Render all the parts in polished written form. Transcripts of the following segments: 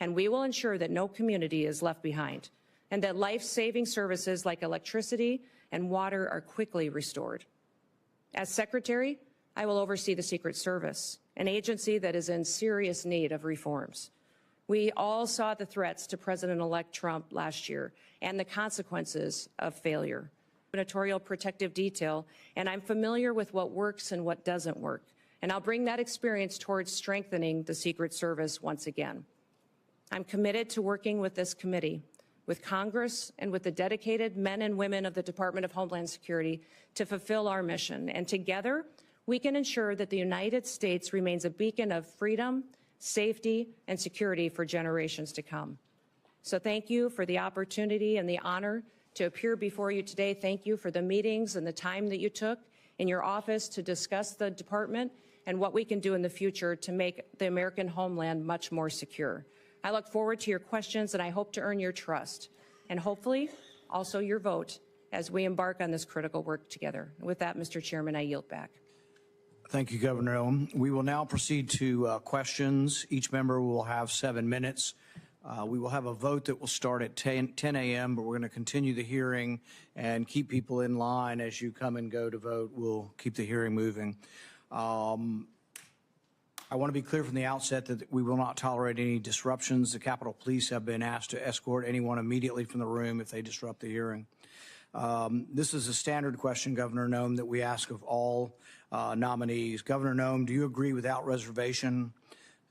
and we will ensure that no community is left behind and that life-saving services like electricity and water are quickly restored. As Secretary, I will oversee the Secret Service, an agency that is in serious need of reforms. We all saw the threats to President-elect Trump last year and the consequences of failure. Editorial protective detail, and I'm familiar with what works and what doesn't work. And I'll bring that experience towards strengthening the Secret Service once again. I'm committed to working with this committee, with Congress, and with the dedicated men and women of the Department of Homeland Security to fulfill our mission. And together, we can ensure that the United States remains a beacon of freedom, safety, and security for generations to come. So thank you for the opportunity and the honor to appear before you today. Thank you for the meetings and the time that you took in your office to discuss the department and what we can do in the future to make the American homeland much more secure. I look forward to your questions, and I hope to earn your trust and hopefully also your vote as we embark on this critical work together. With that, Mr. Chairman, I yield back. Thank you, Governor Noem. We will now proceed to questions. Each member will have 7 minutes. We will have a vote that will start at 10 a.m., but we're going to continue the hearing and keep people in line as you come and go to vote. We'll keep the hearing moving. I want to be clear from the outset that we will not tolerate any disruptions. The Capitol Police have been asked to escort anyone immediately from the room if they disrupt the hearing. This is a standard question, Governor Noem, that we ask of all nominees. Governor Noem, do you agree without reservation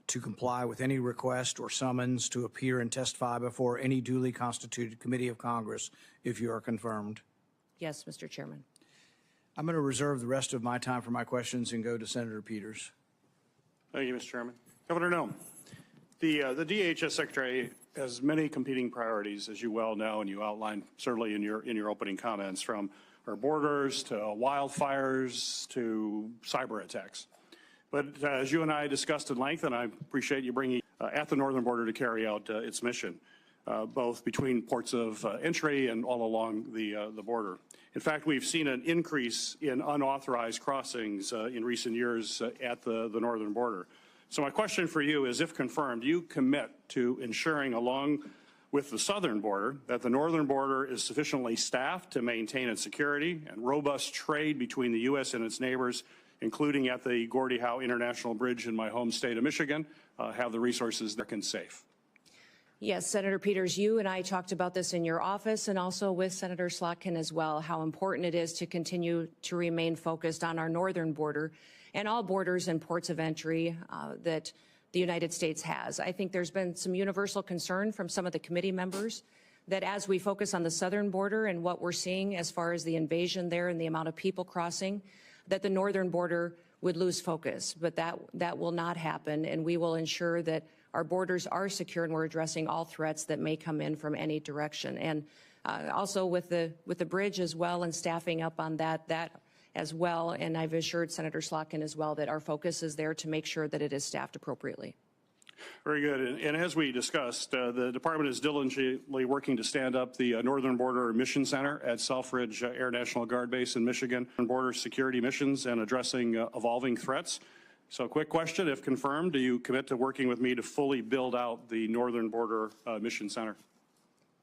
to comply with any request or summons to appear and testify before any duly constituted committee of Congress if you are confirmed? Yes, Mr. Chairman. I'm going to reserve the rest of my time for my questions and go to Senator Peters. Thank you, Mr. Chairman. Governor Noem, the DHS Secretary has many competing priorities, as you well know, and you outlined certainly in your opening comments, from our borders to wildfires to cyber attacks. But as you and I discussed at length, and I appreciate you bringing at the northern border to carry out its mission, both between ports of entry and all along the border. In fact, we've seen an increase in unauthorized crossings in recent years at the northern border. So my question for you is, if confirmed, do you commit to ensuring, along with the southern border, that the northern border is sufficiently staffed to maintain its security and robust trade between the U.S. and its neighbors, including at the Gordie Howe International Bridge in my home state of Michigan, have the resources that can safe? Yes, Senator Peters, you and I talked about this in your office and also with Senator Slotkin as well, how important it is to continue to remain focused on our northern border and all borders and ports of entry that the United States has. I think there's been some universal concern from some of the committee members that as we focus on the southern border and what we're seeing as far as the invasion there and the amount of people crossing, that the northern border would lose focus. But that will not happen, and we will ensure that our borders are secure and we're addressing all threats that may come in from any direction. And also with the bridge as well and staffing up on that as well. And I've assured Senator Slotkin as well that our focus is there to make sure that it is staffed appropriately. Very good. And as we discussed, the department is diligently working to stand up the Northern Border Mission Center at Selfridge Air National Guard Base in Michigan, border security missions and addressing evolving threats. So quick question, if confirmed, do you commit to working with me to fully build out the Northern Border Mission Center?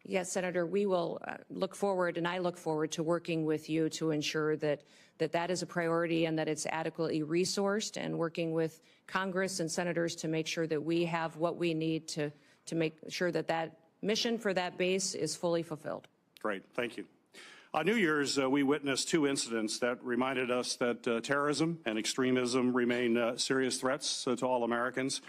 Yes, Senator, we will look forward, and I look forward to working with you to ensure that that is a priority and that it's adequately resourced, and working with Congress and senators to make sure that we have what we need to make sure that that mission for that base is fully fulfilled. Great, thank you. On New Year's, we witnessed 2 incidents that reminded us that terrorism and extremism remain serious threats to all Americans.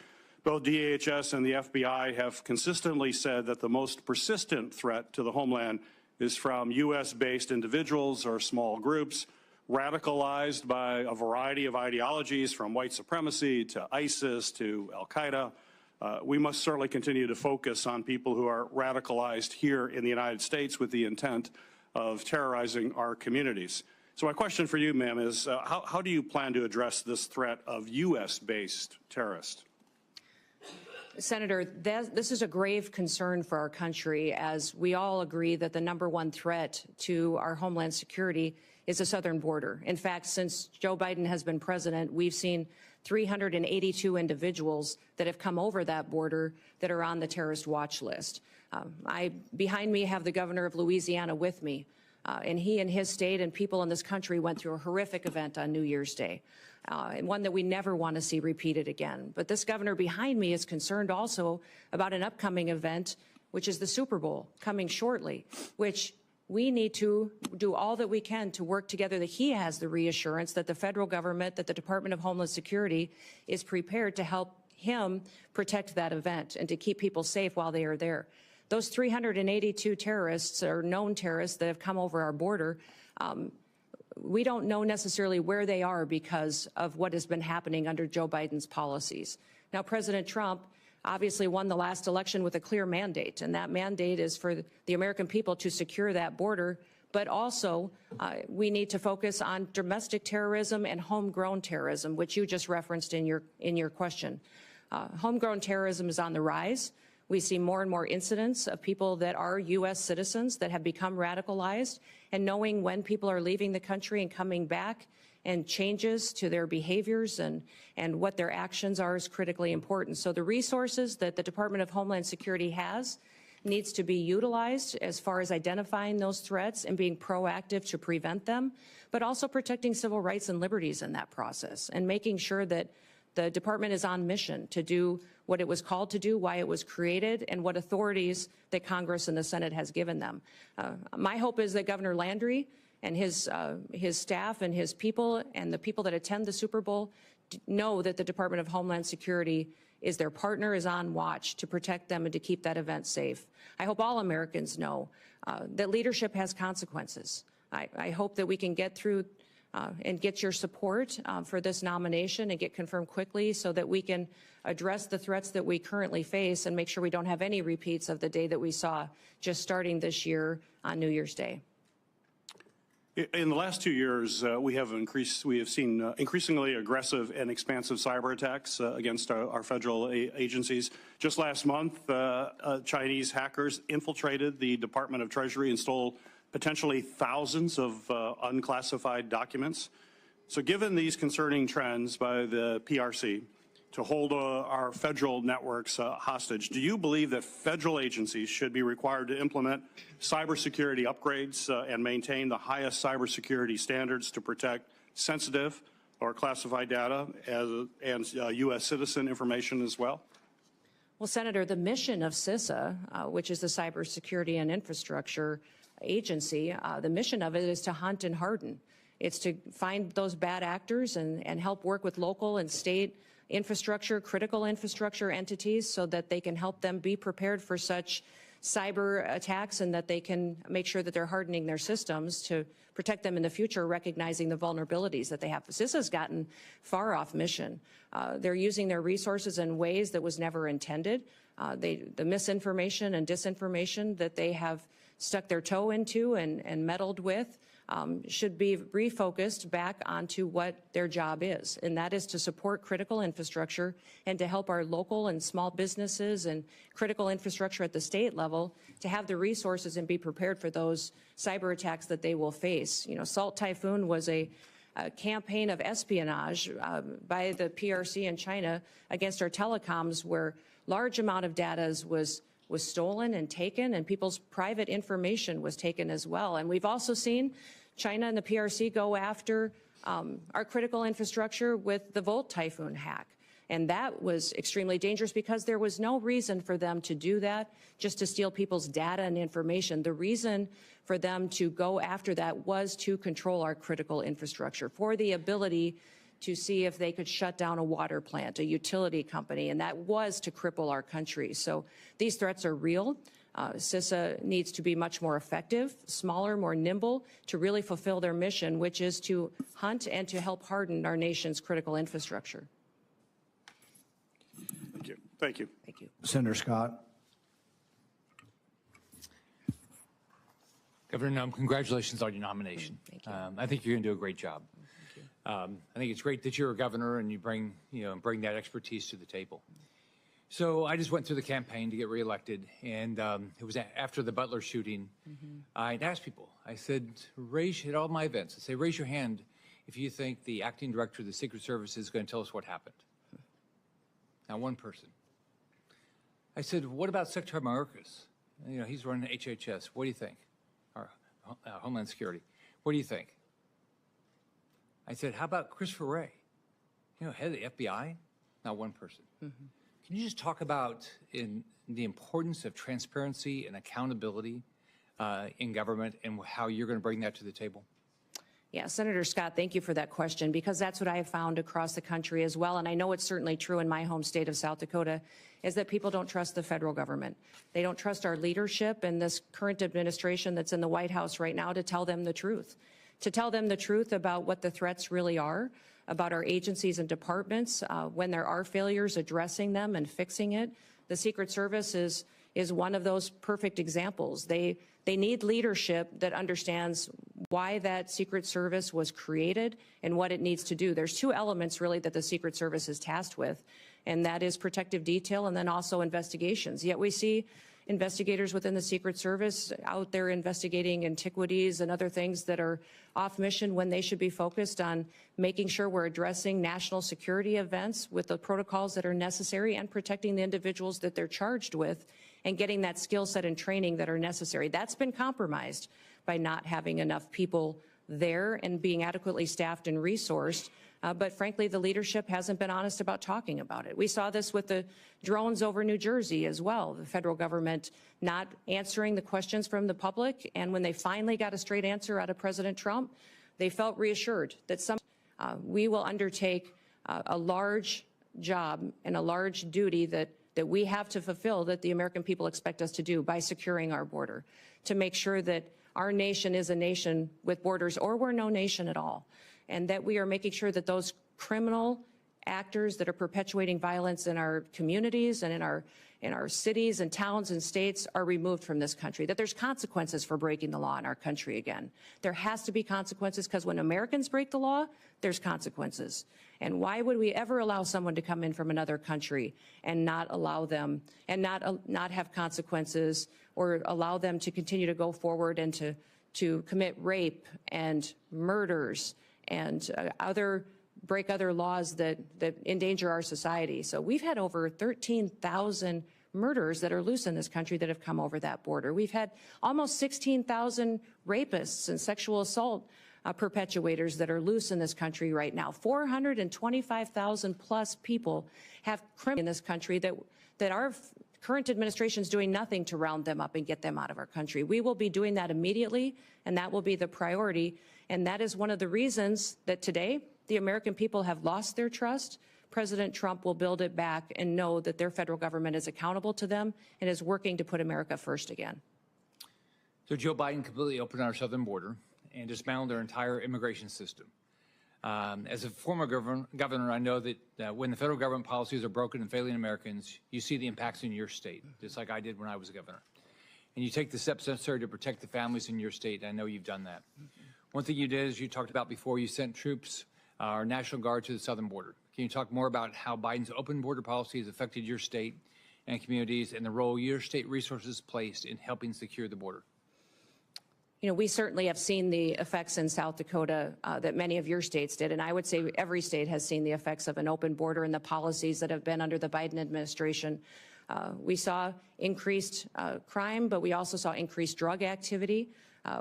Both DHS and the FBI have consistently said that the most persistent threat to the homeland is from U.S.-based individuals or small groups radicalized by a variety of ideologies, from white supremacy to ISIS to al-Qaeda. We must certainly continue to focus on people who are radicalized here in the United States with the intent of terrorizing our communities. So my question for you, ma'am, is how do you plan to address this threat of U.S.-based terrorists? Senator, this is a grave concern for our country, as we all agree that the #1 threat to our homeland security is the southern border. In fact, since Joe Biden has been president, we've seen 382 individuals that have come over that border that are on the terrorist watch list. Behind me have the governor of Louisiana with me, and he and his state and people in this country went through a horrific event on New Year's Day, and one that we never want to see repeated again. But this governor behind me is concerned also about an upcoming event, which is the Super Bowl coming shortly, which we need to do all that we can to work together, that he has the reassurance that the federal government, that the Department of Homeland Security is prepared to help him protect that event and to keep people safe while they are there. Those 382 terrorists or known terrorists that have come over our border, we don't know necessarily where they are because of what has been happening under Joe Biden's policies. Now, President Trump obviously won the last election with a clear mandate, and that mandate is for the American people to secure that border, but also we need to focus on domestic terrorism and homegrown terrorism, which you just referenced in your question. Homegrown terrorism is on the rise. We see more and more incidents of people that are U.S. citizens that have become radicalized, and knowing when people are leaving the country and coming back and changes to their behaviors and what their actions are is critically important. So the resources that the Department of Homeland Security has needs to be utilized as far as identifying those threats and being proactive to prevent them, but also protecting civil rights and liberties in that process and making sure that the department is on mission to do what it was called to do, why it was created, and what authorities that Congress and the Senate has given them. My hope is that Governor Landry and his staff and his people and the people that attend the Super Bowl know that the Department of Homeland Security is their partner, is on watch to protect them and to keep that event safe. I hope all Americans know that leadership has consequences. I hope that we can get through and get your support for this nomination and get confirmed quickly so that we can address the threats that we currently face and make sure we don't have any repeats of the day that we saw just starting this year on New Year's Day. In the last 2 years, we have seen increasingly aggressive and expansive cyber attacks against our federal agencies. Just last month, Chinese hackers infiltrated the Department of Treasury and stole potentially thousands of unclassified documents. So given these concerning trends by the PRC to hold our federal networks hostage, do you believe that federal agencies should be required to implement cybersecurity upgrades and maintain the highest cybersecurity standards to protect sensitive or classified data and U.S. citizen information as well? Well, Senator, the mission of CISA, which is the Cybersecurity and Infrastructure Agency, the mission of it is to hunt and harden. It's to find those bad actors and help work with local and state infrastructure, critical infrastructure entities so that they can help them be prepared for such cyber attacks and that they can make sure that they're hardening their systems to protect them in the future, recognizing the vulnerabilities that they have. CISA's gotten far off mission. They're using their resources in ways that was never intended. The misinformation and disinformation that they have stuck their toe into and meddled with should be refocused back onto what their job is, and that is to support critical infrastructure and to help our local and small businesses and critical infrastructure at the state level to have the resources and be prepared for those cyber attacks that they will face. You know, Salt Typhoon was a campaign of espionage by the PRC in China against our telecoms, where large amount of data was stolen and taken, and people's private information was taken as well. And we've also seen China and the PRC go after our critical infrastructure with the Volt Typhoon hack. And that was extremely dangerous because there was no reason for them to do that, just to steal people's data and information. The reason for them to go after that was to control our critical infrastructure, for the ability to see if they could shut down a water plant, a utility company, and that was to cripple our country. So these threats are real. CISA needs to be much more effective, smaller, more nimble, to really fulfill their mission, which is to hunt and to help harden our nation's critical infrastructure. Thank you. Thank you. Thank you. Senator Scott. Governor Noem, congratulations on your nomination. Thank you. I think you're going to do a great job. I think it's great that you're a governor and you bring that expertise to the table. So I just went through the campaign to get reelected, and it was after the Butler shooting. I'd asked people, I said, at all my events, I'd say, raise your hand if you think the acting director of the Secret Service is going to tell us what happened. Not one person. I said, what about Secretary Mayorkas? You know, he's running HHS. What do you think? Or Homeland Security. What do you think? I said, how about Christopher Wray? You know, head of the FBI? Not one person. Mm-hmm. Can you just talk about the importance of transparency and accountability in government and how you're going to bring that to the table? Yeah, Senator Scott, thank you for that question, because that's what I have found across the country as well, and I know it's certainly true in my home state of South Dakota, is that people don't trust the federal government. They don't trust our leadership and this current administration that's in the White House right now to tell them the truth about what the threats really are, about our agencies and departments, when there are failures, addressing them and fixing it. The Secret Service is one of those perfect examples. They need leadership that understands why that Secret Service was created and what it needs to do. There's two elements really that the Secret Service is tasked with, and that is protective detail and then also investigations. Yet we see investigators within the Secret Service out there investigating antiquities and other things that are off mission when they should be focused on making sure we're addressing national security events with the protocols that are necessary and protecting the individuals that they're charged with and getting that skill set and training that are necessary. That's been compromised by not having enough people there and being adequately staffed and resourced. But frankly, the leadership hasn't been honest about talking about it. We saw this with the drones over New Jersey as well, the federal government not answering the questions from the public. And when they finally got a straight answer out of President Trump, they felt reassured that we will undertake a large job and a large duty that we have to fulfill, that the American people expect us to do by securing our border, to make sure that our nation is a nation with borders, or we're no nation at all, and that we are making sure that those criminal actors that are perpetuating violence in our communities and in our cities and towns and states are removed from this country, that there's consequences for breaking the law in our country again. There has to be consequences, because when Americans break the law, there's consequences. And why would we ever allow someone to come in from another country and not allow them and not have consequences, or allow them to continue to go forward and to commit rape and murders and break other laws that endanger our society? So we've had over 13,000 murders that are loose in this country that have come over that border. We've had almost 16,000 rapists and sexual assault perpetuators that are loose in this country right now. 425,000 plus people have criminals in this country that our current administration is doing nothing to round them up and get them out of our country. We will be doing that immediately, and that will be the priority. And that is one of the reasons that today the American people have lost their trust. President Trump will build it back and know that their federal government is accountable to them and is working to put America first again. So Joe Biden completely opened our southern border and dismantled our entire immigration system. As a former governor, I know that when the federal government policies are broken and failing Americans, you see the impacts in your state, just like I did when I was a governor. And you take the steps necessary to protect the families in your state. I know you've done that. One thing you did, as you talked about before, you sent troops, our National Guard, to the southern border. Can you talk more about how Biden's open border policy has affected your state and communities, and the role your state resources placed in helping secure the border? You know, we certainly have seen the effects in South Dakota that many of your states did, and I would say every state has seen the effects of an open border and the policies that have been under the Biden administration. We saw increased crime, but we also saw increased drug activity.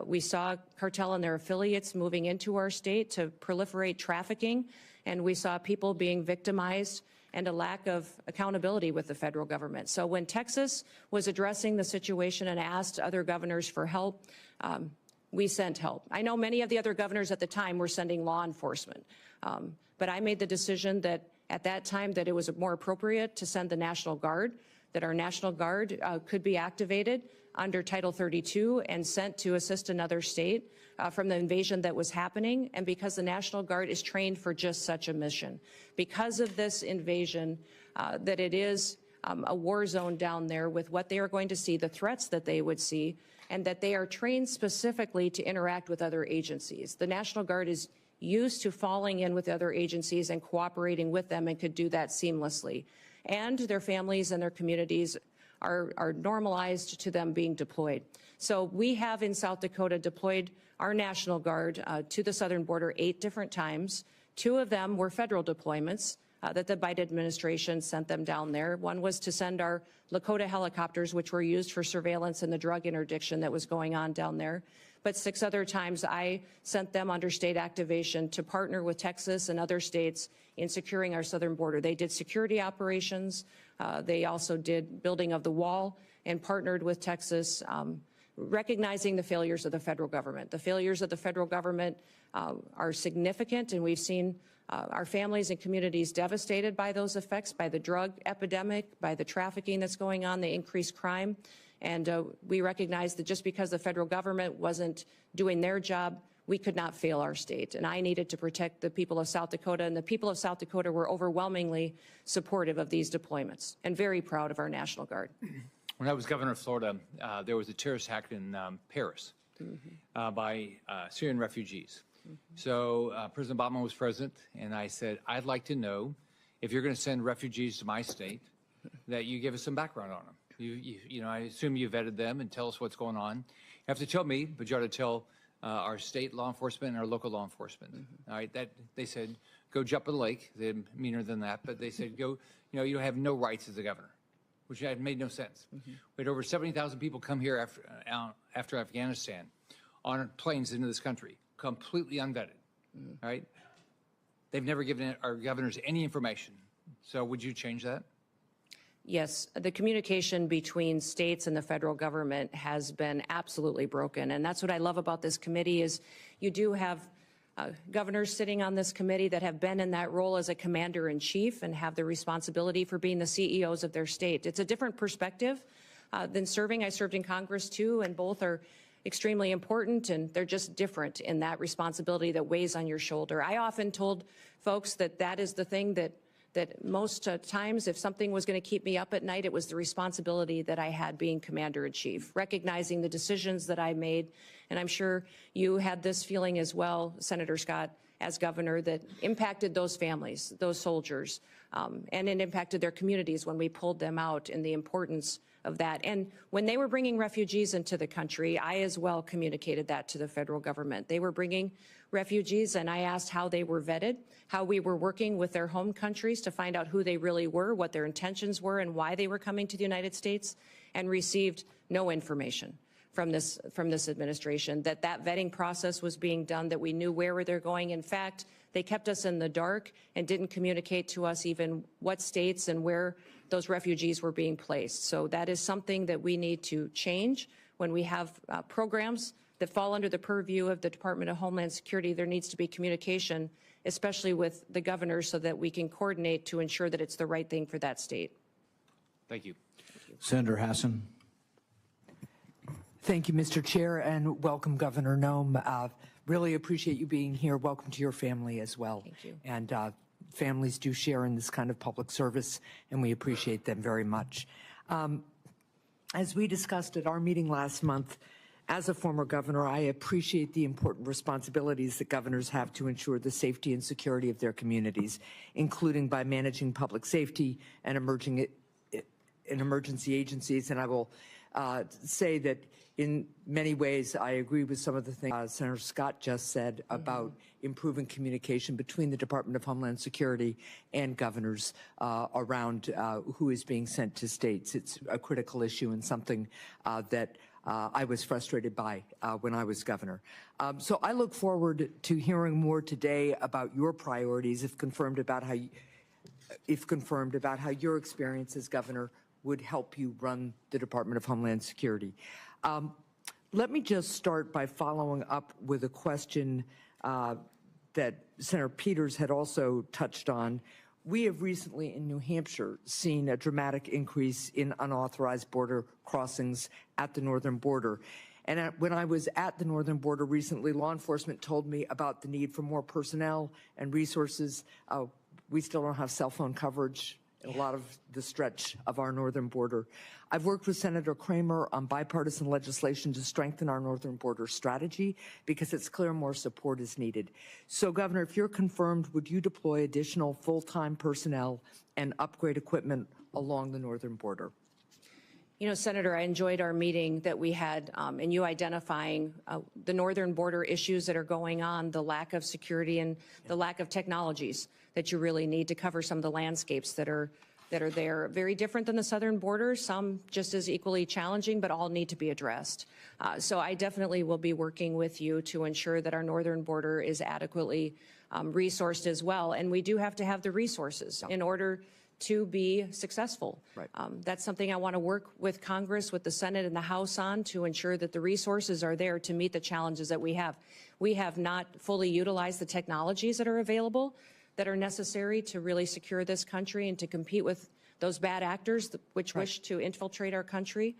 We saw cartel and their affiliates moving into our state to proliferate trafficking, and we saw people being victimized and a lack of accountability with the federal government. So when Texas was addressing the situation and asked other governors for help, we sent help. I know many of the other governors at the time were sending law enforcement, but I made the decision that at that time that it was more appropriate to send the National Guard, that our National Guard could be activated under Title 32 and sent to assist another state from the invasion that was happening, and because the National Guard is trained for just such a mission. Because of this invasion, that it is a war zone down there with what they are going to see, the threats that they would see, and that they are trained specifically to interact with other agencies. The National Guard is used to falling in with other agencies and cooperating with them and could do that seamlessly. And their families and their communities are normalized to them being deployed. So we have in South Dakota deployed our National Guard to the southern border 8 different times. 2 of them were federal deployments that the Biden administration sent them down there. One was to send our Lakota helicopters, which were used for surveillance and the drug interdiction that was going on down there. But 6 other times I sent them under state activation to partner with Texas and other states in securing our southern border. They did security operations. They also did building of the wall and partnered with Texas, recognizing the failures of the federal government. The failures of the federal government are significant, and we've seen our families and communities devastated by those effects, by the drug epidemic, by the trafficking that's going on, the increased crime. And we recognize that just because the federal government wasn't doing their job, we could not fail our state. And I needed to protect the people of South Dakota, and the people of South Dakota were overwhelmingly supportive of these deployments and very proud of our National Guard. When I was governor of Florida, there was a terrorist attack in Paris by Syrian refugees. So President Obama was president, and I said, I'd like to know if you're going to send refugees to my state, that you give us some background on them. You know, I assume you vetted them and tell us what's going on. You have to tell me, but you ought to tell our state law enforcement and our local law enforcement. All right, that they said, go jump in the lake. They're meaner than that, but they said, go, you know, you have no rights as a governor, which had made no sense. We had over 70,000 people come here after Afghanistan on planes into this country, completely unvetted, right? They've never given our governors any information. So would you change that? Yes, the communication between states and the federal government has been absolutely broken. And that's what I love about this committee is you do have governors sitting on this committee that have been in that role as a commander-in-chief and have the responsibility for being the CEOs of their state. It's a different perspective than serving. I served in Congress too, and both are extremely important, and they're just different in that responsibility that weighs on your shoulder. I often told folks that that is the thing that most times, if something was going to keep me up at night, it was the responsibility that I had being commander-in-chief, recognizing the decisions that I made. And I'm sure you had this feeling as well, Senator Scott, as governor, that impacted those families, those soldiers, and it impacted their communities when we pulled them out, and the importance of that. And when they were bringing refugees into the country, I as well communicated that to the federal government. They were bringing refugees, and I asked how they were vetted, how we were working with their home countries to find out who they really were, what their intentions were, and why they were coming to the United States, and received no information from this administration, that vetting process was being done, that we knew where they're going. In fact, they kept us in the dark and didn't communicate to us even what states and where those refugees were being placed. So that is something that we need to change. When we have programs that fall under the purview of the Department of Homeland Security, there needs to be communication, especially with the governors, so that we can coordinate to ensure that it's the right thing for that state. Thank you. Senator Hassan. Thank you, Mr. Chair, and welcome, Governor Noem. Really appreciate you being here. Welcome to your family as well. Thank you. And families do share in this kind of public service, and we appreciate them very much. As we discussed at our meeting last month, as a former governor, I appreciate the important responsibilities that governors have to ensure the safety and security of their communities, including by managing public safety and emergency agencies. And I will say that in many ways, I agree with some of the things Senator Scott just said about improving communication between the Department of Homeland Security and governors around who is being sent to states. It's a critical issue and something that I was frustrated by when I was governor. So I look forward to hearing more today about your priorities, if confirmed, about how your experience as governor would help you run the Department of Homeland Security. Let me just start by following up with a question that Senator Peters had also touched on. We have recently in New Hampshire seen a dramatic increase in unauthorized border crossings at the northern border. And when I was at the northern border recently, law enforcement told me about the need for more personnel and resources. We still don't have cell phone coverage in a lot of the stretch of our northern border. I've worked with Senator Kramer on bipartisan legislation to strengthen our northern border strategy because it's clear more support is needed. So, Governor, if you're confirmed, would you deploy additional full-time personnel and upgrade equipment along the northern border? You know, Senator, I enjoyed our meeting that we had and you identifying the northern border issues that are going on, the lack of security and the lack of technologies that you really need to cover some of the landscapes that are there. Very different than the southern border, some just as equally challenging, but all need to be addressed. So I definitely will be working with you to ensure that our northern border is adequately resourced as well. And we do have to have the resources in order to be successful. Right. That's something I want to work with Congress, with the Senate and the House on to ensure that the resources are there to meet the challenges that we have. We have not fully utilized the technologies that are available that are necessary to really secure this country and to compete with those bad actors which wish to infiltrate our country.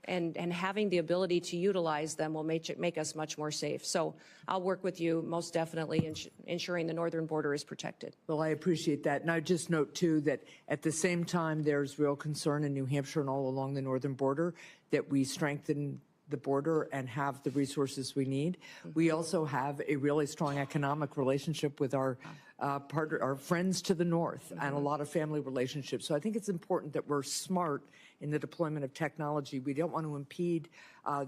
And having the ability to utilize them will make us much more safe. So I'll work with you most definitely in ensuring the northern border is protected. Well, I appreciate that. And I just note, too, that at the same time, there's real concern in New Hampshire and all along the northern border that we strengthen the border and have the resources we need. We also have a really strong economic relationship with our our friends to the north and a lot of family relationships. So I think it's important that we're smart in the deployment of technology. We don't want to impede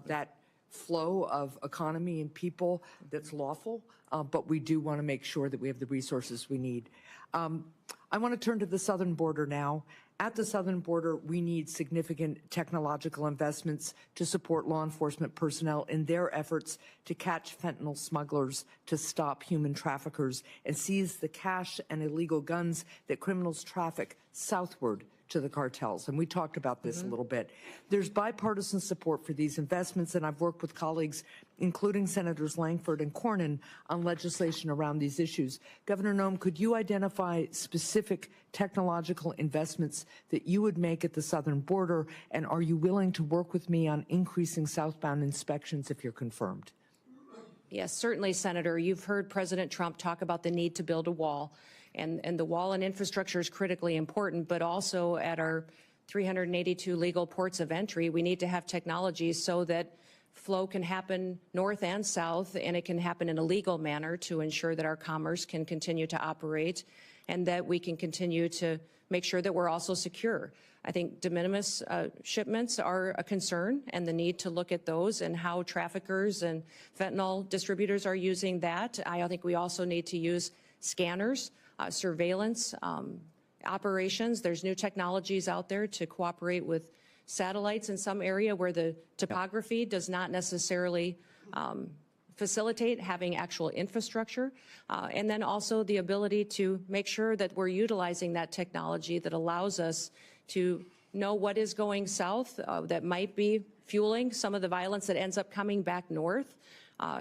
that flow of economy and people that's lawful, but we do want to make sure that we have the resources we need. I want to turn to the southern border now. At the southern border, we need significant technological investments to support law enforcement personnel in their efforts to catch fentanyl smugglers, to stop human traffickers, and seize the cash and illegal guns that criminals traffic southward to the cartels. And we talked about this a little bit. There's bipartisan support for these investments, and I've worked with colleagues, including Senators Langford and Cornyn, on legislation around these issues. Governor Noem, could you identify specific technological investments that you would make at the southern border, and are you willing to work with me on increasing southbound inspections if you're confirmed? Yes, certainly, Senator. You've heard President Trump talk about the need to build a wall. And the wall and infrastructure is critically important, but also at our 382 legal ports of entry, we need to have technologies so that flow can happen north and south, and it can happen in a legal manner to ensure that our commerce can continue to operate and that we can continue to make sure that we're also secure. I think de minimis shipments are a concern, and the need to look at those and how traffickers and fentanyl distributors are using that. I think we also need to use scanners, surveillance operations. There's new technologies out there to cooperate with satellites in some area where the topography does not necessarily facilitate having actual infrastructure, and then also the ability to make sure that we're utilizing that technology that allows us to know what is going south that might be fueling some of the violence that ends up coming back north,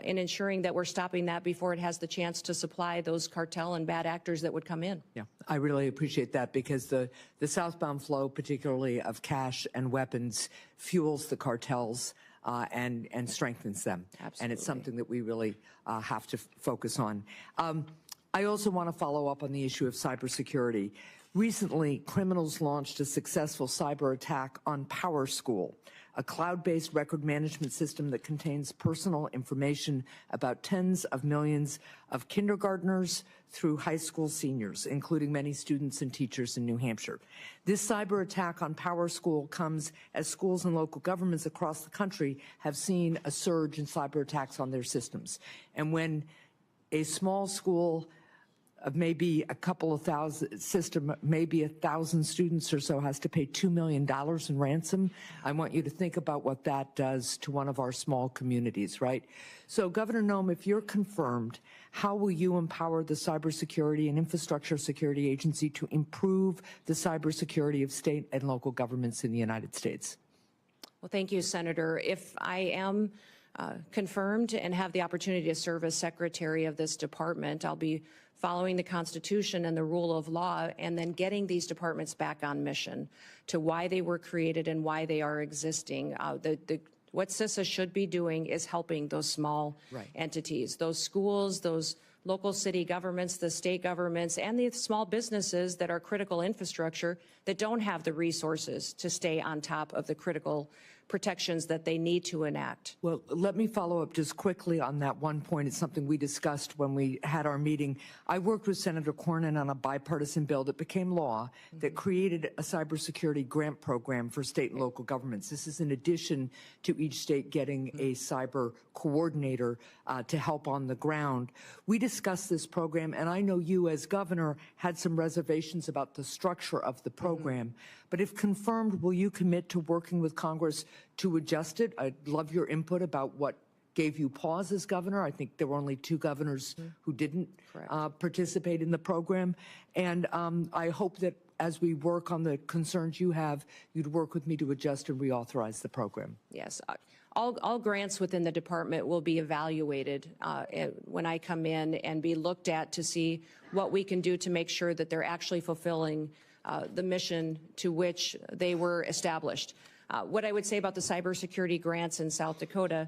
and ensuring that we're stopping that before it has the chance to supply those cartel and bad actors that would come in. Yeah, I really appreciate that, because the southbound flow, particularly of cash and weapons, fuels the cartels and strengthens them. Absolutely. And it's something that we really have to focus on. I also want to follow up on the issue of cybersecurity. Recently, criminals launched a successful cyber attack on PowerSchool, a cloud-based record management system that contains personal information about tens of millions of kindergartners through high school seniors, including many students and teachers in New Hampshire. This cyber attack on PowerSchool comes as schools and local governments across the country have seen a surge in cyber attacks on their systems. And when a small school of maybe a couple of thousand system, maybe 1,000 students or so has to pay $2 million in ransom, I want you to think about what that does to one of our small communities, right? So Governor Noem, if you're confirmed, how will you empower the Cybersecurity and Infrastructure Security Agency to improve the cybersecurity of state and local governments in the United States? Well, thank you, Senator. If I am confirmed and have the opportunity to serve as secretary of this department, I'll be following the Constitution and the rule of law, and then getting these departments back on mission to why they were created and why they are existing. What CISA should be doing is helping those small entities, those schools, those local city governments, the state governments, and the small businesses that are critical infrastructure that don't have the resources to stay on top of the critical protections that they need to enact. Well, let me follow up just quickly on that one point. It's something we discussed when we had our meeting. I worked with Senator Cornyn on a bipartisan bill that became law that created a cybersecurity grant program for state and local governments. This is in addition to each state getting a cyber coordinator to help on the ground. We discussed this program, and I know you as governor had some reservations about the structure of the program. But if confirmed, will you commit to working with Congress to adjust it? I'd love your input about what gave you pause as governor. I think there were only 2 governors who didn't participate in the program. And I hope that as we work on the concerns you have, you'd work with me to adjust and reauthorize the program. Yes. All grants within the department will be evaluated when I come in and be looked at to see what we can do to make sure that they're actually fulfilling the mission to which they were established. What I would say about the cybersecurity grants in South Dakota,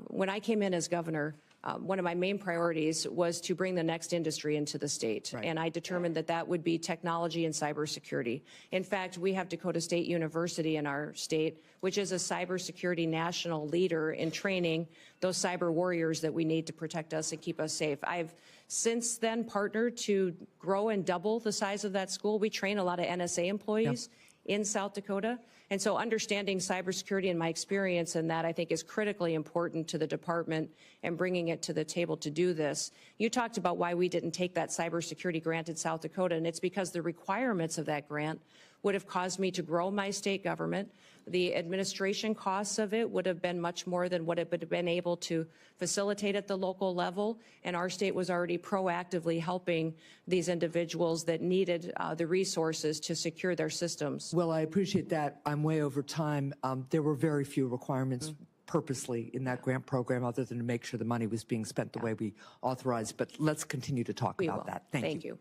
when I came in as governor, one of my main priorities was to bring the next industry into the state. Right. And I determined that that would be technology and cybersecurity. In fact, we have Dakota State University in our state, which is a cybersecurity national leader in training those cyber warriors that we need to protect us and keep us safe. I've since then partnered to grow and double the size of that school. We train a lot of NSA employees in South Dakota. And so understanding cybersecurity and my experience in that, I think, is critically important to the department and bringing it to the table to do this. You talked about why we didn't take that cybersecurity grant in South Dakota, and it's because the requirements of that grant would have caused me to grow my state government. The administration costs of it would have been much more than what it would have been able to facilitate at the local level. And our state was already proactively helping these individuals that needed the resources to secure their systems. Well, I appreciate that. I'm way over time. There were very few requirements purposely in that grant program other than to make sure the money was being spent the way we authorized. But let's continue to talk about that. Thank you.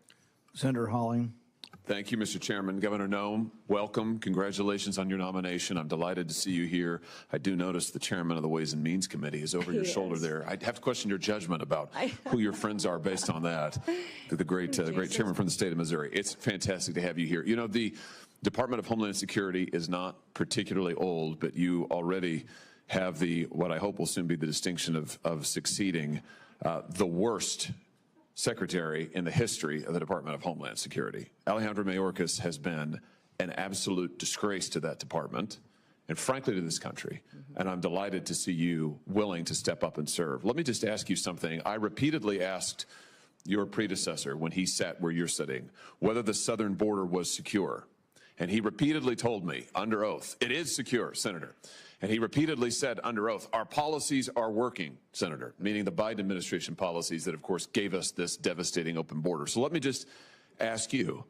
Senator Halling. Thank you, Mr. Chairman. Governor Noem, welcome. Congratulations on your nomination. I'm delighted to see you here. I do notice the chairman of the Ways and Means Committee is over your shoulder there. I'd have to question your judgment about who your friends are based on that. The great chairman from the state of Missouri. It's fantastic to have you here. You know, the Department of Homeland Security is not particularly old, but you already have what I hope will soon be the distinction of succeeding the worst secretary in the history of the Department of Homeland Security. Alejandro Mayorkas has been an absolute disgrace to that department and frankly to this country. And I'm delighted to see you willing to step up and serve. Let me just ask you something. I repeatedly asked your predecessor when he sat where you're sitting whether the southern border was secure. And he repeatedly told me under oath, it is secure, Senator. And he repeatedly said under oath, our policies are working, Senator, meaning the Biden administration policies that, of course, gave us this devastating open border. So let me just ask you,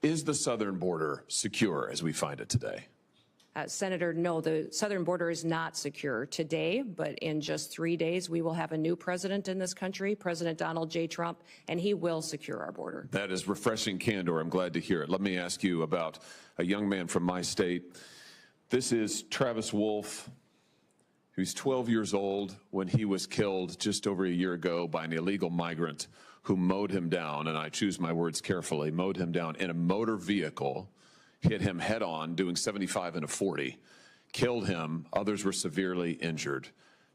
is the southern border secure as we find it today? Senator, no, the southern border is not secure today, but in just 3 days, we will have a new president in this country, President Donald J. Trump, and he will secure our border. That is refreshing candor. I'm glad to hear it. Let me ask you about a young man from my state. This is Travis Wolf. He was 12 years old when he was killed just over a year ago by an illegal migrant who mowed him down, and I choose my words carefully, mowed him down in a motor vehicle, hit him head on, doing 75 and a 40, killed him. Others were severely injured.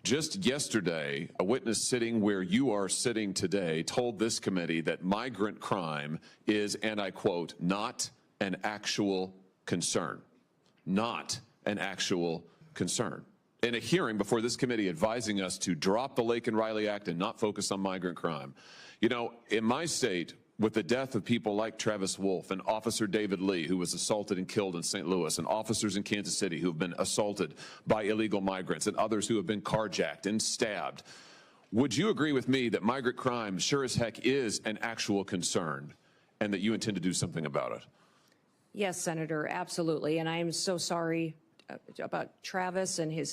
Just yesterday, a witness sitting where you are sitting today told this committee that migrant crime is, and I quote, not an actual concern. Not an actual concern. In a hearing before this committee advising us to drop the Lake and Riley Act and not focus on migrant crime. You know, in my state, with the death of people like Travis Wolf and Officer David Lee, who was assaulted and killed in St. Louis, and officers in Kansas City who have been assaulted by illegal migrants, and others who have been carjacked and stabbed, would you agree with me that migrant crime sure as heck is an actual concern and that you intend to do something about it? Yes, Senator, absolutely. And I am so sorry about Travis and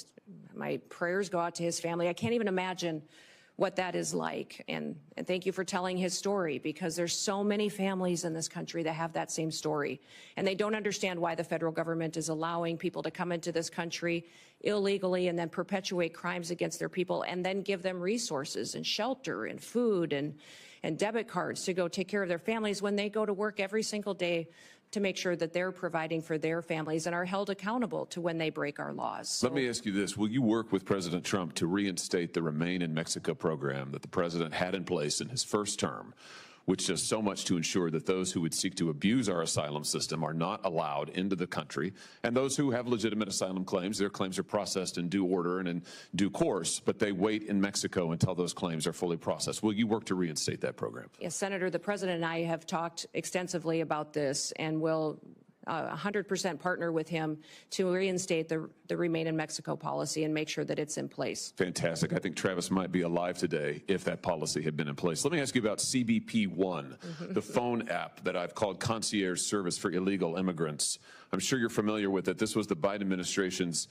my prayers go out to his family. I can't even imagine what that is like. And thank you for telling his story, because there's so many families in this country that have that same story. And they don't understand why the federal government is allowing people to come into this country illegally and then perpetuate crimes against their people and then give them resources and shelter and food and debit cards to go take care of their families when they go to work every single day to make sure that they're providing for their families and are held accountable to when they break our laws. So, let me ask you this. Will you work with President Trump to reinstate the Remain in Mexico program that the president had in place in his first term, which does so much to ensure that those who would seek to abuse our asylum system are not allowed into the country, and those who have legitimate asylum claims, their claims are processed in due order and in due course, but they wait in Mexico until those claims are fully processed. Will you work to reinstate that program? yes, Senator, the president and I have talked extensively about this and will 100% partner with him to reinstate the Remain in Mexico policy and make sure that it's in place. Fantastic. I think Travis might be alive today if that policy had been in place. Let me ask you about CBP One, the phone app that I've called concierge service for illegal immigrants. I'm sure you're familiar with it. This was the Biden administration's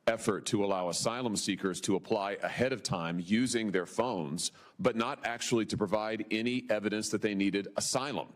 effort to allow asylum seekers to apply ahead of time using their phones, but not actually to provide any evidence that they needed asylum.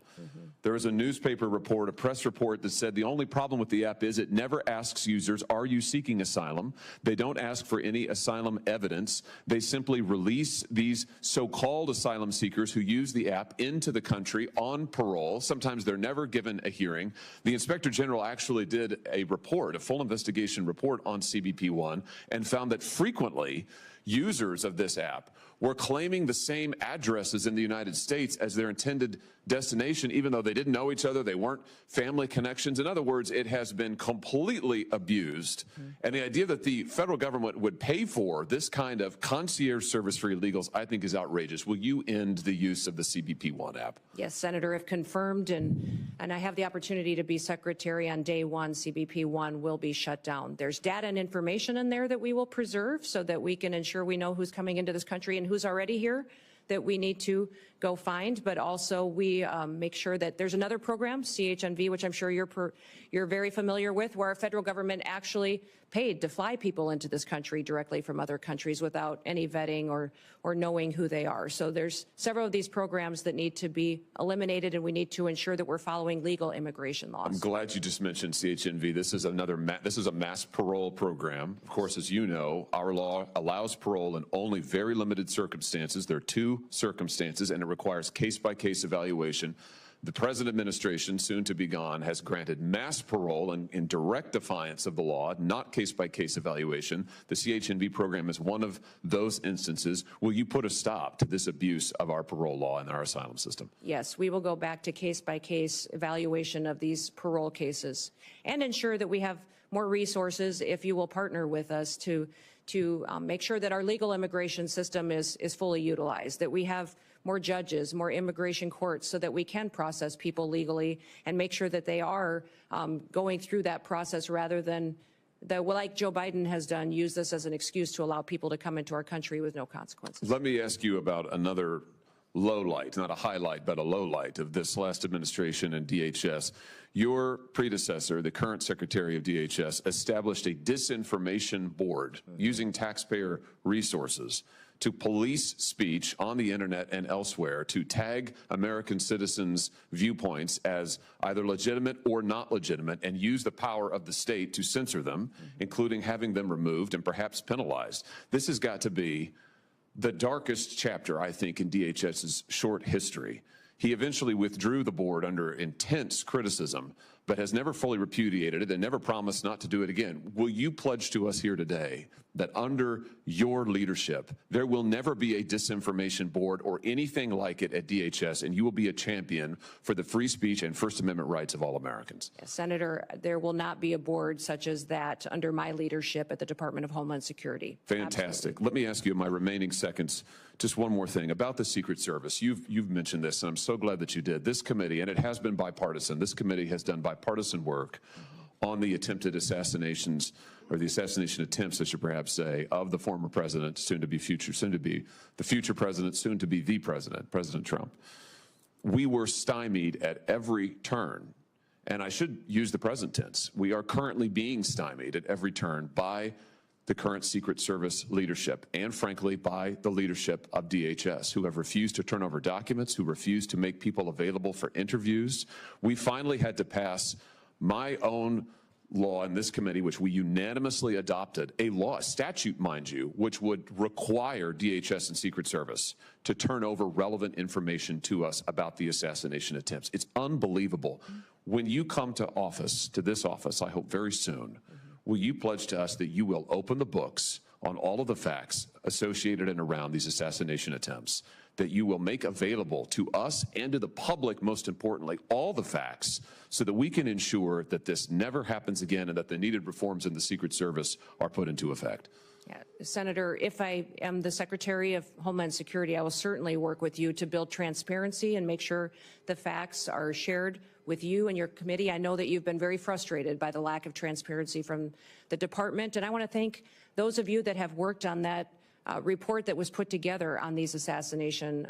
There was a newspaper report, a press report that said the only problem with the app is it never asks users, are you seeking asylum? They don't ask for any asylum evidence. They simply release these so-called asylum seekers who use the app into the country on parole. Sometimes they're never given a hearing. The Inspector General actually did a report, a full investigation report on CBP One, and found that frequently users of this app were claiming the same addresses in the United States as their intended destination, even though they didn't know each other, they weren't family connections. In other words, it has been completely abused. And the idea that the federal government would pay for this kind of concierge service for illegals, I think is outrageous. Will you end the use of the CBP One app? Yes, Senator, if confirmed, and I have the opportunity to be secretary on day one, CBP One will be shut down. There's data and information in there that we will preserve so that we can ensure we know who's coming into this country and who's already here that we need to go find, but also we make sure that there's another program, CHNV, which I'm sure you're very familiar with, where our federal government actually paid to fly people into this country directly from other countries without any vetting or knowing who they are. So there's several of these programs that need to be eliminated, and we need to ensure that we're following legal immigration laws. I'm glad you just mentioned CHNV. This is this is a mass parole program. Of course, as you know, our law allows parole in only very limited circumstances. There are two circumstances, and it requires case-by-case evaluation. The present administration, soon to be gone, has granted mass parole in direct defiance of the law, not case-by-case evaluation. The CHNV program is one of those instances. Will you put a stop to this abuse of our parole law and our asylum system? Yes, we will go back to case-by-case evaluation of these parole cases and ensure that we have more resources, if you will partner with us, to make sure that our legal immigration system is fully utilized, that we have more judges, more immigration courts, so that we can process people legally and make sure that they are going through that process rather than, like Joe Biden has done, use this as an excuse to allow people to come into our country with no consequences. Let me ask you about another low light, not a highlight, but a low light of this last administration and DHS. Your predecessor, the current Secretary of DHS, established a disinformation board using taxpayer resources to police speech on the internet and elsewhere, to tag American citizens' viewpoints as either legitimate or not legitimate, and use the power of the state to censor them, including having them removed and perhaps penalized. This has got to be the darkest chapter, I think, in DHS's short history. He eventually withdrew the board under intense criticism, but has never fully repudiated it and never promised not to do it again. Will you pledge to us here today that under your leadership, there will never be a disinformation board or anything like it at DHS, and you will be a champion for the free speech and First Amendment rights of all Americans? Yes, Senator, there will not be a board such as that under my leadership at the Department of Homeland Security. Fantastic. Absolutely. Let me ask you in my remaining seconds just one more thing about the Secret Service. You've mentioned this, and I'm so glad that you did. This committee, and it has been bipartisan, this committee has done bipartisan work on the attempted assassinations, or the assassination attempts, I should perhaps say, of the former president, soon to be the future president, soon to be the president, President Trump. We were stymied at every turn, and I should use the present tense. We are currently being stymied at every turn by the current Secret Service leadership, and frankly, by the leadership of DHS, who have refused to turn over documents, who refused to make people available for interviews. We finally had to pass my own law in this committee, which we unanimously adopted, a law, a statute, mind you, which would require DHS and Secret Service to turn over relevant information to us about the assassination attempts. It's unbelievable. When you come to office, to this office, I hope very soon, will you pledge to us that you will open the books on all of the facts associated and around these assassination attempts, that you will make available to us and to the public, most importantly, all the facts so that we can ensure that this never happens again and that the needed reforms in the Secret Service are put into effect? Yeah, Senator, if I am the Secretary of Homeland Security, I will certainly work with you to build transparency and make sure the facts are shared with you and your committee. I know that you've been very frustrated by the lack of transparency from the department, and I want to thank those of you that have worked on that report that was put together on these assassination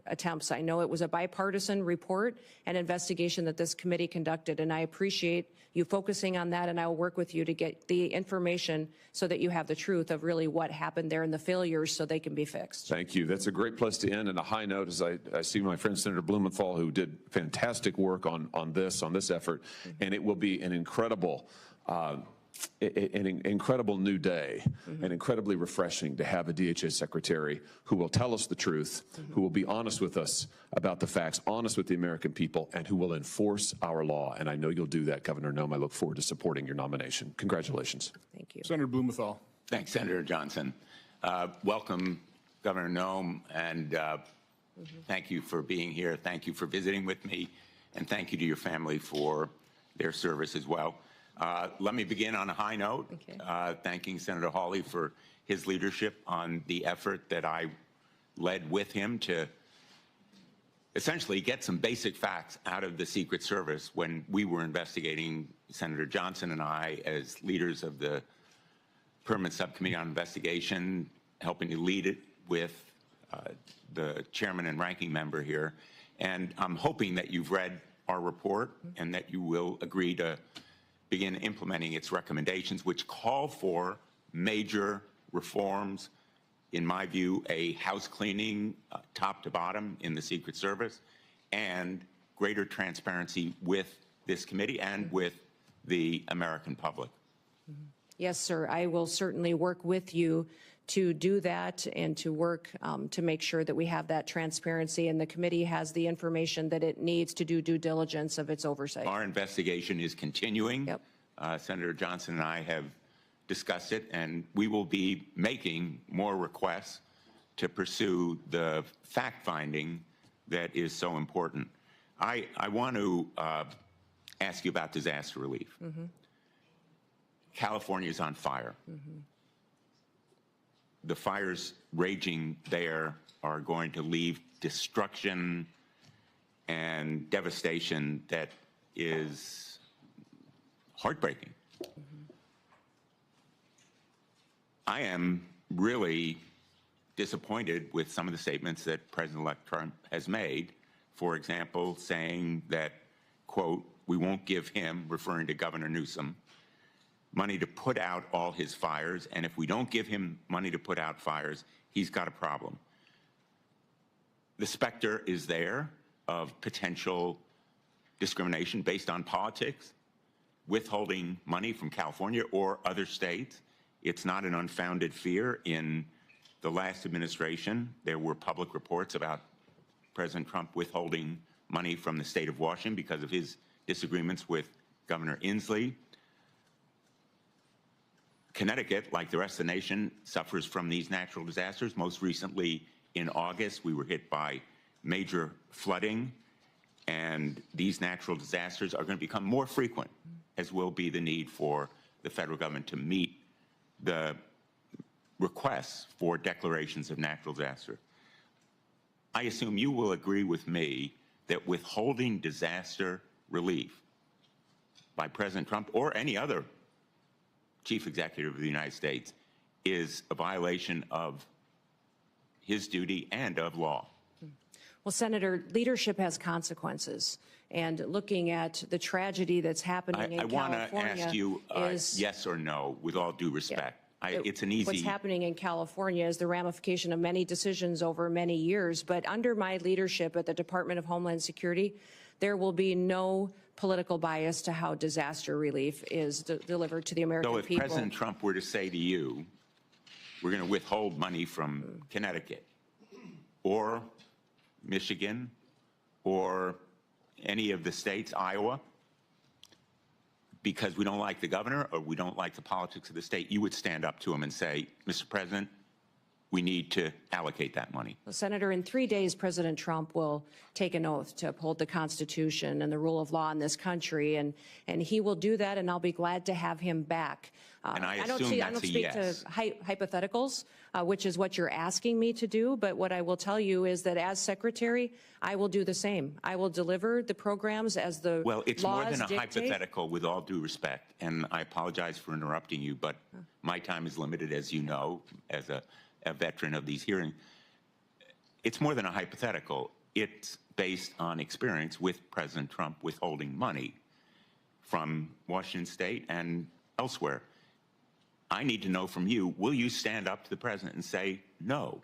attempts. I know it was a bipartisan report and investigation that this committee conducted, and I appreciate you focusing on that, and I will work with you to get the information so that you have the truth of really what happened there and the failures so they can be fixed. Thank you. That's a great place to end, and a high note as I see my friend Senator Blumenthal, who did fantastic work on this effort, and it will be an incredible new day, and incredibly refreshing to have a DHS secretary who will tell us the truth, who will be honest with us about the facts, honest with the American people, and who will enforce our law. And I know you'll do that, Governor Noem. I look forward to supporting your nomination. Congratulations. Thank you. Senator Blumenthal. Thanks, Senator Johnson. Welcome, Governor Noem, and thank you for being here. Thank you for visiting with me, and thank you to your family for their service as well. Let me begin on a high note, thanking Senator Hawley for his leadership on the effort that I led with him to essentially get some basic facts out of the Secret Service when we were investigating, Senator Johnson and I, as leaders of the Permanent Subcommittee on Investigation, helping to lead it with the chairman and ranking member here. And I'm hoping that you've read our report and that you will agree to begin implementing its recommendations, which call for major reforms, in my view, a house cleaning top to bottom in the Secret Service, and greater transparency with this committee and with the American public. Yes, sir. I will certainly work with you to do that and to work to make sure that we have that transparency and the committee has the information that it needs to do due diligence of its oversight. Our investigation is continuing. Yep. Senator Johnson and I have discussed it, and we will be making more requests to pursue the fact-finding that is so important. I want to ask you about disaster relief. California is on fire. The fires raging there are going to leave destruction and devastation that is heartbreaking. I am really disappointed with some of the statements that President-elect Trump has made. For example, saying that, quote, we won't give him, referring to Governor Newsom, money to put out all his fires, and if we don't give him money to put out fires, he's got a problem. The specter is there of potential discrimination based on politics, withholding money from California or other states. It's not an unfounded fear. In the last administration, there were public reports about President Trump withholding money from the state of Washington because of his disagreements with Governor Inslee. Connecticut, like the rest of the nation, suffers from these natural disasters. Most recently, in August, we were hit by major flooding, and these natural disasters are going to become more frequent, as will be the need for the federal government to meet the requests for declarations of natural disaster. I assume you will agree with me that withholding disaster relief by President Trump or any other Chief Executive of the United States is a violation of his duty and of law. Well, Senator, leadership has consequences. And looking at the tragedy that's happening in California, I want to ask you yes or no, with all due respect. It's an easy... What's happening in California is the ramification of many decisions over many years. But under my leadership at the Department of Homeland Security, there will be no political bias to how disaster relief is delivered to the American people. So if President Trump were to say to you, we're going to withhold money from Connecticut or Michigan or any of the states, Iowa, because we don't like the governor or we don't like the politics of the state, you would stand up to him and say, Mr. President, we need to allocate that money. Well, Senator, in 3 days, President Trump will take an oath to uphold the Constitution and the rule of law in this country, and he will do that, and I'll be glad to have him back. And I don't assume I don't that's a speak yes. to hypotheticals, which is what you're asking me to do, but what I will tell you is that as Secretary, I will do the same. I will deliver the programs as the Well, it's laws more than a dictate. hypothetical, with all due respect, and I apologize for interrupting you, but my time is limited, as you know, as a veteran of these hearings. It's more than a hypothetical. It's based on experience with President Trump withholding money from Washington State and elsewhere. I need to know from you, will you stand up to the President and say, no,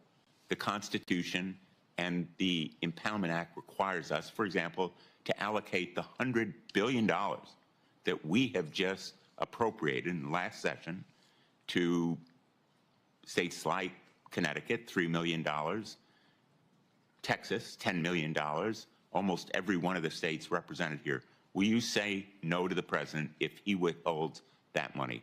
the Constitution and the Impoundment Act requires us, for example, to allocate the $100 billion that we have just appropriated in the last session to states like Connecticut, $3 million, Texas, $10 million, almost every one of the states represented here. Will you say no to the President if he withholds that money?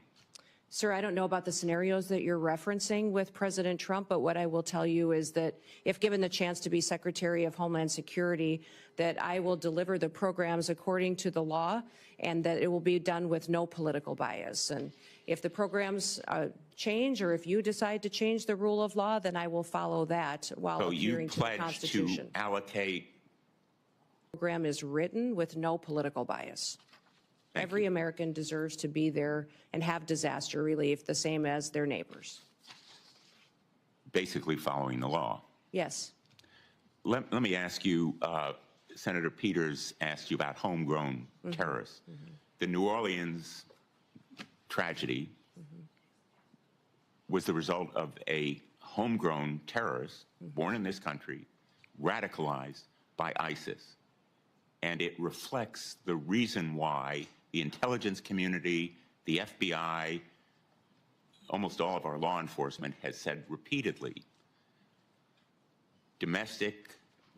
Sir, I don't know about the scenarios that you're referencing with President Trump, but what I will tell you is that if given the chance to be Secretary of Homeland Security, that I will deliver the programs according to the law and that it will be done with no political bias. And if the programs change, or if you decide to change the rule of law, then I will follow that while adhering to the Constitution. So you pledge to allocate. The program is written with no political bias. Every American deserves to be there and have disaster relief the same as their neighbors. Basically following the law. Yes. Let me ask you, Senator Peters asked you about homegrown terrorists. The New Orleans tragedy was the result of a homegrown terrorist born in this country, radicalized by ISIS. And it reflects the reason why the intelligence community, the FBI, almost all of our law enforcement has said repeatedly, domestic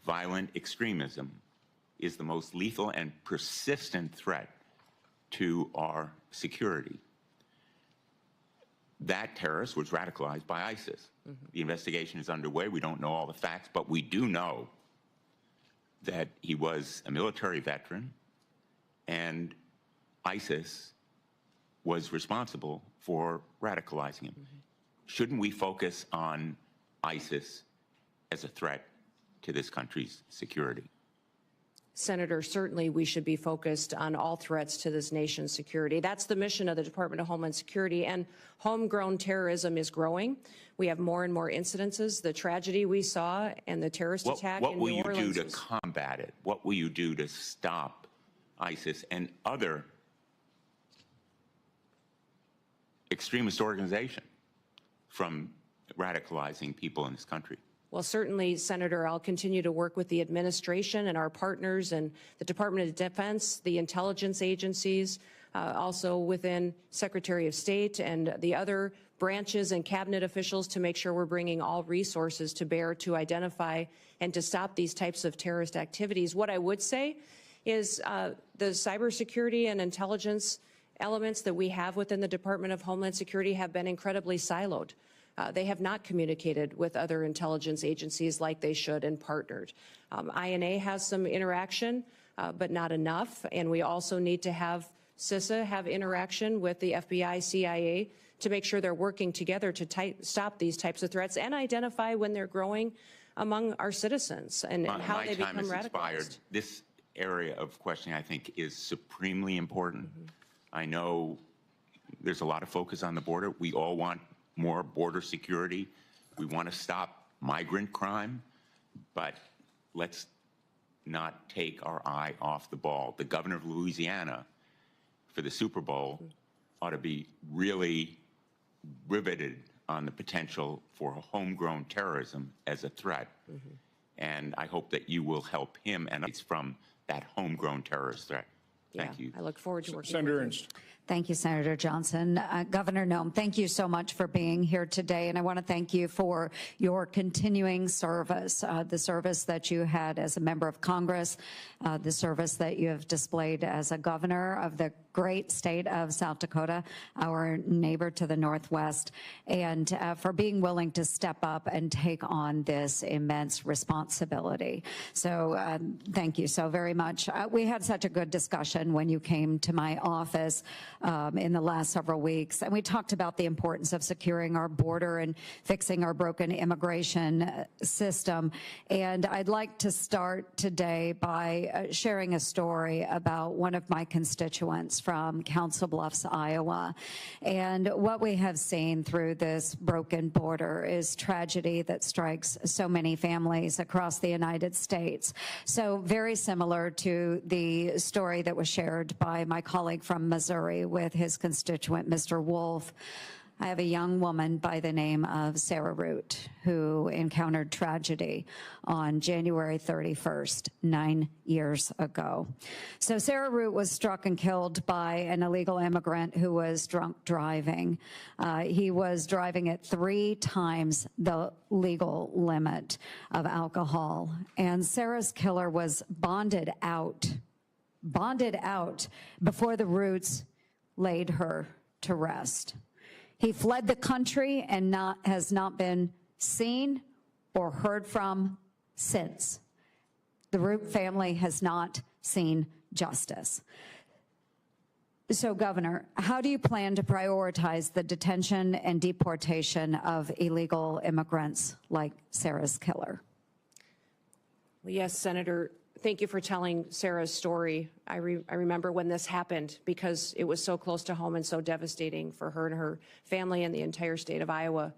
violent extremism is the most lethal and persistent threat to our security. That terrorist was radicalized by ISIS. The investigation is underway. We don't know all the facts, but we do know that he was a military veteran, and ISIS was responsible for radicalizing him. Shouldn't we focus on ISIS as a threat to this country's security? Senator, certainly we should be focused on all threats to this nation's security. That's the mission of the Department of Homeland Security, and homegrown terrorism is growing. We have more and more incidences. The tragedy we saw and the terrorist attack in New Orleans. What will you do to combat it? What will you do to stop ISIS and other extremist organizations from radicalizing people in this country? Well, certainly, Senator, I'll continue to work with the administration and our partners and the Department of Defense, the intelligence agencies, also within Secretary of State and the other branches and cabinet officials to make sure we're bringing all resources to bear to identify and to stop these types of terrorist activities. What I would say is the cybersecurity and intelligence elements that we have within the Department of Homeland Security have been incredibly siloed. They have not communicated with other intelligence agencies like they should and partnered. INA has some interaction, but not enough. And we also need to have CISA have interaction with the FBI, CIA to make sure they're working together to stop these types of threats and identify when they're growing among our citizens and how they become radicalized. Expired. This area of questioning, I think, is supremely important. I know there's a lot of focus on the border. We all want more border security. We want to stop migrant crime, but let's not take our eye off the ball. The governor of Louisiana for the Super Bowl ought to be really riveted on the potential for homegrown terrorism as a threat. And I hope that you will help him and it's from that homegrown terrorist threat. Thank you. I look forward to working Senator with you. Ernst. Thank you, Senator Johnson. Governor Noem, thank you so much for being here today, and I want to thank you for your continuing service, the service that you had as a member of Congress, the service that you have displayed as a governor of the great state of South Dakota, our neighbor to the northwest, and for being willing to step up and take on this immense responsibility. So thank you so very much. We had such a good discussion when you came to my office in the last several weeks, and we talked about the importance of securing our border and fixing our broken immigration system. And I'd like to start today by sharing a story about one of my constituents from Council Bluffs, Iowa. And what we have seen through this broken border is tragedy that strikes so many families across the United States. So very similar to the story that was shared by my colleague from Missouri with his constituent, Mr. Wolf. I have a young woman by the name of Sarah Root who encountered tragedy on January 31st, 9 years ago. So Sarah Root was struck and killed by an illegal immigrant who was drunk driving. He was driving at 3 times the legal limit of alcohol. And Sarah's killer was bonded out before the Roots laid her to rest. He fled the country and has not been seen or heard from since. The Root family has not seen justice. So, Governor, how do you plan to prioritize the detention and deportation of illegal immigrants like Sarah's killer? Well, yes, Senator. Thank you for telling Sarah's story. I remember when this happened because it was so close to home and so devastating for her and her family and the entire state of Iowa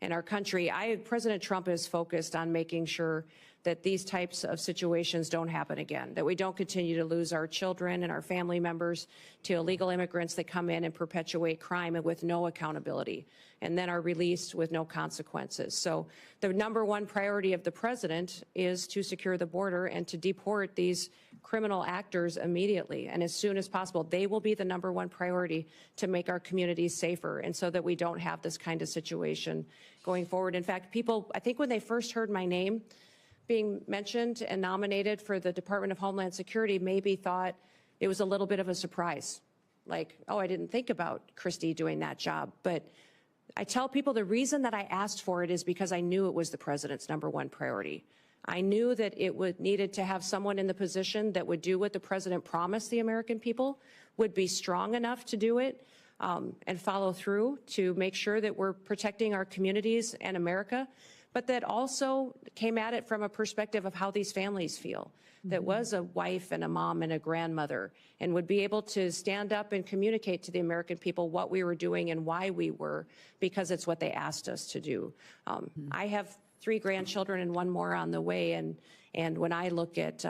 and our country. President Trump is focused on making sure that these types of situations don't happen again, that we don't continue to lose our children and our family members to illegal immigrants that come in and perpetuate crime and with no accountability, and then are released with no consequences. So the #1 priority of the president is to secure the border and to deport these criminal actors immediately and as soon as possible. They will be the #1 priority to make our communities safer and so that we don't have this kind of situation going forward. In fact, people, I think when they first heard my name being mentioned and nominated for the Department of Homeland Security, maybe thought it was a little bit of a surprise. Like, oh, I didn't think about Kristi doing that job. But I tell people the reason that I asked for it is because I knew it was the president's #1 priority. I knew that it needed to have someone in the position that would do what the president promised the American people, would be strong enough to do it and follow through to make sure that we're protecting our communities and America, but that also came at it from a perspective of how these families feel, that was a wife and a mom and a grandmother, and would be able to stand up and communicate to the American people what we were doing and why we were, because it's what they asked us to do. I have 3 grandchildren and 1 more on the way, and when I look at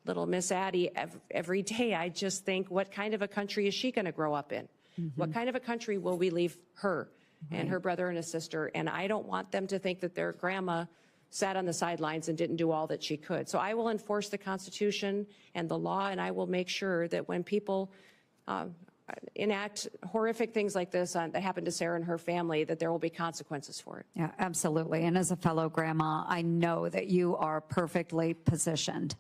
little Miss Addie every day, I just think, what kind of a country is she going to grow up in? What kind of a country will we leave her? And her brother and a sister, and I don't want them to think that their grandma sat on the sidelines and didn't do all that she could. So I will enforce the Constitution and the law, and I will make sure that when people enact horrific things like this that happened to Sarah and her family, that there will be consequences for it. Yeah, absolutely. And as a fellow grandma, I know that you are perfectly positioned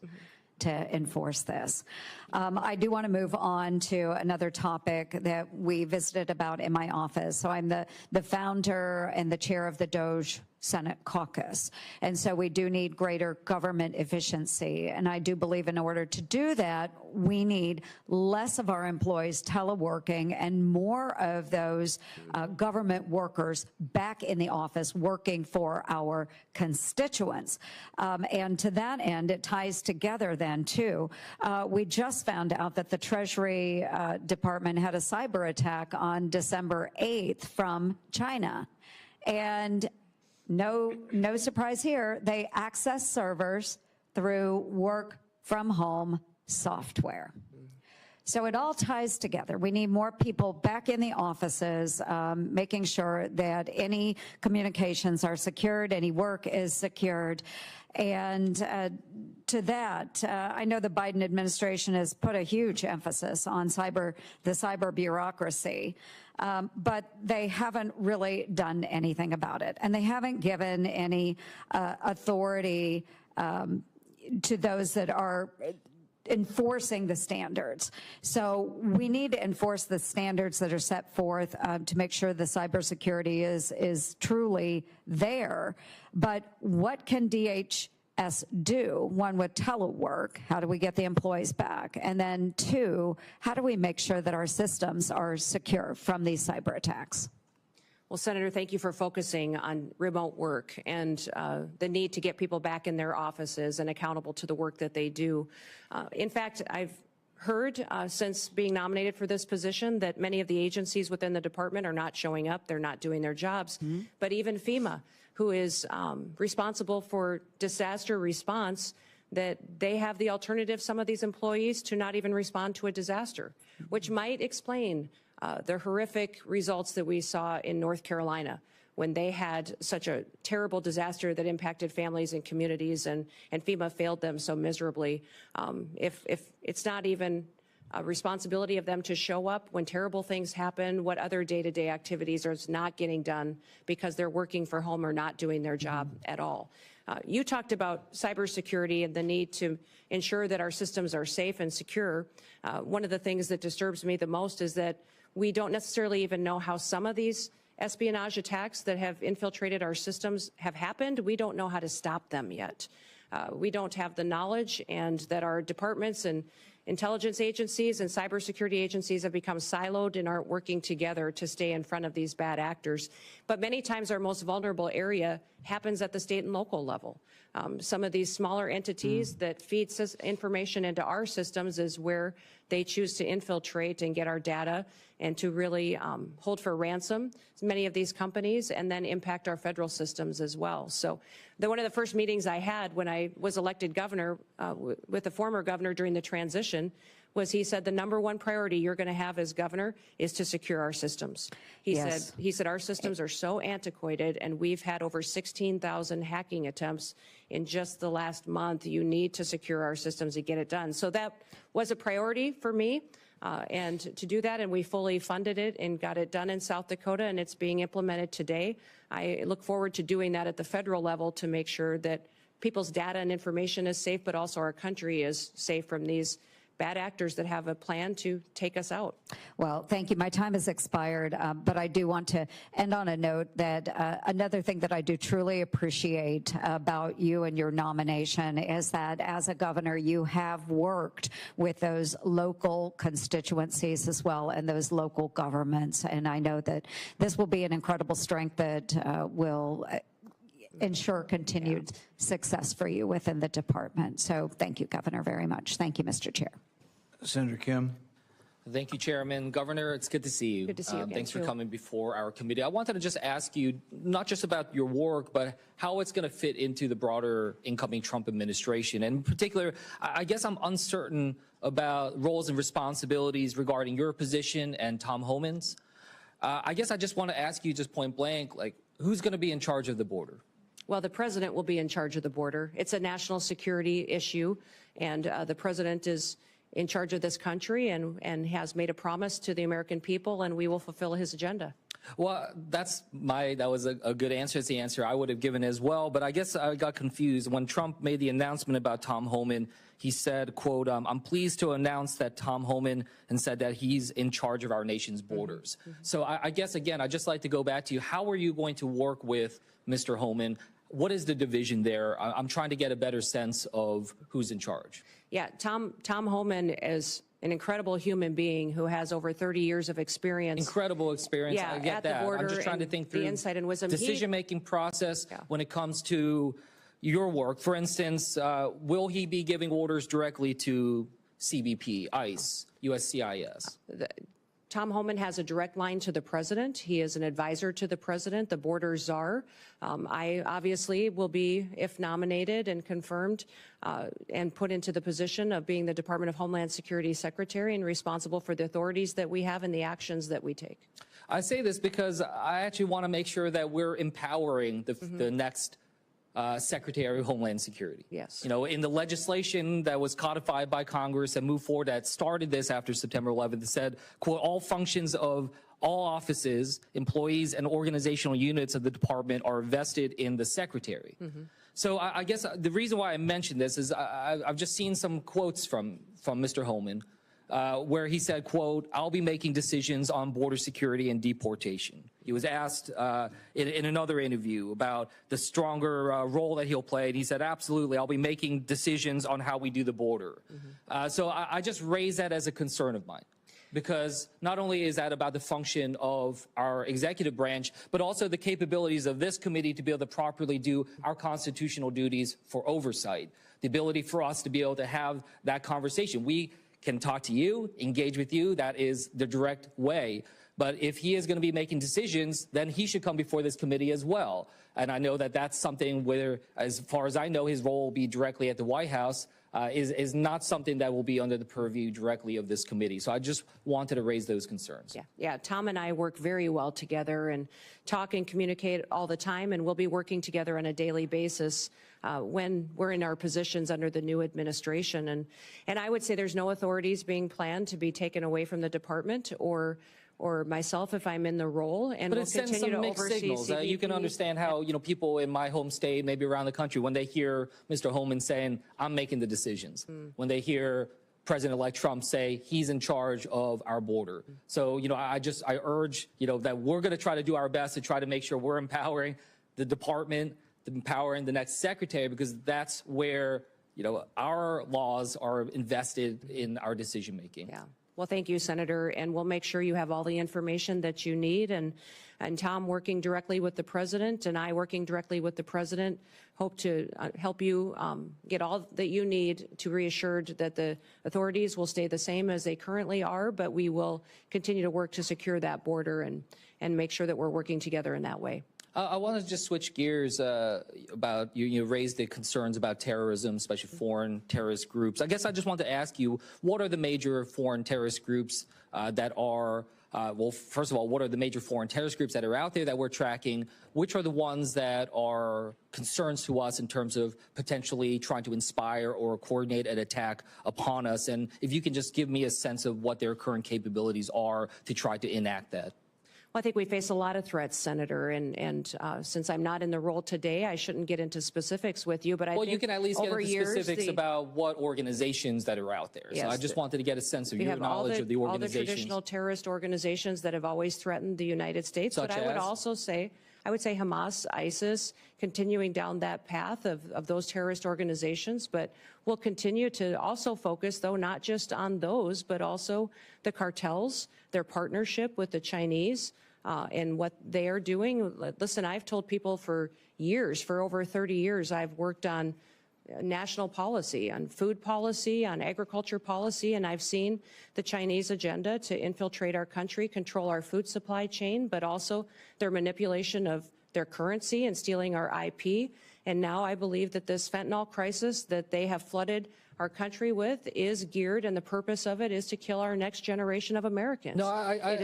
to enforce this. I do want to move on to another topic that we visited about in my office. So I'm the founder and the chair of the DOJ Senate caucus. And so we do need greater government efficiency. And I do believe in order to do that, we need less of our employees teleworking and more of those government workers back in the office working for our constituents. And to that end, it ties together then too. We just found out that the Treasury Department had a cyber attack on December 8th from China. And no surprise here, they access servers through work from home software. So it all ties together. We need more people back in the offices, making sure that any communications are secured, any work is secured. And to that, I know the Biden administration has put a huge emphasis on the cyber bureaucracy, but they haven't really done anything about it. And they haven't given any authority to those that are enforcing the standards. So we need to enforce the standards that are set forth to make sure the cybersecurity is truly there. But what can DHS do? One, with telework, how do we get the employees back? And then two, how do we make sure that our systems are secure from these cyber attacks? Well, Senator, thank you for focusing on remote work and the need to get people back in their offices and accountable to the work that they do. In fact, I've heard since being nominated for this position that many of the agencies within the department are not showing up. They're not doing their jobs. Mm-hmm. But even FEMA, who is responsible for disaster response, that they have the alternative, some of these employees, to not even respond to a disaster, which might explain the horrific results that we saw in North Carolina when they had such a terrible disaster that impacted families and communities, and FEMA failed them so miserably. If it's not even a responsibility of them to show up when terrible things happen, what other day-to-day activities are not getting done because they're working for home or not doing their job at all. You talked about cybersecurity and the need to ensure that our systems are safe and secure. One of the things that disturbs me the most is that we don't necessarily even know how some of these espionage attacks that have infiltrated our systems have happened. We don't know how to stop them yet. We don't have the knowledge, and that our departments and intelligence agencies and cybersecurity agencies have become siloed and aren't working together to stay in front of these bad actors. But many times our most vulnerable area happens at the state and local level. Some of these smaller entities that feed information into our systems is where they choose to infiltrate and get our data and to really hold for ransom many of these companies and then impact our federal systems as well. So one of the first meetings I had when I was elected governor with the former governor during the transition was he said the #1 priority you're going to have as governor is to secure our systems. He said our systems are so antiquated, and we've had over 16,000 hacking attempts in just the last month. You need to secure our systems to get it done. So that was a priority for me. And to do that, and we fully funded it and got it done in South Dakota, and it's being implemented today. I look forward to doing that at the federal level to make sure that people's data and information is safe, but also our country is safe from these bad actors that have a plan to take us out. Well, thank you. My time has expired, but I do want to end on a note that another thing that I do truly appreciate about you and your nomination is that as a governor, you have worked with those local constituencies as well and those local governments. And I know that this will be an incredible strength that will ensure continued success for you within the department. So thank you, Governor, very much. Thank you, Mr. Chair. Senator Kim. Thank you, Chairman. Governor, it's good to see you. Good to see you again, Thanks for coming before our committee. I wanted to just ask you, not just about your work, but how it's going to fit into the broader incoming Trump administration. And in particular, I guess I'm uncertain about roles and responsibilities regarding your position and Tom Homan's. I guess I just want to ask you just point blank, like, who's going to be in charge of the border? Well, the president will be in charge of the border. It's a national security issue, and the president is in charge of this country and has made a promise to the American people, and we will fulfill his agenda. Well, that was a good answer. It's the answer I would have given as well. But I guess I got confused. When Trump made the announcement about Tom Homan, he said, quote, I'm pleased to announce that Tom Homan, and said that he's in charge of our nation's borders. Mm-hmm. So I guess, again, I'd just like to go back to you. How are you going to work with Mr. Homan? What is the division there? I'm trying to get a better sense of who's in charge. Yeah, Tom Homan is an incredible human being who has over 30 years of experience. Incredible experience. Yeah, I get at that. The border, I'm just trying to think through the insight and wisdom. Decision-making process when it comes to your work. For instance, will he be giving orders directly to CBP, ICE, USCIS? Tom Homan has a direct line to the president. He is an advisor to the president, the border czar. I obviously will be, if nominated and confirmed, and put into the position of being the Department of Homeland Security Secretary and responsible for the authorities that we have and the actions that we take. I say this because I actually want to make sure that we're empowering the next Secretary of Homeland Security. Yes. You know, in the legislation that was codified by Congress and moved forward that started this after September 11th, it said, quote, all functions of all offices, employees, and organizational units of the department are vested in the Secretary. So I guess the reason why I mentioned this is I've just seen some quotes from Mr. Homan where he said, quote, I'll be making decisions on border security and deportation. He was asked in another interview about the stronger role that he'll play, and he said, absolutely, I'll be making decisions on how we do the border. So I just raise that as a concern of mine, because not only is that about the function of our executive branch, but also the capabilities of this committee to be able to properly do our constitutional duties for oversight, the ability for us to be able to have that conversation. We can talk to you, engage with you. That is the direct way. But if he is going to be making decisions, then he should come before this committee as well. And I know that that's something where, as far as I know, his role will be directly at the White House, is not something that will be under the purview directly of this committee. So I just wanted to raise those concerns. Yeah. Tom and I work very well together and talk and communicate all the time, and we'll be working together on a daily basis when we're in our positions under the new administration. And I would say there's no authorities being planned to be taken away from the department or myself if I'm in the role, and but we'll continue to oversee signals. CBP. You can understand how people in my home state, maybe around the country, when they hear Mr. Homan saying, I'm making the decisions, when they hear President-elect Trump say he's in charge of our border. So, I urge, that we're going to try to do our best to try to make sure we're empowering the department, empowering the next secretary, because that's where, our laws are invested in our decision making. Yeah. Well, thank you, Senator, and we'll make sure you have all the information that you need. And Tom working directly with the president and I working directly with the president hope to help you get all that you need to reassured that the authorities will stay the same as they currently are, but we will continue to work to secure that border and make sure that we're working together in that way. I want to just switch gears about you raised the concerns about terrorism, especially foreign terrorist groups. I guess I just want to ask you, what are the major foreign terrorist groups that are, well, first of all, what are the major foreign terrorist groups that are out there that we're tracking? Which are the ones that are concerns to us in terms of potentially trying to inspire or coordinate an attack upon us? And if you can just give me a sense of what their current capabilities are to try to enact that. Well, I think we face a lot of threats, Senator, and since I'm not in the role today, I shouldn't get into specifics with you, but I think you can at least get into specifics about what organizations that are out there. Yes, so I just wanted to get a sense of your knowledge of the organizations. All the traditional terrorist organizations that have always threatened the United States. Such but I would also say, Hamas, ISIS, continuing down that path of those terrorist organizations, but we'll continue to also focus, though, not just on those, but also the cartels, their partnership with the Chinese, and what they are doing. Listen, I've told people for years, for over 30 years, I've worked on national policy, on food policy, on agriculture policy, and I've seen the Chinese agenda to infiltrate our country, control our food supply chain, but also their manipulation of their currency and stealing our IP. And now I believe that this fentanyl crisis that they have flooded our country with is geared, and the purpose of it is to kill our next generation of Americans. No, I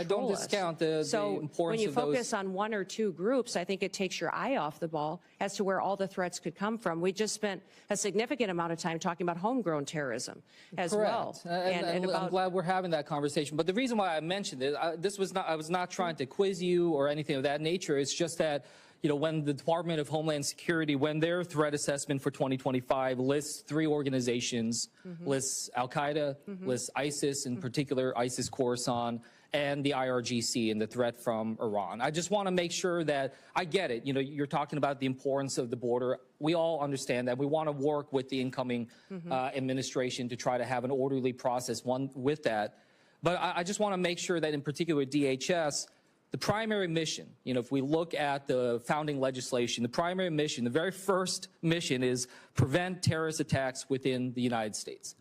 don't discount the importance of those. So when you focus on one or two groups, I think it takes your eye off the ball as to where all the threats could come from. We just spent a significant amount of time talking about homegrown terrorism as well. And I'm glad we're having that conversation. But the reason why I mentioned it, I was not trying to quiz you or anything of that nature. It's just that, when the Department of Homeland Security, when their threat assessment for 2025 lists 3 organizations, lists Al-Qaeda, lists ISIS, in particular ISIS Khorasan, and the IRGC and the threat from Iran. I just want to make sure that I get it. You're talking about the importance of the border. We all understand that. We want to work with the incoming administration to try to have an orderly process with that. But I just want to make sure that in particular DHS, the primary mission, if we look at the founding legislation, the primary mission, the very first mission is prevent terrorist attacks within the United States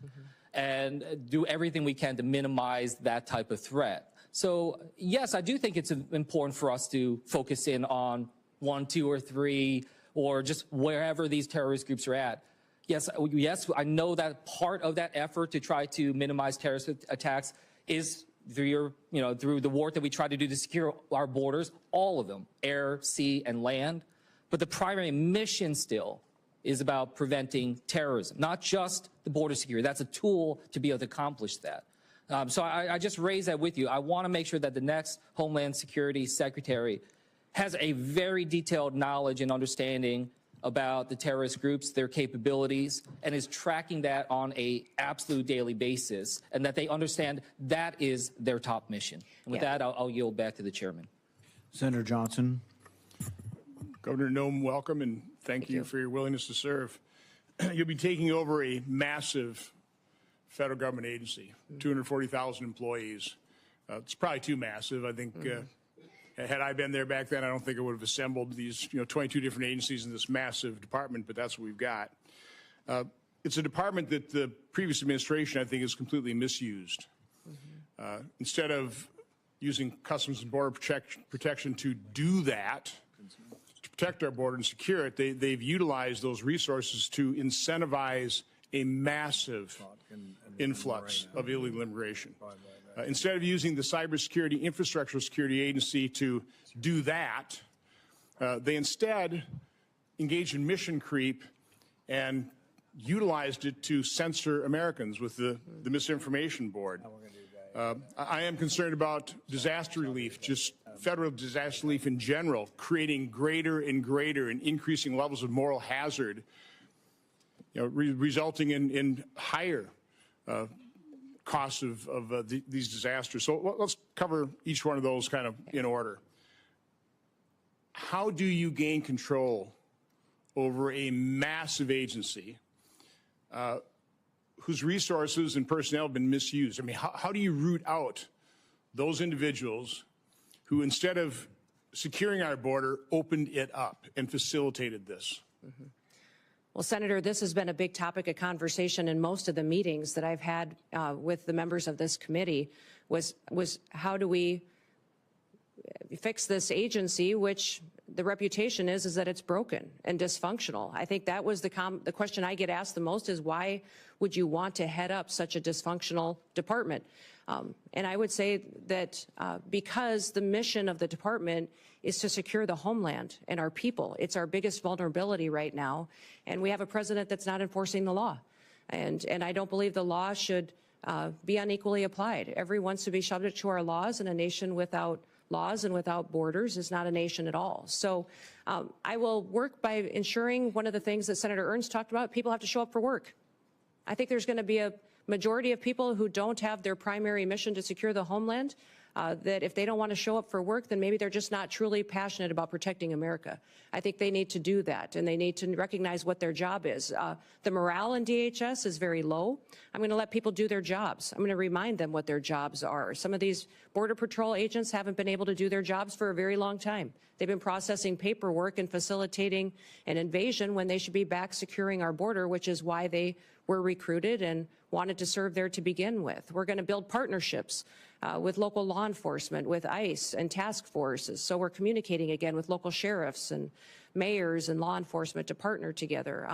and do everything we can to minimize that type of threat. So yes, I do think it's important for us to focus in on 1, 2, or 3, or just wherever these terrorist groups are at. Yes, I know that part of that effort to try to minimize terrorist attacks is through through the work that we try to do to secure our borders, all of them, air, sea, and land. But the primary mission still is about preventing terrorism, not just the border security. That's a tool to be able to accomplish that. So I just raise that with you. I want to make sure that the next Homeland Security Secretary has a very detailed knowledge and understanding about the terrorist groups, their capabilities, and is tracking that on an absolute daily basis, and that they understand that is their top mission. And with that, I'll yield back to the chairman. Senator Johnson. Governor Noem, welcome, and thank you for your willingness to serve. You'll be taking over a massive federal government agency, 240,000 employees. It's probably too massive. I think had I been there back then, I don't think I would have assembled these 22 different agencies in this massive department, but that's what we've got. It's a department that the previous administration, I think, has completely misused. Instead of using Customs and Border Protection to do that, to protect our border and secure it, they've utilized those resources to incentivize a massive influx of illegal immigration. Instead of using the Cybersecurity Infrastructure Security Agency to do that, they instead engaged in mission creep and utilized it to censor Americans with the Misinformation Board. I am concerned about disaster relief, just federal disaster relief in general, creating greater and greater and increasing levels of moral hazard, resulting in higher costs of these disasters. So let's cover each one of those kind of in order. How do you gain control over a massive agency whose resources and personnel have been misused? I mean, how do you root out those individuals who, instead of securing our border, opened it up and facilitated this? Well, Senator, this has been a big topic of conversation in most of the meetings that I've had with the members of this committee was how do we fix this agency, which the reputation is that it's broken and dysfunctional. I think that was the question I get asked the most is why would you want to head up such a dysfunctional department? And I would say that because the mission of the department is to secure the homeland and our people. It's our biggest vulnerability right now. And we have a president that's not enforcing the law. And I don't believe the law should be unequally applied. Everyone wants to be subject to our laws, and a nation without laws and without borders is not a nation at all. So I will work by ensuring one of the things that Senator Ernst talked about, people have to show up for work. I think there's going to be a majority of people who don't have their primary mission to secure the homeland, that if they don't want to show up for work, then maybe they're just not truly passionate about protecting America. I think they need to do that, and they need to recognize what their job is. The morale in DHS is very low. I'm going to let people do their jobs. I'm going to remind them what their jobs are. Some of these Border Patrol agents haven't been able to do their jobs for a very long time. They've been processing paperwork and facilitating an invasion when they should be back securing our border, which is why they were recruited and wanted to serve there to begin with. We're going to build partnerships with local law enforcement, with ICE and task forces. So we're communicating again with local sheriffs and mayors and law enforcement to partner together.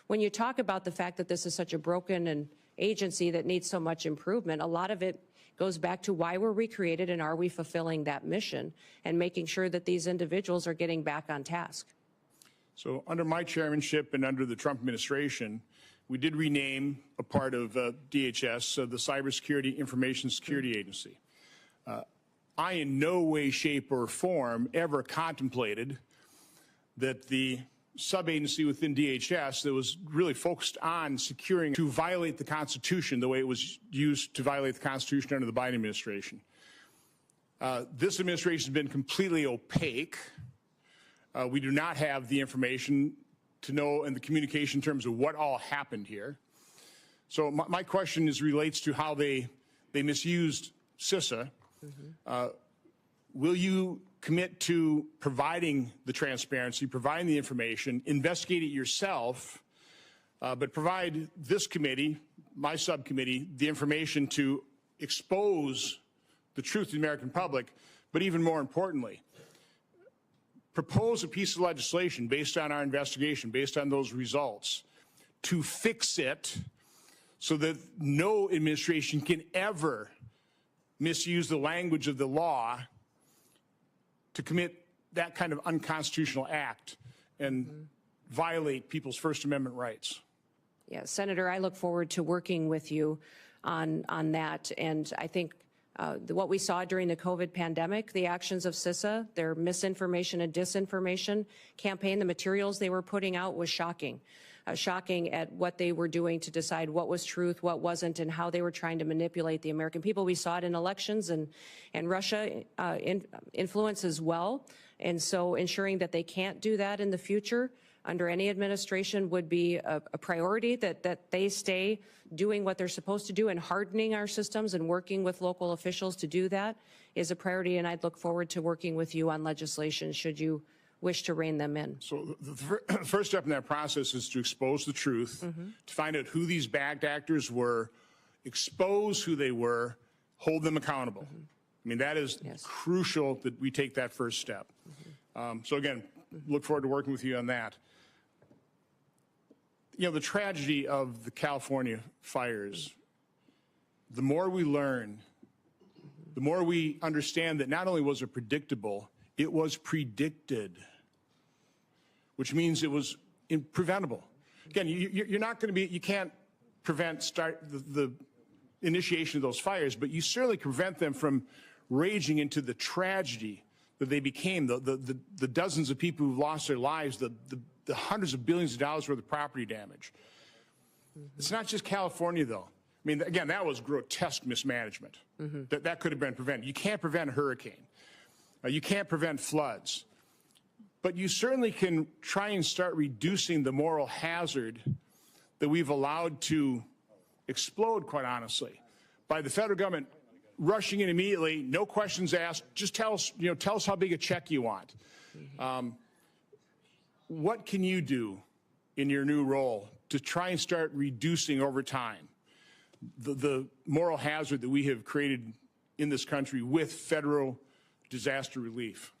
When you talk about the fact that this is such a broken agency that needs so much improvement, a lot of it goes back to why were we created and are we fulfilling that mission and making sure that these individuals are getting back on task. So under my chairmanship and under the Trump administration, we did rename a part of DHS, the Cybersecurity Information Security Agency. I in no way, shape, or form ever contemplated that the sub-agency within DHS that was really focused on securing to violate the Constitution the way it was used to violate the Constitution under the Biden administration. This administration has been completely opaque. We do not have the information to know and the communication in terms of what all happened here. So my question relates to how they misused CISA. Will you commit to providing the transparency, providing the information, investigate it yourself, but provide this committee, my subcommittee, the information to expose the truth to the American public, but even more importantly, propose a piece of legislation based on our investigation, based on those results, to fix it so that no administration can ever misuse the language of the law to commit that kind of unconstitutional act and violate people's First Amendment rights. Yeah, Senator, I look forward to working with you on that. And I think what we saw during the COVID pandemic, the actions of CISA, their misinformation and disinformation campaign, the materials they were putting out was shocking. Shocking at what they were doing to decide what was truth, what wasn't, and how they were trying to manipulate the American people. We saw it in elections, and Russia influence as well. And so ensuring that they can't do that in the future under any administration would be a priority, that they stay doing what they're supposed to do, and hardening our systems and working with local officials to do that is a priority. And I'd look forward to working with you on legislation should you wish to rein them in. So the first step in that process is to expose the truth, to find out who these bad actors were, expose who they were, hold them accountable. I mean, that is crucial that we take that first step. So again, look forward to working with you on that. You know, the tragedy of the California fires, the more we learn, the more we understand that not only was it predictable, it was predicted, which means it was preventable. Again, you're not going to be, you can't prevent the initiation of those fires, but you certainly prevent them from raging into the tragedy that they became, the dozens of people who've lost their lives, the hundreds of billions of dollars worth of property damage. It's not just California, though. I mean, again, that was grotesque mismanagement. That could have been prevented. You can't prevent a hurricane. You can't prevent floods. But you certainly can try and start reducing the moral hazard that we've allowed to explode, quite honestly, by the federal government rushing in immediately, no questions asked, just tell us how big a check you want. What can you do in your new role to try and start reducing over time the moral hazard that we have created in this country with federal disaster relief?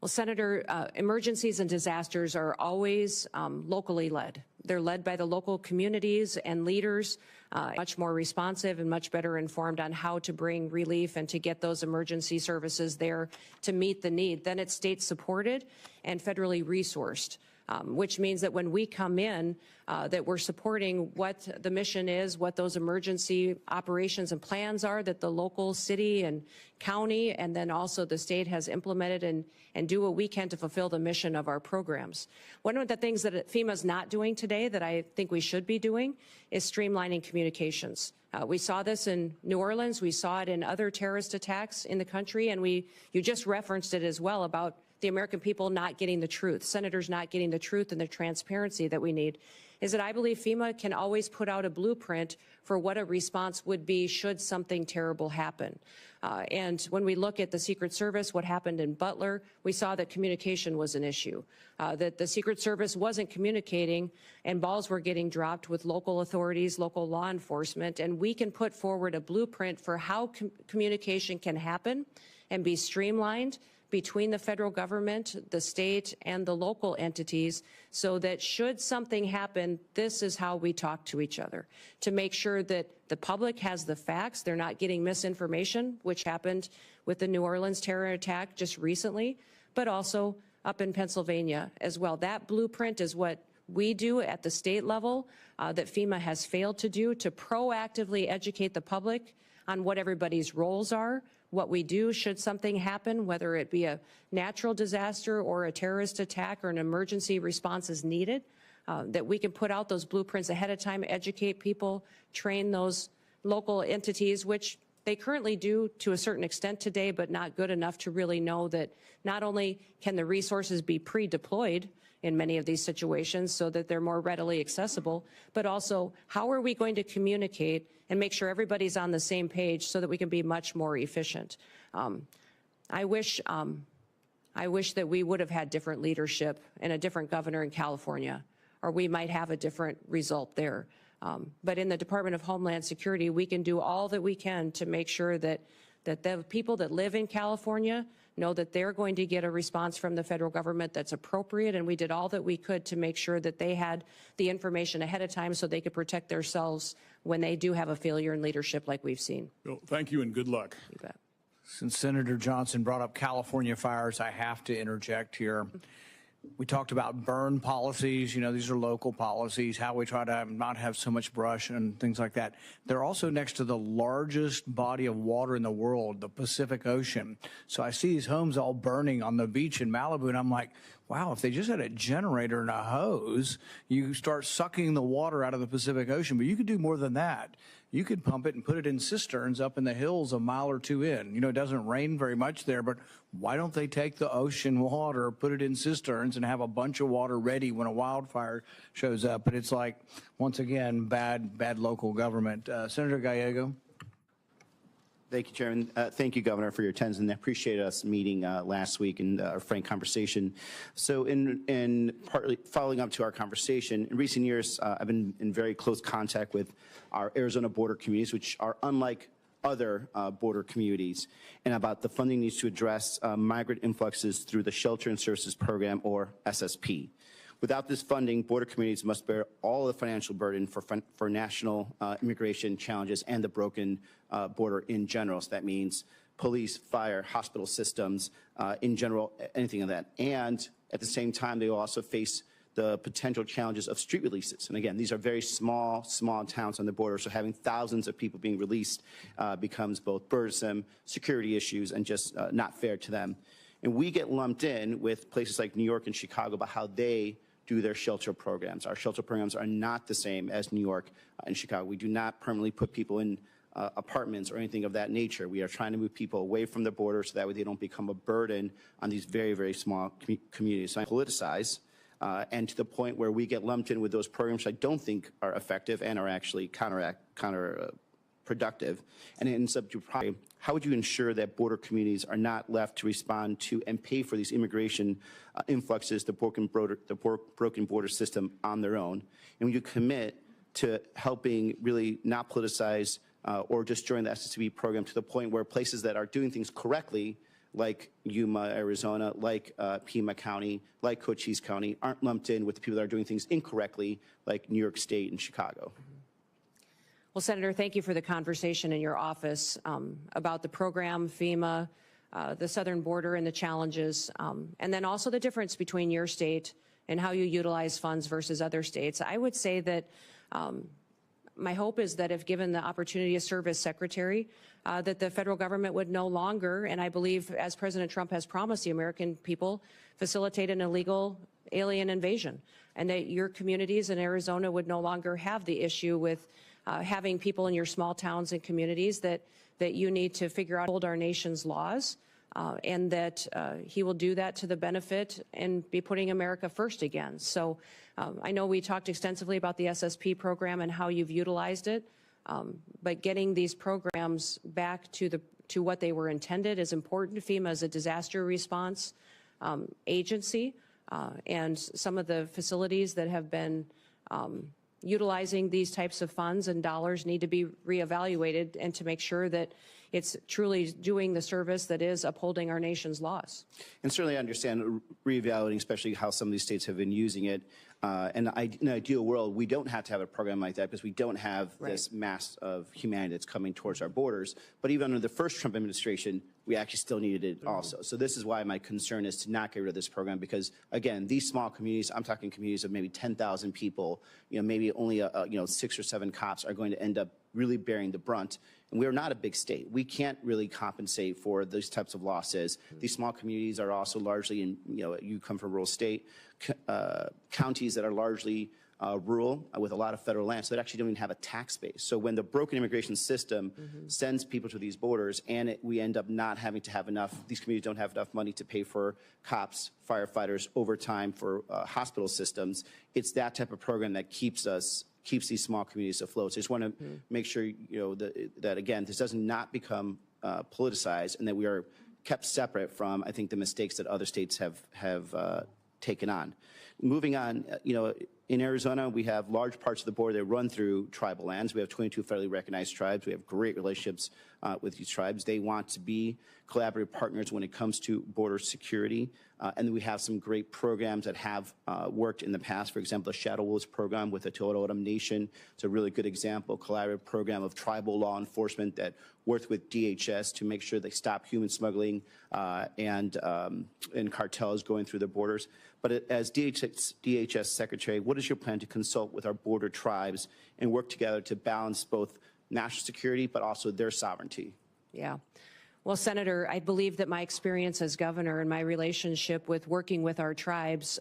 Well, Senator, emergencies and disasters are always locally led. They're led by the local communities and leaders, much more responsive and much better informed on how to bring relief and to get those emergency services there to meet the need. Then it's state supported and federally resourced. Which means that when we come in, that we're supporting what the mission is, what those emergency operations and plans are that the local city and county and then also the state has implemented, and do what we can to fulfill the mission of our programs. One of the things that FEMA is not doing today that I think we should be doing is streamlining communications. We saw this in New Orleans. We saw it in other terrorist attacks in the country, and you just referenced it as well about the American people not getting the truth, senators not getting the truth and the transparency that we need, is that I believe FEMA can always put out a blueprint for what a response would be should something terrible happen. And when we look at the Secret Service, what happened in Butler, we saw that communication was an issue, that the Secret Service wasn't communicating and balls were getting dropped with local authorities, local law enforcement, and we can put forward a blueprint for how communication can happen and be streamlined between the federal government, the state, and the local entities, so that should something happen, this is how we talk to each other, to make sure that the public has the facts, they're not getting misinformation, which happened with the New Orleans terror attack just recently, but also up in Pennsylvania as well. That blueprint is what we do at the state level that FEMA has failed to do, to proactively educate the public on what everybody's roles are, what we do should something happen, whether it be a natural disaster or a terrorist attack or an emergency response is needed, that we can put out those blueprints ahead of time, educate people, train those local entities, which they currently do to a certain extent today, but not good enough to really know that not only can the resources be pre-deployed in many of these situations so that they're more readily accessible, but also how are we going to communicate and make sure everybody's on the same page so that we can be much more efficient. I wish that we would have had different leadership and a different governor in California, or we might have a different result there. But in the Department of Homeland Security, we can do all that we can to make sure that that the people that live in California know that they're going to get a response from the federal government that's appropriate, and we did all that we could to make sure that they had the information ahead of time so they could protect themselves when they do have a failure in leadership like we've seen. Well, thank you and good luck. You bet. Since Senator Johnson brought up California fires, I have to interject here. We talked about burn policies. You know, these are local policies, how we try to not have so much brush and things like that. They're also next to the largest body of water in the world, the Pacific Ocean. So I see these homes all burning on the beach in Malibu, and I'm like, wow, if they just had a generator and a hose, you start sucking the water out of the Pacific Ocean. But you could do more than that. You could pump it and put it in cisterns up in the hills a mile or two in. You know, it doesn't rain very much there, but why don't they take the ocean water, put it in cisterns, and have a bunch of water ready when a wildfire shows up? But it's like, once again, bad local government. Senator Gallego. Thank you, Chairman. Thank you, Governor, for your attendance, and I appreciate us meeting last week and our frank conversation. So in partly following up to our conversation, in recent years, I've been in very close contact with our Arizona border communities, which are unlike other border communities, and about the funding needs to address migrant influxes through the Shelter and Services Program, or SSP. Without this funding, border communities must bear all the financial burden for national immigration challenges and the broken border in general. So that means police, fire, hospital systems, in general, anything of that. And at the same time, they will also face the potential challenges of street releases. And again, these are very small towns on the border, so having thousands of people being released becomes both burdensome, security issues, and just not fair to them. And we get lumped in with places like New York and Chicago about how they do their shelter programs. Our shelter programs are not the same as New York and Chicago. We do not permanently put people in apartments or anything of that nature. We are trying to move people away from the border so that way they don't become a burden on these very, very small communities. So I politicize, and to the point where we get lumped in with those programs which I don't think are effective and are actually counterproductive. And it ends up to probably, how would you ensure that border communities are not left to respond to and pay for these immigration influxes, the broken border system on their own? And when you commit to helping really not politicize or just join the SSB program to the point where places that are doing things correctly, like Yuma, Arizona, like Pima County, like Cochise County, aren't lumped in with the people that are doing things incorrectly, like New York State and Chicago? Well, Senator, thank you for the conversation in your office about the program, FEMA, the southern border and the challenges, and then also the difference between your state and how you utilize funds versus other states. I would say that my hope is that if given the opportunity to serve as secretary, that the federal government would no longer, and I believe as President Trump has promised the American people, facilitate an illegal alien invasion, and that your communities in Arizona would no longer have the issue with having people in your small towns and communities that you need to figure out, hold our nation's laws, and that he will do that to the benefit and be putting America first again. So I know we talked extensively about the SSP program and how you've utilized it, but getting these programs back to what they were intended is important. FEMA is a disaster response agency, and some of the facilities that have been utilizing these types of funds and dollars need to be reevaluated and to make sure that it's truly doing the service that is upholding our nation's laws. And certainly I understand reevaluating, especially how some of these states have been using it. And in an ideal world, we don't have to have a program like that because we don't have this mass of humanity that's coming towards our borders. But even under the first Trump administration, we actually still needed it also. So this is why my concern is to not get rid of this program because, again, these small communities, I'm talking communities of maybe 10,000 people, maybe only 6 or 7 cops are going to end up really bearing the brunt. And we're not a big state. We can't really compensate for those types of losses. These small communities are also largely in, you come from a rural state, counties that are largely rural with a lot of federal land, so they actually don't even have a tax base. So when the broken immigration system sends people to these borders and we end up not having to have enough, these communities don't have enough money to pay for cops, firefighters, overtime for hospital systems, it's that type of program that keeps these small communities afloat. So I just want to make sure, that again, this does not become politicized and that we are kept separate from, I think, the mistakes that other states have taken on. Moving on, In Arizona, we have large parts of the border that run through tribal lands. We have 22 federally recognized tribes. We have great relationships with these tribes. They want to be collaborative partners when it comes to border security. And we have some great programs that have worked in the past. For example, the Shadow Wolves program with the Tohono O'odham Nation. It's a really good example, collaborative program of tribal law enforcement that worked with DHS to make sure they stop human smuggling and cartels going through the borders. But as DHS Secretary, what is your plan to consult with our border tribes and work together to balance both national security but also their sovereignty? Yeah. Well, Senator, I believe that my experience as governor and my relationship with working with our tribes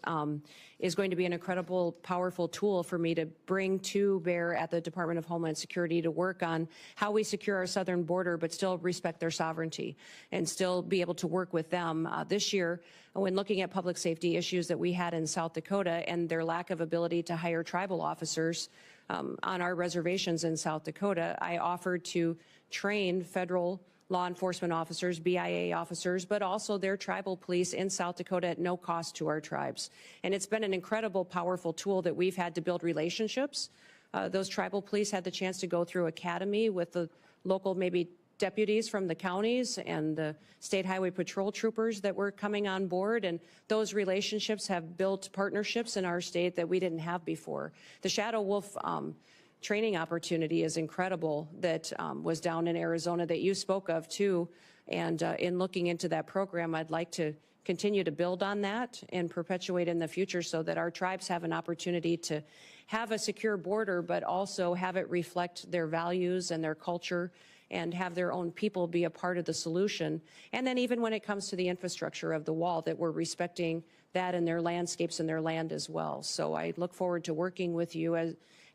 is going to be an incredible, powerful tool for me to bring to bear at the Department of Homeland Security to work on how we secure our southern border, but still respect their sovereignty and still be able to work with them. This year, when looking at public safety issues that we had in South Dakota and their lack of ability to hire tribal officers on our reservations in South Dakota, I offered to train federal law enforcement officers, BIA officers, but also their tribal police in South Dakota at no cost to our tribes. And it's been an incredible, powerful tool that we've had to build relationships. Those tribal police had the chance to go through academy with the local maybe deputies from the counties and the state highway patrol troopers that were coming on board. And those relationships have built partnerships in our state that we didn't have before. The Shadow Wolf training opportunity is incredible that was down in Arizona that you spoke of too. And in looking into that program, I'd like to continue to build on that and perpetuate in the future so that our tribes have an opportunity to have a secure border, but also have it reflect their values and their culture and have their own people be a part of the solution. And then even when it comes to the infrastructure of the wall, that we're respecting that and their landscapes and their land as well. So I look forward to working with you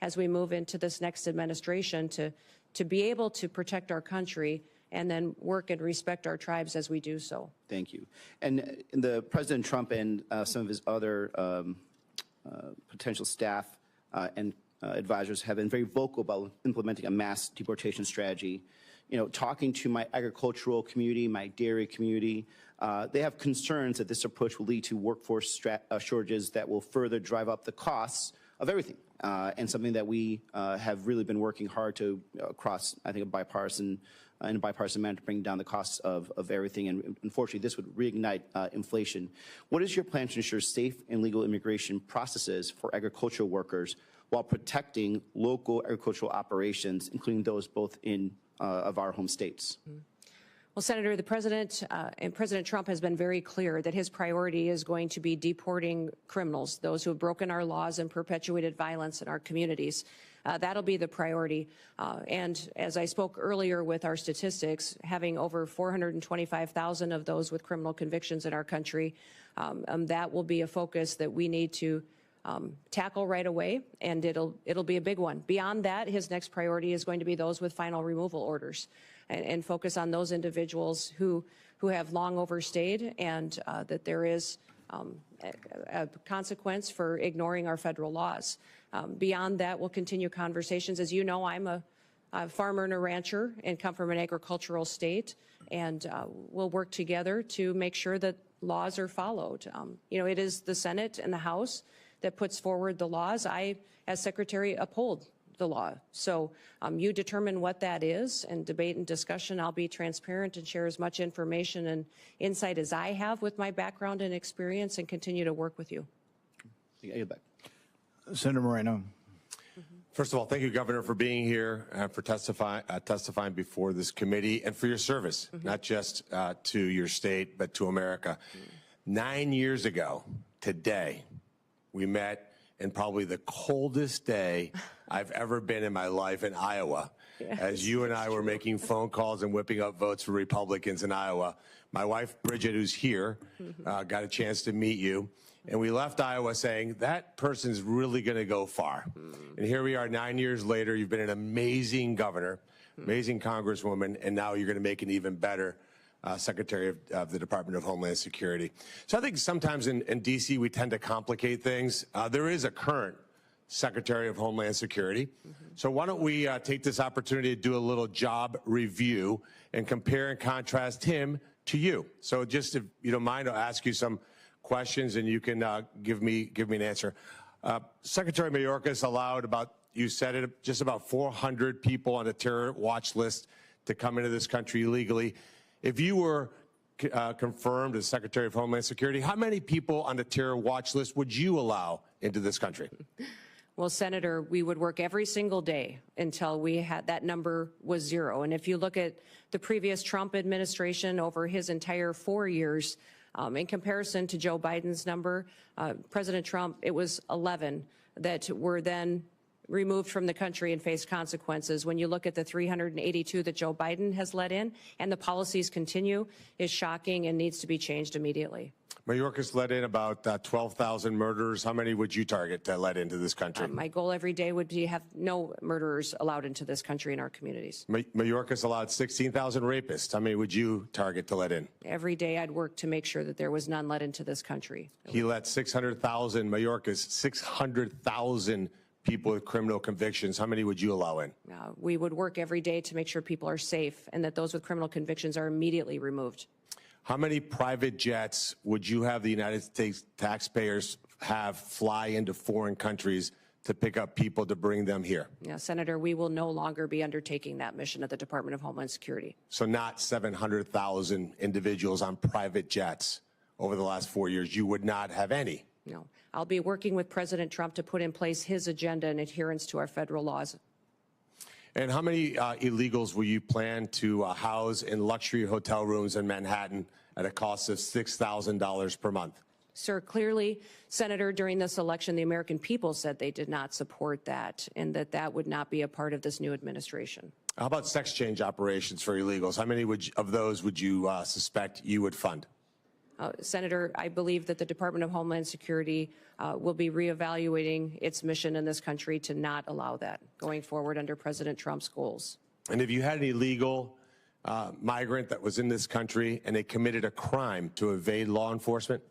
as we move into this next administration to be able to protect our country and then work and respect our tribes as we do so. Thank you. And the President Trump and some of his other potential staff and advisors have been very vocal about implementing a mass deportation strategy. You know, talking to my agricultural community, my dairy community, they have concerns that this approach will lead to workforce shortages that will further drive up the costs of everything. And something that we have really been working hard to across, I think, a bipartisan manner to bring down the costs of everything. And unfortunately, this would reignite inflation. What is your plan to ensure safe and legal immigration processes for agricultural workers while protecting local agricultural operations, including those both in of our home states? Well, Senator, the President and President Trump has been very clear that his priority is going to be deporting criminals, those who have broken our laws and perpetuated violence in our communities. That'll be the priority. And as I spoke earlier with our statistics, having over 425,000 of those with criminal convictions in our country, that will be a focus that we need to tackle right away, and it'll be a big one. Beyond that, his next priority is going to be those with final removal orders and focus on those individuals who have long overstayed and that there is a consequence for ignoring our federal laws. Beyond that, we'll continue conversations. As you know, I'm a farmer and a rancher and come from an agricultural state, and we'll work together to make sure that laws are followed. You know, it is the Senate and the House that puts forward the laws. I, as Secretary, uphold the law. So you determine what that is, and debate and discussion. I'll be transparent and share as much information and insight as I have with my background and experience, and continue to work with you. Senator Moreno. First of all, thank you, Governor, for being here, for testifying before this committee, and for your service, not just to your state, but to America. 9 years ago today, we met in probably the coldest day I've ever been in my life in Iowa, as you and I were making phone calls and whipping up votes for Republicans in Iowa. My wife, Bridget, who's here, got a chance to meet you. And we left Iowa saying, that person's really going to go far. And here we are 9 years later. You've been an amazing governor, amazing congresswoman, and now you're going to make an even better Secretary of the Department of Homeland Security. So I think sometimes in D.C. we tend to complicate things. There is a current Secretary of Homeland Security. So why don't we take this opportunity to do a little job review and compare and contrast him to you. So just if you don't mind, I'll ask you some questions and you can give me an answer. Secretary Mayorkas allowed about, you said it, just about 400 people on a terror watch list to come into this country illegally. If you were confirmed as Secretary of Homeland Security, how many people on the terror watch list would you allow into this country? Well, Senator, we would work every single day until we had that number was zero. And if you look at the previous Trump administration over his entire 4 years, in comparison to Joe Biden's number, President Trump, it was 11 that were then removed from the country and faced consequences. When you look at the 382 that Joe Biden has let in and the policies continue, is shocking and needs to be changed immediately. Mayorkas let in about 12,000 murderers. How many would you target to let into this country? My goal every day would be to have no murderers allowed into this country in our communities. Mayorkas allowed 16,000 rapists. How many would you target to let in? Every day I'd work to make sure that there was none let into this country. He let 600,000, Mayorkas, 600,000 people with criminal convictions. How many would you allow in? We would work every day to make sure people are safe and that those with criminal convictions are immediately removed. How many private jets would you have the United States taxpayers have fly into foreign countries to pick up people to bring them here? Yeah, Senator, we will no longer be undertaking that mission at the Department of Homeland Security. So not 700,000 individuals on private jets over the last 4 years. You would not have any. No. I'll be working with President Trump to put in place his agenda in adherence to our federal laws. And how many illegals will you plan to house in luxury hotel rooms in Manhattan at a cost of $6,000 per month? Sir, clearly, Senator, during this election, the American people said they did not support that and that that would not be a part of this new administration. How about sex change operations for illegals? How many of those would you suspect you would fund? Senator, I believe that the Department of Homeland Security will be reevaluating its mission in this country to not allow that going forward under President Trump's goals. And if you had an illegal migrant that was in this country and they committed a crime to evade law enforcement?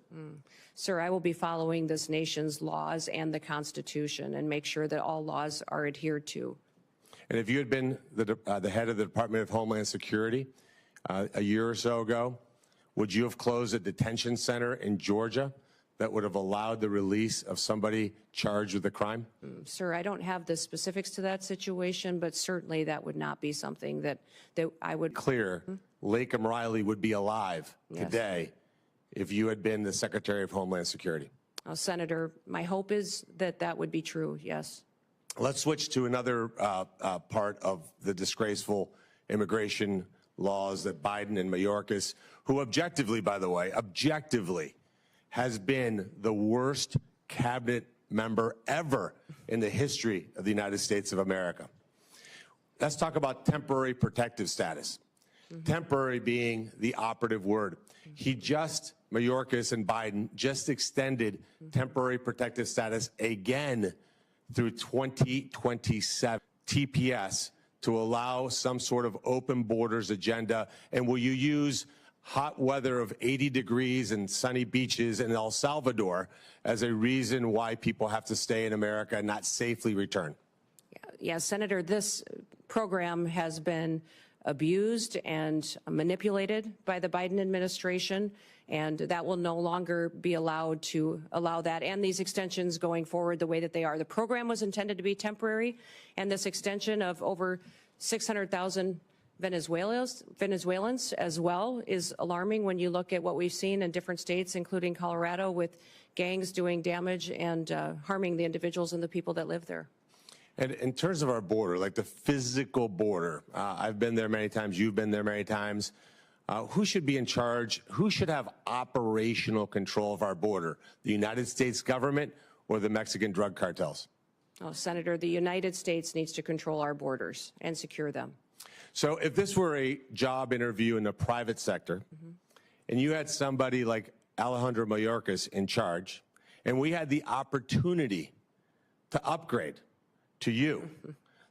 Sir, I will be following this nation's laws and the Constitution and make sure that all laws are adhered to. And if you had been the head of the Department of Homeland Security a year or so ago, would you have closed a detention center in Georgia that would have allowed the release of somebody charged with a crime? Sir, I don't have the specifics to that situation, but certainly that would not be something that I would... Clear, Lakem Riley would be alive today if you had been the Secretary of Homeland Security. Senator, my hope is that that would be true, yes. Let's switch to another part of the disgraceful immigration laws that Biden and Mayorkas, who objectively, by the way, objectively has been the worst cabinet member ever in the history of the United States of America. Let's talk about temporary protective status. Temporary being the operative word. Mayorkas and Biden just extended temporary protective status again through 2027 TPS to allow some sort of open borders agenda. And will you use hot weather of 80 degrees and sunny beaches in El Salvador as a reason why people have to stay in America and not safely return? Yeah, Senator, this program has been abused and manipulated by the Biden administration, and that will no longer be allowed to allow that and these extensions going forward the way that they are. The program was intended to be temporary, and this extension of over 600,000 Venezuelans as well is alarming when you look at what we've seen in different states, including Colorado, with gangs doing damage and harming the individuals and the people that live there. And in terms of our border, like the physical border, I've been there many times, you've been there many times. Who should be in charge? Who should have operational control of our border? The United States government or the Mexican drug cartels? Oh, Senator, the United States needs to control our borders and secure them. So if this were a job interview in the private sector, and you had somebody like Alejandro Mayorkas in charge, and we had the opportunity to upgrade to you,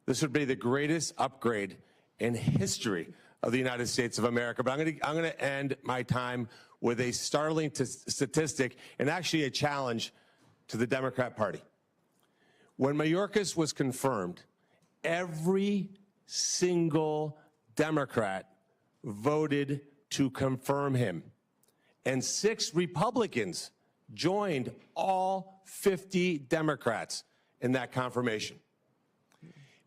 this would be the greatest upgrade in history of the United States of America. But I'm going to end my time with a startling statistic and actually a challenge to the Democrat Party. When Mayorkas was confirmed, every single Democrat voted to confirm him, and 6 Republicans joined all 50 Democrats in that confirmation.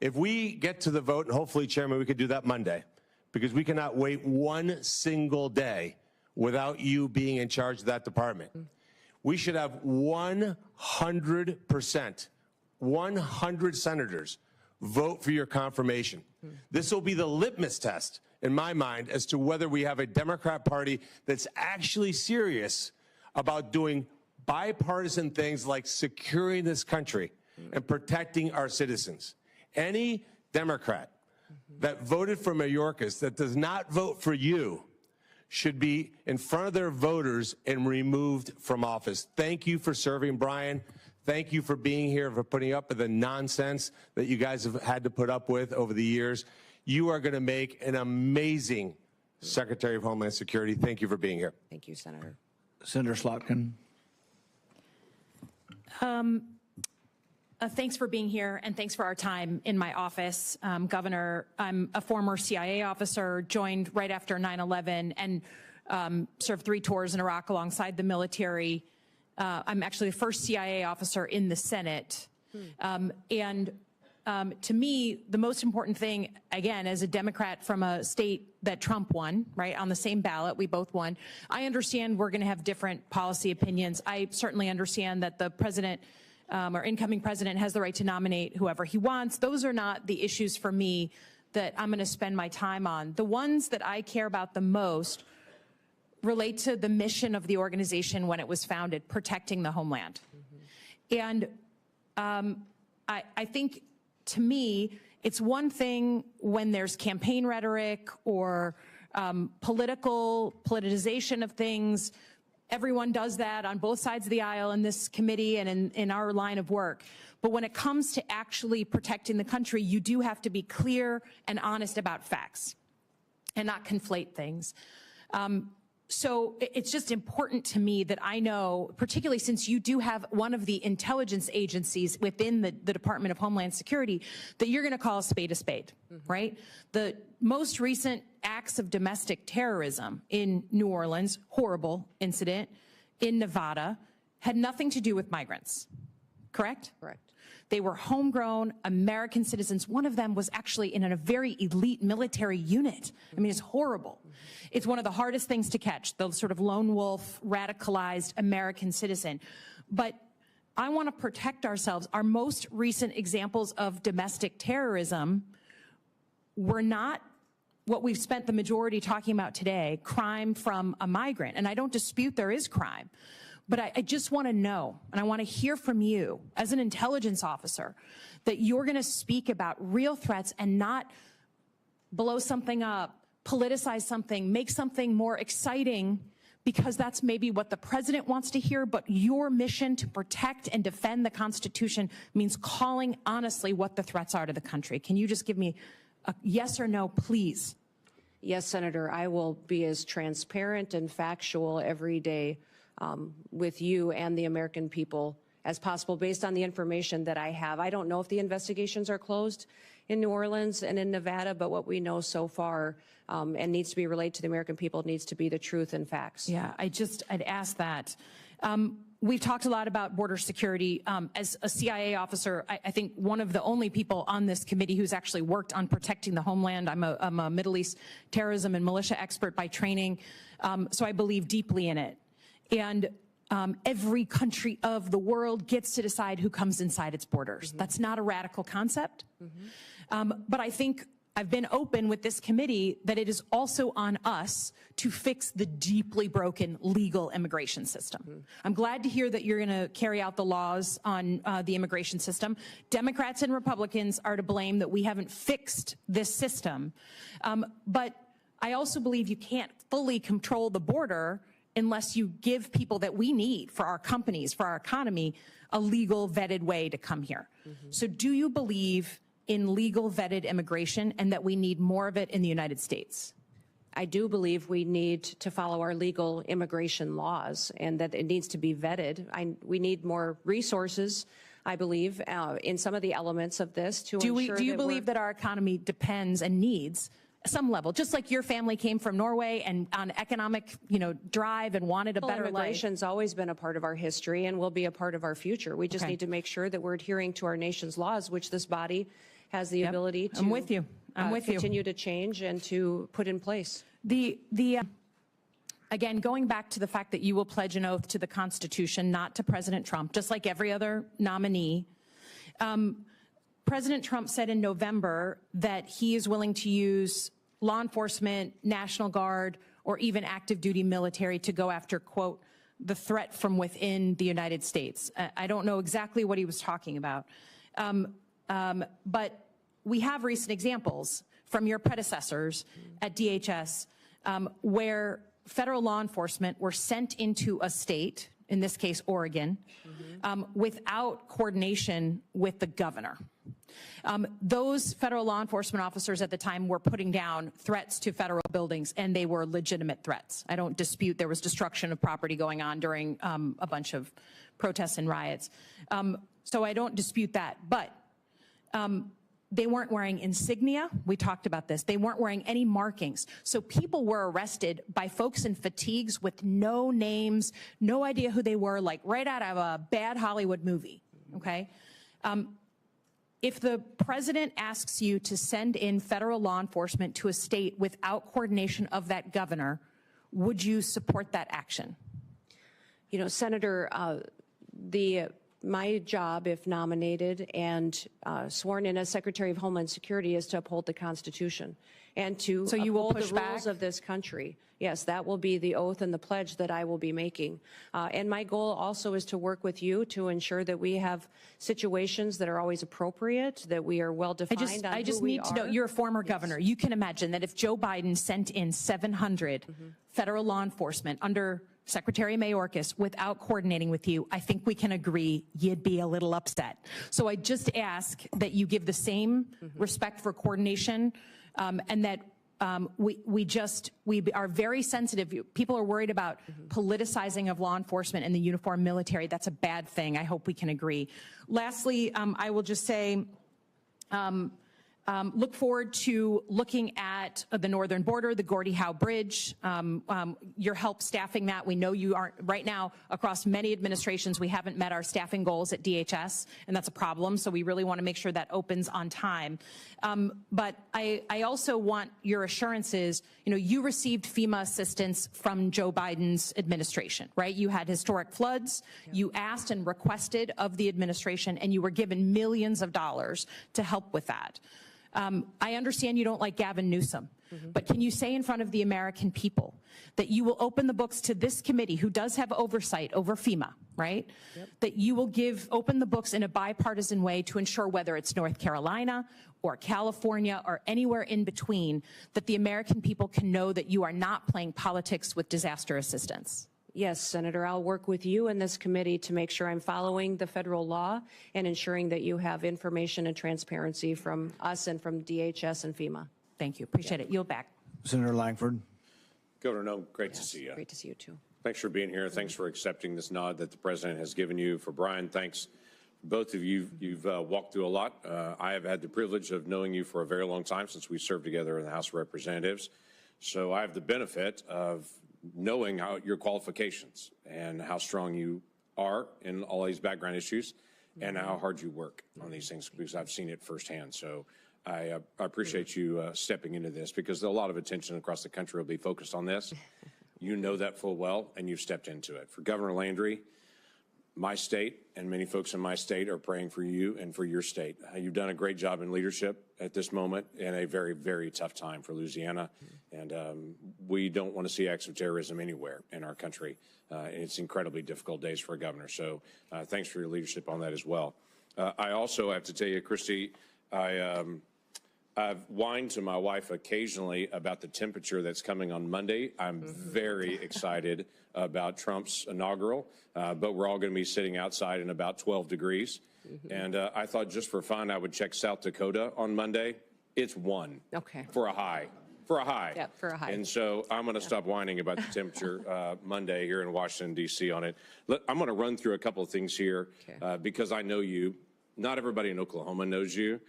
If we get to the vote, and hopefully, Chairman, we could do that Monday, because we cannot wait one single day without you being in charge of that department. We should have 100%, 100 senators vote for your confirmation. This will be the litmus test, in my mind, as to whether we have a Democrat Party that's actually serious about doing bipartisan things like securing this country and protecting our citizens. Any Democrat that voted for Mayorkas that does not vote for you should be in front of their voters and removed from office. Thank you for serving, Brian. Thank you for being here, for putting up with the nonsense that you guys have had to put up with over the years. You are going to make an amazing Secretary of Homeland Security. Thank you for being here. Thank you, Senator. Senator Slotkin. Thanks for being here, and thanks for our time in my office. Governor, I'm a former CIA officer, joined right after 9/11, and served 3 tours in Iraq alongside the military. I'm actually the first CIA officer in the Senate. To me, the most important thing, again, as a Democrat from a state that Trump won, right, on the same ballot, we both won. I understand we're going to have different policy opinions. I certainly understand that the president or incoming president has the right to nominate whoever he wants. Those are not the issues for me that I'm going to spend my time on. The ones that I care about the most relate to the mission of the organization when it was founded, protecting the homeland. And I think, to me, it's one thing when there's campaign rhetoric or politicization of things. Everyone does that on both sides of the aisle in this committee and in our line of work. But when it comes to actually protecting the country, you do have to be clear and honest about facts and not conflate things. So it's just important to me that I know, particularly since you do have one of the intelligence agencies within the Department of Homeland Security, that you're going to call a spade, right? The most recent acts of domestic terrorism in New Orleans, horrible incident, in Nevada, had nothing to do with migrants, correct? Correct. They were homegrown American citizens. One of them was actually in a very elite military unit. I mean, it's horrible. It's one of the hardest things to catch, the sort of lone wolf, radicalized American citizen. But I want to protect ourselves. Our most recent examples of domestic terrorism were not what we've spent the majority talking about today, crime from a migrant. And I don't dispute there is crime. But I just want to know, and I want to hear from you as an intelligence officer, that you're going to speak about real threats and not blow something up, politicize something, make something more exciting, because that's maybe what the president wants to hear. But your mission to protect and defend the Constitution means calling honestly what the threats are to the country. Can you just give me a yes or no, please? Yes, Senator, I will be as transparent and factual every day with you and the American people as possible based on the information that I have. I don't know if the investigations are closed in New Orleans and in Nevada, but what we know so far and needs to be relayed to the American people needs to be the truth and facts. Yeah, I'd ask that. We've talked a lot about border security. As a CIA officer, I think one of the only people on this committee who's actually worked on protecting the homeland. I'm a Middle East terrorism and militia expert by training, so I believe deeply in it. And every country of the world gets to decide who comes inside its borders. That's not a radical concept. But I think I've been open with this committee that it is also on us to fix the deeply broken legal immigration system. I'm glad to hear that you're going to carry out the laws on the immigration system. Democrats and Republicans are to blame that we haven't fixed this system. But I also believe you can't fully control the border unless you give people that we need for our companies, for our economy, a legal vetted way to come here. So do you believe in legal vetted immigration and that we need more of it in the United States? I do believe we need to follow our legal immigration laws and that it needs to be vetted. We need more resources, I believe, in some of the elements of this to ensure do you believe that our economy depends and needs some level, just like your family came from Norway and on economic, drive and wanted a better life. Immigration's always been a part of our history and will be a part of our future. We just need to make sure that we're adhering to our nation's laws, which this body has the ability to. I'm with you. Continue to change and to put in place. Again, going back to the fact that you will pledge an oath to the Constitution, not to President Trump, just like every other nominee. President Trump said in November that he is willing to use law enforcement, National Guard, or even active duty military to go after, quote, the threat from within the United States. I don't know exactly what he was talking about. But we have recent examples from your predecessors at DHS where federal law enforcement were sent into a state, in this case, Oregon, without coordination with the governor. Those federal law enforcement officers at the time were putting down threats to federal buildings, and they were legitimate threats. I don't dispute there was destruction of property going on during a bunch of protests and riots. So I don't dispute that, but they weren't wearing insignia. We talked about this. They weren't wearing any markings. So people were arrested by folks in fatigues with no names, no idea who they were, like right out of a bad Hollywood movie, okay? If the president asks you to send in federal law enforcement to a state without coordination of that governor, would you support that action? Senator, my job, if nominated and sworn in as Secretary of Homeland Security, is to uphold the Constitution and to uphold the rules of this country. Yes, that will be the oath and the pledge that I will be making. And my goal also is to work with you to ensure that we have situations that are always appropriate, that we are well defined. I just need to know, you're a former governor. You can imagine that if Joe Biden sent in 700 federal law enforcement under Secretary Mayorkas without coordinating with you, I think we can agree you'd be a little upset. So I just ask that you give the same respect for coordination and that we are very sensitive. People are worried about politicizing of law enforcement and the uniformed military. That's a bad thing. I hope we can agree. Lastly, I will just say, look forward to looking at the northern border, the Gordie Howe Bridge, your help staffing that. We know you aren't, right now, across many administrations, we haven't met our staffing goals at DHS, and that's a problem, so we really want to make sure that opens on time. But I also want your assurances, you received FEMA assistance from Joe Biden's administration, right? You had historic floods, you asked and requested of the administration, and you were given millions of dollars to help with that. I understand you don't like Gavin Newsom, but can you say in front of the American people that you will open the books to this committee, who does have oversight over FEMA, right? That you will open the books in a bipartisan way to ensure, whether it's North Carolina or California or anywhere in between, that the American people can know that you are not playing politics with disaster assistance? Yes, Senator, I'll work with you and this committee to make sure I'm following the federal law and ensuring that you have information and transparency from us and from DHS and FEMA. Thank you. Appreciate it. Yield back. Senator Langford. Governor Noem, great to see you. Great to see you, too. Thanks for being here. Thanks for accepting this nod that the president has given you. For Brian, thanks. Both of you, you've walked through a lot. I have had the privilege of knowing you for a very long time, since we served together in the House of Representatives. So I have the benefit of knowing your qualifications and how strong you are in all these background issues and how hard you work on these things, because I've seen it firsthand. So I appreciate you stepping into this, because a lot of attention across the country will be focused on this. You know that full well, and you've stepped into it. For Governor Landry, my state and many folks in my state are praying for you and for your state. You've done a great job in leadership at this moment in a very, very tough time for Louisiana. And we don't want to see acts of terrorism anywhere in our country. It's incredibly difficult days for a governor. So thanks for your leadership on that as well. I also have to tell you, Kristi, I've whined to my wife occasionally about the temperature that's coming on Monday. I'm very excited about Trump's inaugural, but we're all going to be sitting outside in about 12 degrees. And I thought, just for fun, I would check South Dakota on Monday. It's 1 for a high. Yeah, for a high. And so I'm going to stop whining about the temperature Monday here in Washington, D.C. on it. I'm going to run through a couple of things here because I know you. Not everybody in Oklahoma knows you.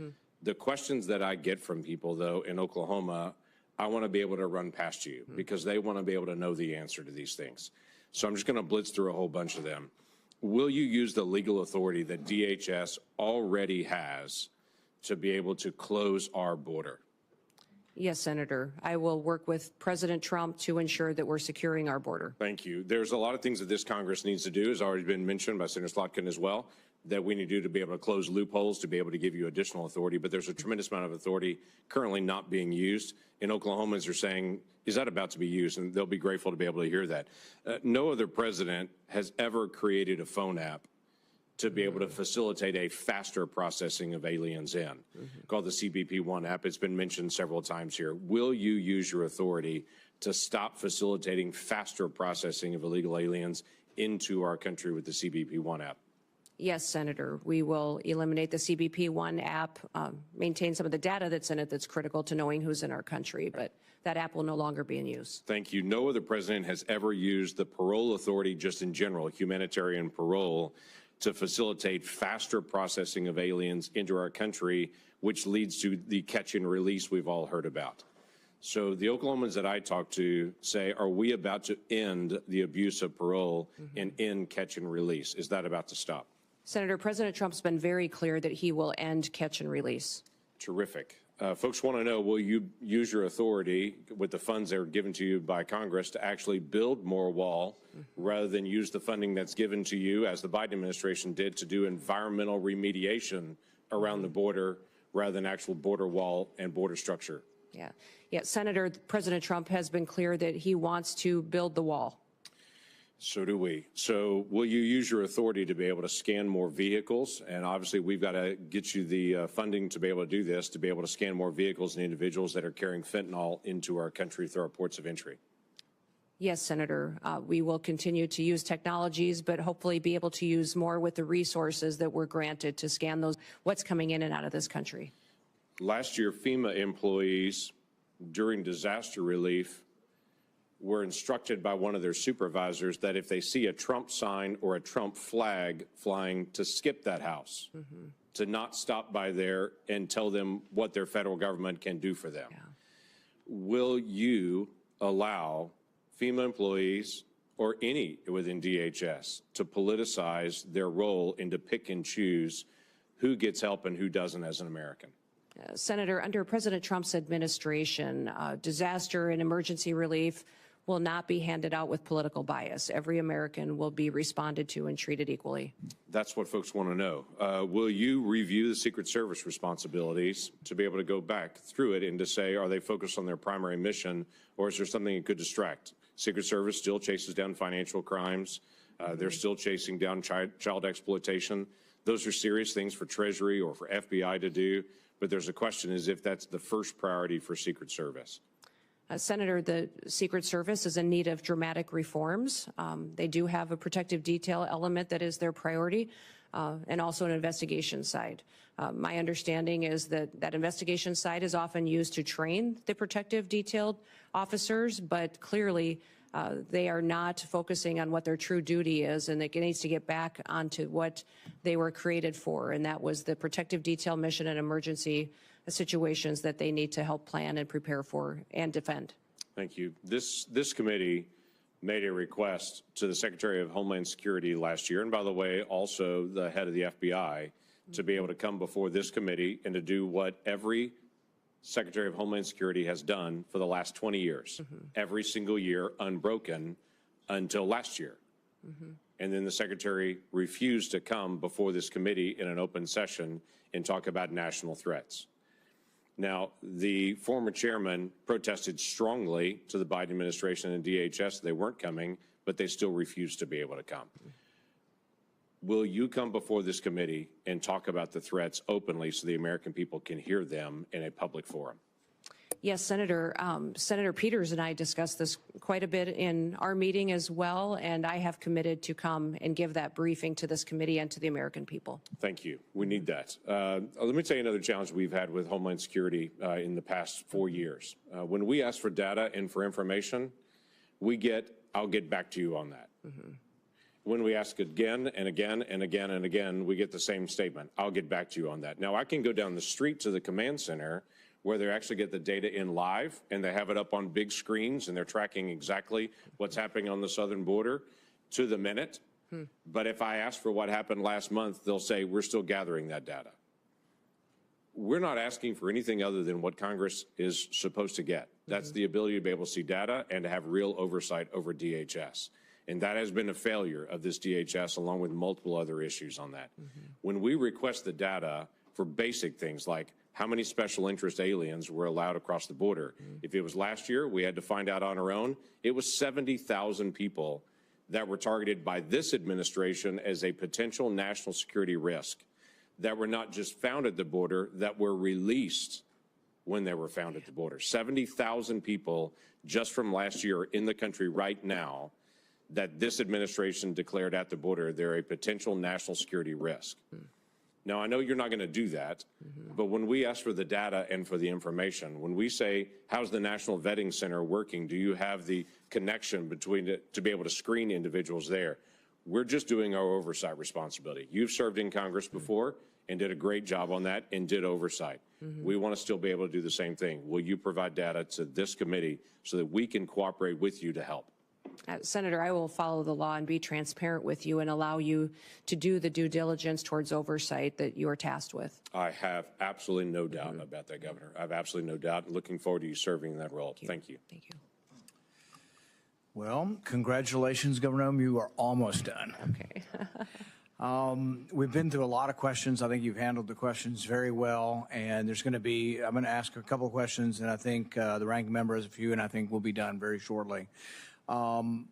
The questions that I get from people, though, in Oklahoma I want to be able to run past you because they want to be able to know the answer to these things. So I'm just going to blitz through a whole bunch of them. Will you use the legal authority that DHS already has to be able to close our border? Yes, Senator. I will work with President Trump to ensure that we're securing our border. Thank you. There's a lot of things that this Congress needs to do, has already been mentioned by Senator Slotkin as well, that we need to do to be able to close loopholes, to be able to give you additional authority. But there's a tremendous amount of authority currently not being used. And Oklahomans are saying, is that about to be used? And they'll be grateful to be able to hear that. No other president has ever created a phone app to be able to facilitate a faster processing of aliens in, called the CBP-1 app. It's been mentioned several times here. Will you use your authority to stop facilitating faster processing of illegal aliens into our country with the CBP-1 app? Yes, Senator. We will eliminate the CBP-1 app, maintain some of the data that's in it that's critical to knowing who's in our country, but that app will no longer be in use. Thank you. No other president has ever used the parole authority just in general, humanitarian parole, to facilitate faster processing of aliens into our country, which leads to the catch and release we've all heard about. So the Oklahomans that I talk to say, are we about to end the abuse of parole and end catch and release? Is that about to stop? Senator, President Trump's been very clear that he will end catch and release. Terrific. Folks want to know, will you use your authority with the funds that are given to you by Congress to actually build more wall rather than use the funding that's given to you, as the Biden administration did, to do environmental remediation around the border rather than actual border wall and border structure? Yeah, Senator, President Trump has been clear that he wants to build the wall. So do we. So will you use your authority to be able to scan more vehicles? And obviously, we've got to get you the funding to be able to do this, to be able to scan more vehicles and individuals that are carrying fentanyl into our country through our ports of entry. Yes, Senator. We will continue to use technologies, but hopefully be able to use more with the resources that we're granted to scan those, what's coming in and out of this country. Last year, FEMA employees during disaster relief were instructed by one of their supervisors that if they see a Trump sign or a Trump flag flying, to skip that house, to not stop by there and tell them what their federal government can do for them. Will you allow FEMA employees or any within DHS to politicize their role and to pick and choose who gets help and who doesn't as an American? Senator, under President Trump's administration, disaster and emergency relief will not be handed out with political bias. Every American will be responded to and treated equally. That's what folks want to know. Will you review the Secret Service responsibilities to be able to go back through it and to say, are they focused on their primary mission, or is there something that could distract? Secret Service still chases down financial crimes. They're still chasing down child exploitation. Those are serious things for Treasury or for FBI to do. But there's a question is if that's the first priority for Secret Service. Senator, the Secret Service is in need of dramatic reforms. They do have a protective detail element that is their priority, and also an investigation side. My understanding is that that investigation side is often used to train the protective detailed officers, but clearly they are not focusing on what their true duty is, and it needs to get back onto what they were created for, and that was the protective detail mission and emergency situations that they need to help plan and prepare for and defend. Thank you. This committee made a request to the Secretary of Homeland Security last year, and by the way, also the head of the FBI, to be able to come before this committee and to do what every Secretary of Homeland Security has done for the last 20 years, every single year, unbroken until last year. And then the Secretary refused to come before this committee in an open session and talk about national threats. Now, the former chairman protested strongly to the Biden administration and DHS. They weren't coming, but they still refused to be able to come. Will you come before this committee and talk about the threats openly so the American people can hear them in a public forum? Yes, Senator. Senator Peters and I discussed this quite a bit in our meeting as well, and I have committed to come and give that briefing to this committee and to the American people. Thank you. We need that. Let me tell you another challenge we've had with Homeland Security in the past 4 years. When we ask for data and for information, we get, I'll get back to you on that. When we ask again and again and again and again, we get the same statement. I'll get back to you on that. Now, I can go down the street to the command center where they actually get the data in live and they have it up on big screens and they're tracking exactly what's happening on the southern border to the minute. But if I ask for what happened last month, they'll say, we're still gathering that data. We're not asking for anything other than what Congress is supposed to get. That's the ability to be able to see data and to have real oversight over DHS. And that has been a failure of this DHS, along with multiple other issues on that. When we request the data for basic things like how many special interest aliens were allowed across the border, if it was last year, we had to find out on our own. It was 70,000 people that were targeted by this administration as a potential national security risk, that were not just found at the border, that were released when they were found at the border. 70,000 people just from last year in the country right now that this administration declared at the border they're a potential national security risk. Now, I know you're not going to do that, but when we ask for the data and for the information, when we say, how's the National Vetting Center working? Do you have the connection between it to be able to screen individuals there? We're just doing our oversight responsibility. You've served in Congress before and did a great job on that and did oversight. We want to still be able to do the same thing. Will you provide data to this committee so that we can cooperate with you to help? Senator, I will follow the law and be transparent with you and allow you to do the due diligence towards oversight that you are tasked with. I have absolutely no doubt about that, Governor. I have absolutely no doubt. Looking forward to you serving in that role. Thank you. Thank you. Well, congratulations, Governor Noem. You are almost done. Okay. We've been through a lot of questions. I think you've handled the questions very well. And there's going to be, I'm going to ask a couple of questions, and I think the ranking member has a few, and I think we'll be done very shortly. I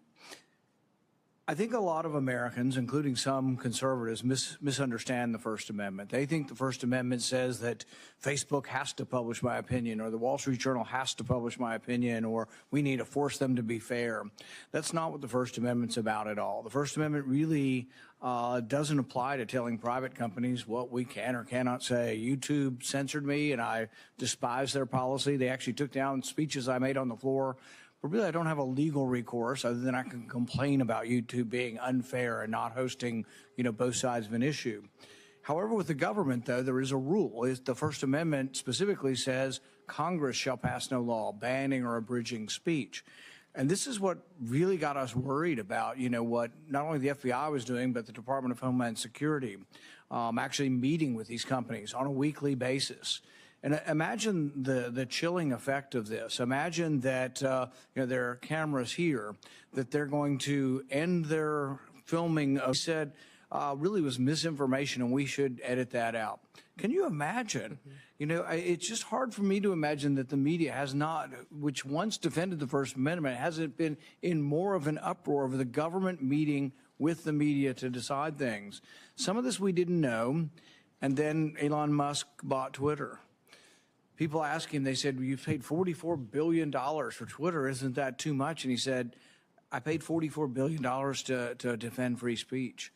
think a lot of Americans, including some conservatives, misunderstand the First Amendment. They think the First Amendment says that Facebook has to publish my opinion, or the Wall Street Journal has to publish my opinion, or we need to force them to be fair. That's not what the First Amendment's about at all. The First Amendment really doesn't apply to telling private companies what we can or cannot say. YouTube censored me, and I despise their policy. They actually took down speeches I made on the floor. But really, I don't have a legal recourse other than I can complain about YouTube being unfair and not hosting, both sides of an issue. However, with the government, though, there is a rule. The First Amendment specifically says Congress shall pass no law banning or abridging speech. And this is what really got us worried about, what not only the FBI was doing, but the Department of Homeland Security, actually meeting with these companies on a weekly basis. And imagine the chilling effect of this. Imagine that there are cameras here, that they're going to end their filming of said really was misinformation, and we should edit that out. Can you imagine? It's just hard for me to imagine that the media has not, which once defended the First Amendment, hasn't been in more of an uproar over the government meeting with the media to decide things. Some of this we didn't know, and then Elon Musk bought Twitter. People asked him, they said, well, you've paid $44 billion for Twitter. Isn't that too much? And he said, I paid $44 billion to defend free speech.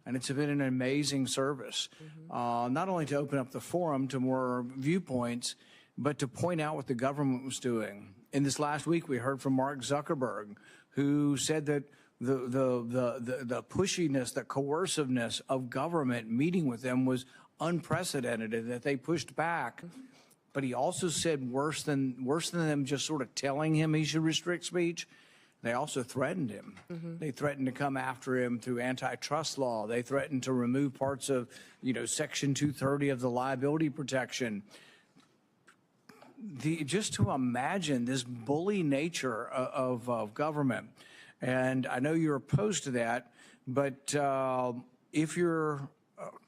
And it's been an amazing service, not only to open up the forum to more viewpoints, but to point out what the government was doing. In this last week, we heard from Mark Zuckerberg, who said that the pushiness, the coerciveness of government meeting with them was unprecedented, and that they pushed back. But he also said worse than them just sort of telling him he should restrict speech, they also threatened him. They threatened to come after him through antitrust law. They threatened to remove parts of, Section 230 of the liability protection. Just to imagine this bully nature of government. And I know you're opposed to that, but if you're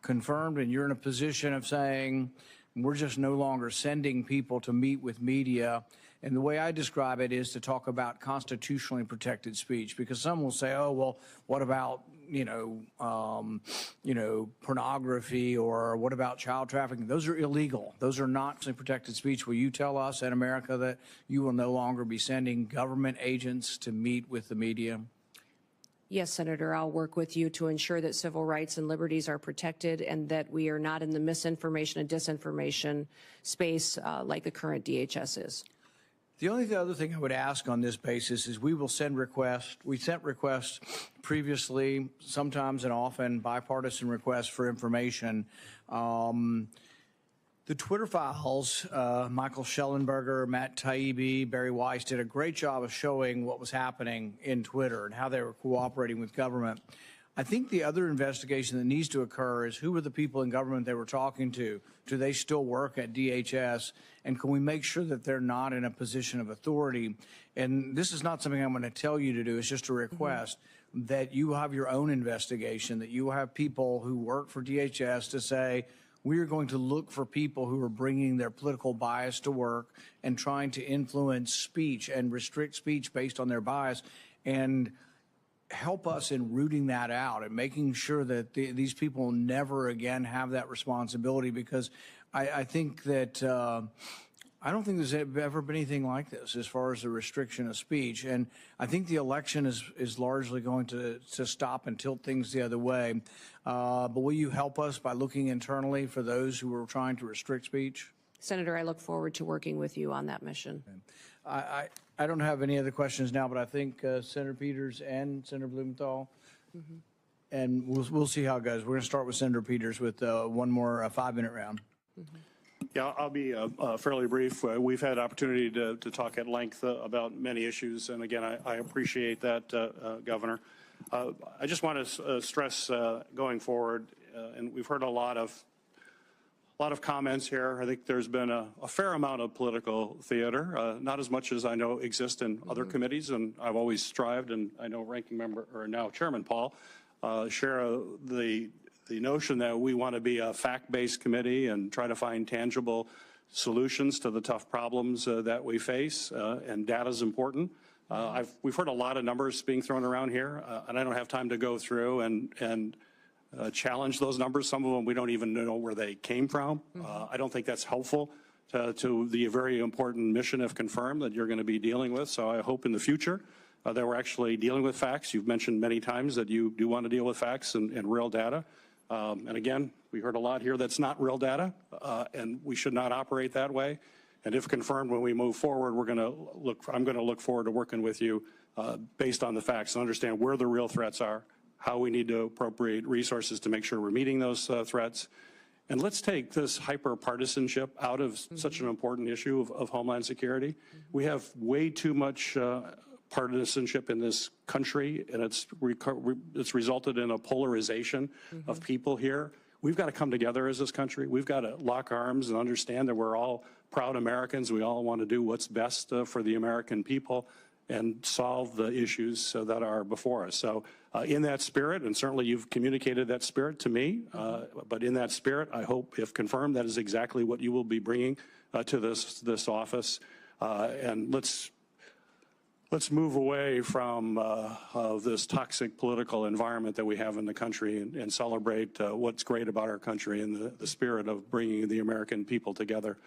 confirmed and you're in a position of saying, we're just no longer sending people to meet with media. And the way I describe it is to talk about constitutionally protected speech, because some will say, oh, well, what about, pornography, or what about child trafficking? Those are illegal. Those are not protected speech. Will you tell us in America that you will no longer be sending government agents to meet with the media? Yes, Senator, I'll work with you to ensure that civil rights and liberties are protected and that we are not in the misinformation and disinformation space like the current DHS is. The only other thing I would ask on this basis is we will send requests. We sent requests previously, sometimes and often bipartisan requests for information. The Twitter files, Michael Schellenberger, Matt Taibbi, Barry Weiss did a great job of showing what was happening in Twitter and how they were cooperating with government. I think the other investigation that needs to occur is who were the people in government they were talking to? Do they still work at DHS? And can we make sure that they're not in a position of authority? And this is not something I'm going to tell you to do. It's just a request that you have your own investigation, that you have people who work for DHS to say, we are going to look for people who are bringing their political bias to work and trying to influence speech and restrict speech based on their bias, and help us in rooting that out and making sure that these people never again have that responsibility, because I think that I don't think there's ever been anything like this as far as the restriction of speech. And I think the election is largely going to stop and tilt things the other way. But will you help us by looking internally for those who are trying to restrict speech? Senator, I look forward to working with you on that mission. I don't have any other questions now, but I think Senator Peters and Senator Blumenthal, and we'll see how it goes. We're going to start with Senator Peters with one more 5-minute round. Yeah, I'll be fairly brief. We've had opportunity to talk at length about many issues, and again, I appreciate that, Governor. I just want to stress going forward, and we've heard a lot of comments here. I think there's been a fair amount of political theater, not as much as I know exists in other committees, and I've always strived, and I know Ranking Member, or now Chairman Paul, share the notion that we want to be a fact-based committee and try to find tangible solutions to the tough problems that we face, and data is important. We've heard a lot of numbers being thrown around here, and I don't have time to go through and challenge those numbers. Some of them we don't even know where they came from. I don't think that's helpful to the very important mission, if confirmed, that you're going to be dealing with. So I hope in the future that we're actually dealing with facts. You've mentioned many times that you do want to deal with facts and real data. And again, we heard a lot here that's not real data, and we should not operate that way. And if confirmed, when we move forward, I'm going to look forward to working with you based on the facts and understand where the real threats are, how we need to appropriate resources to make sure we're meeting those threats. And let's take this hyper-partisanship out of such an important issue of Homeland Security. We have way too much partisanship in this country, and it's resulted in a polarization of people here. We've got to come together as this country. We've got to lock arms and understand that we're all proud Americans. We all want to do what's best for the American people and solve the issues that are before us. So in that spirit, and certainly you've communicated that spirit to me, but in that spirit, I hope, if confirmed, that is exactly what you will be bringing to this office. And let's move away from this toxic political environment that we have in the country and celebrate what's great about our country and the spirit of bringing the American people together.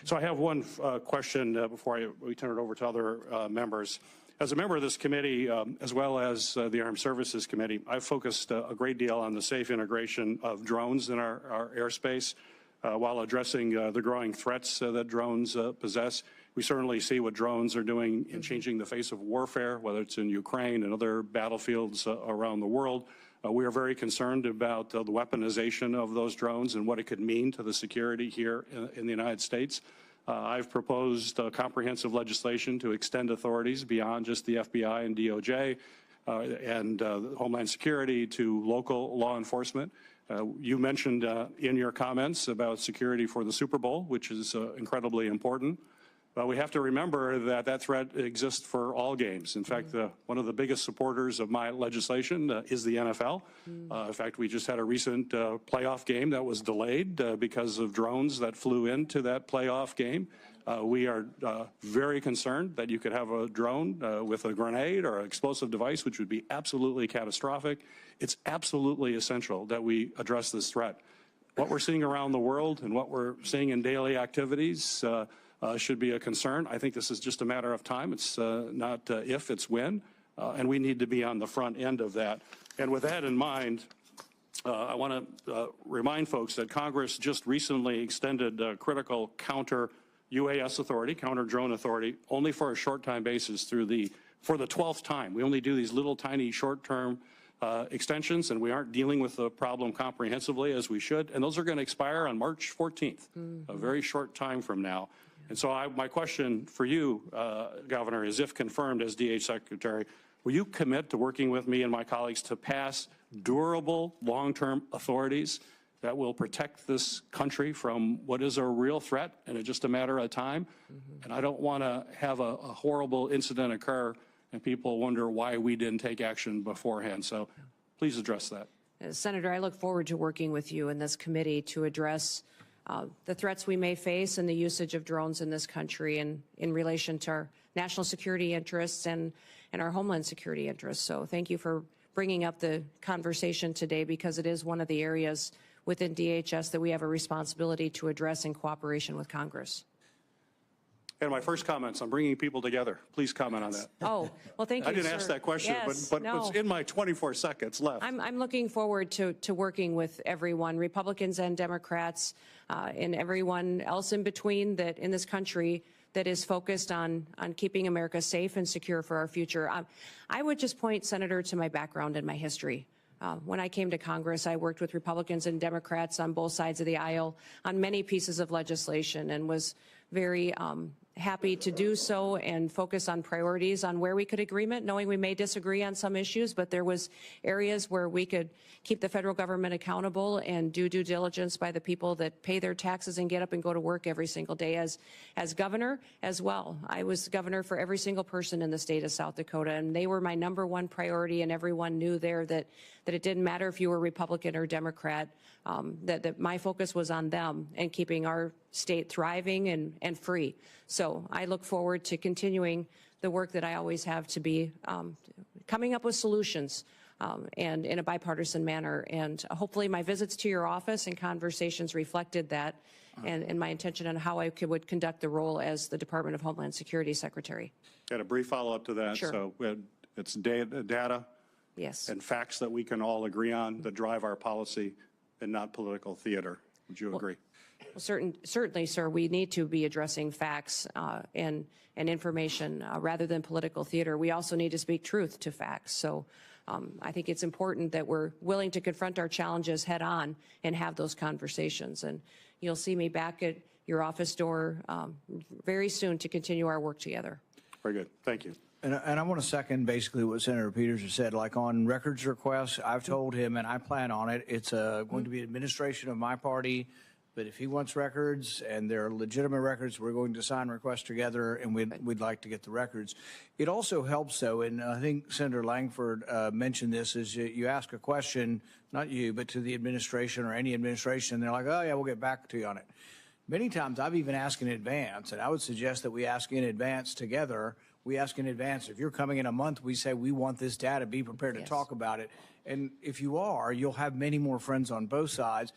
So I have one question before we turn it over to other members. As a member of this committee, as well as the Armed Services Committee, I've focused a great deal on the safe integration of drones in our airspace while addressing the growing threats that drones possess. We certainly see what drones are doing in changing the face of warfare, whether it's in Ukraine and other battlefields around the world. We are very concerned about the weaponization of those drones and what it could mean to the security here in the United States. I've proposed comprehensive legislation to extend authorities beyond just the FBI and DOJ and Homeland Security to local law enforcement. You mentioned in your comments about security for the Super Bowl, which is incredibly important. But we have to remember that that threat exists for all games. In fact, one of the biggest supporters of my legislation is the NFL. In fact, we just had a recent playoff game that was delayed because of drones that flew into that playoff game. We are very concerned that you could have a drone with a grenade or an explosive device, which would be absolutely catastrophic. It's absolutely essential that we address this threat. What we're seeing around the world and what we're seeing in daily activities should be a concern. I think this is just a matter of time. It's not if, it's when. And we need to be on the front end of that. And with that in mind, I want to remind folks that Congress just recently extended critical counter UAS authority, counter drone authority, only for a short time basis for the 12th time. We only do these little tiny short-term extensions, and we aren't dealing with the problem comprehensively as we should. And those are going to expire on March 14th, a very short time from now. And so my question for you, Governor, is if confirmed as DH Secretary, will you commit to working with me and my colleagues to pass durable, long-term authorities that will protect this country from what is a real threat and it's just a matter of time? And I don't want to have a horrible incident occur and people wonder why we didn't take action beforehand. So please address that. Senator, I look forward to working with you in this committee to address the threats we may face and the usage of drones in this country and in relation to our national security interests and our homeland security interests. So thank you for bringing up the conversation today, because it is one of the areas within DHS that we have a responsibility to address in cooperation with Congress. And my first comments on bringing people together. Please comment on that. Oh, well, thank you, I didn't sir. ask that question, yes, but no. it's in my 24 seconds left. I'm looking forward to working with everyone, Republicans and Democrats, and everyone else in between that in this country that is focused on keeping America safe and secure for our future. I would just point, Senator, to my background and my history. When I came to Congress, I worked with Republicans and Democrats on both sides of the aisle on many pieces of legislation and was very happy to do so and focus on priorities on where we could agreement, knowing we may disagree on some issues, but there was areas where we could keep the federal government accountable and do due diligence by the people that pay their taxes and get up and go to work every single day. As governor as well, I was governor for every single person in the state of South Dakota, and they were my #1 priority, and everyone knew there that it didn't matter if you were Republican or Democrat, that my focus was on them and keeping our state thriving and free. So I look forward to continuing the work that I always have to be coming up with solutions and in a bipartisan manner. And hopefully my visits to your office and conversations reflected that and my intention on how I would conduct the role as the Department of Homeland Security Secretary. Got a brief follow-up to that. Sure. So it's data Yes. and facts that we can all agree on that drive our policy and not political theater. Would you agree? Well, certainly, sir, we need to be addressing facts and information rather than political theater. We also need to speak truth to facts. So I think it's important that we're willing to confront our challenges head on and have those conversations. And you'll see me back at your office door very soon to continue our work together. Very good. Thank you. And I want to second basically what Senator Peters has said. Like on records requests, I've told him, and I plan on it, it's going to be administration of my party. But if he wants records and they're legitimate records, we're going to sign requests together, and we'd like to get the records. It also helps, though, and I think Senator Langford mentioned this, is you ask a question, not you, but to the administration or any administration, and they're like, oh, yeah, we'll get back to you on it. Many times I've even asked in advance, and I would suggest that we ask in advance together. We ask in advance, if you're coming in a month, we say we want this data, be prepared to talk about it. And if you are, you'll have many more friends on both sides,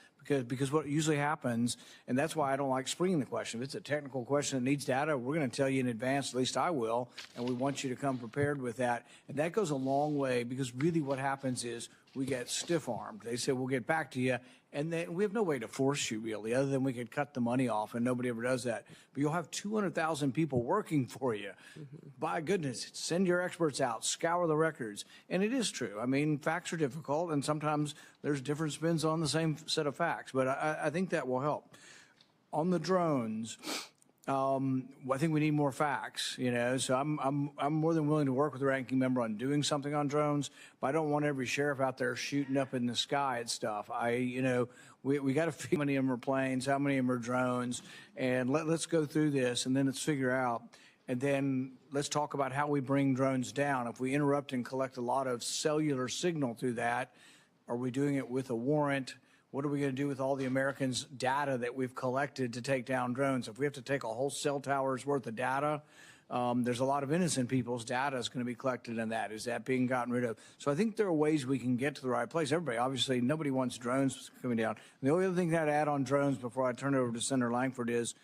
because what usually happens, and that's why I don't like springing the question. If it's a technical question that needs data, we're going to tell you in advance, at least I will, and we want you to come prepared with that. And that goes a long way, because really what happens is we get stiff-armed. They say, we'll get back to you, and then we have no way to force you, really, other than we could cut the money off, and nobody ever does that. But you'll have 200,000 people working for you. By goodness, send your experts out, scour the records. And it is true. I mean, facts are difficult, and sometimes there's different spins on the same set of facts. But I think that will help. On the drones, I think we need more facts, so I'm more than willing to work with the ranking member on doing something on drones, but I don't want every sheriff out there shooting up in the sky at stuff. We got to figure how many of them are planes, how many of them are drones, and let's go through this, and then let's figure out, and then let's talk about how we bring drones down. If we interrupt and collect a lot of cellular signal through that, are we doing it with a warrant? What are we going to do with all the Americans' data that we've collected to take down drones? If we have to take a whole cell tower's worth of data, there's a lot of innocent people's data is going to be collected in that. Is that being gotten rid of? So I think there are ways we can get to the right place. Everybody, obviously, nobody wants drones coming down. And the only other thing that I'd add on drones before I turn it over to Senator Langford is,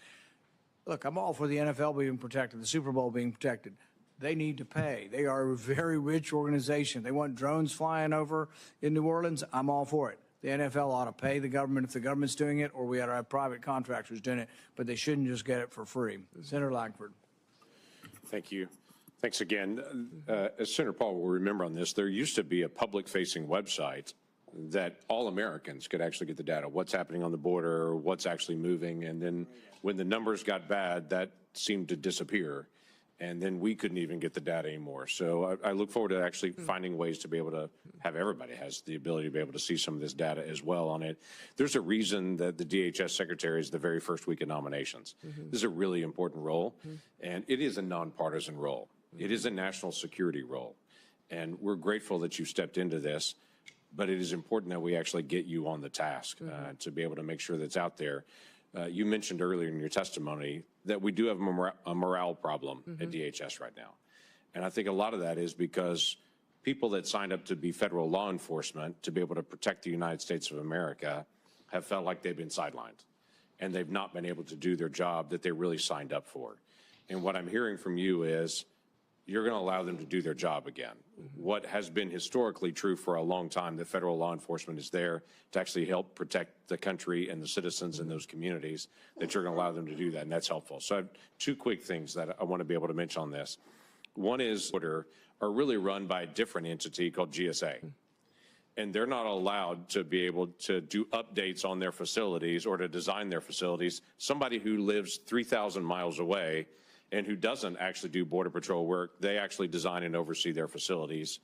look, I'm all for the NFL being protected, the Super Bowl being protected. They need to pay. They are a very rich organization. They want drones flying over in New Orleans. I'm all for it. The NFL ought to pay the government if the government's doing it, or we ought to have private contractors doing it, but they shouldn't just get it for free. Senator Langford. Thank you. Thanks again. As Senator Paul will remember on this, there used to be a public-facing website that all Americans could actually get the data, what's happening on the border, what's actually moving, and then when the numbers got bad, that seemed to disappear, and then we couldn't even get the data anymore. So I look forward to actually finding ways to be able to have everybody has the ability to be able to see some of this data as well on it. There's a reason that the DHS secretary is the very first week of nominations. This is a really important role, and it is a nonpartisan role. It is a national security role, and we're grateful that you stepped into this, but it is important that we actually get you on the task to be able to make sure that's out there. You mentioned earlier in your testimony that we do have a morale problem at DHS right now. And I think a lot of that is because people that signed up to be federal law enforcement to be able to protect the United States of America have felt like they've been sidelined and they've not been able to do their job that they really signed up for. And what I'm hearing from you is you're going to allow them to do their job again. What has been historically true for a long time, that federal law enforcement is there to actually help protect the country and the citizens in those communities, that you're going to allow them to do that, and that's helpful. So I have two quick things that I want to be able to mention on this. One is are really run by a different entity called GSA. And they're not allowed to be able to do updates on their facilities or to design their facilities. Somebody who lives 3,000 miles away and who doesn't actually do Border Patrol work, they actually design and oversee their facilities.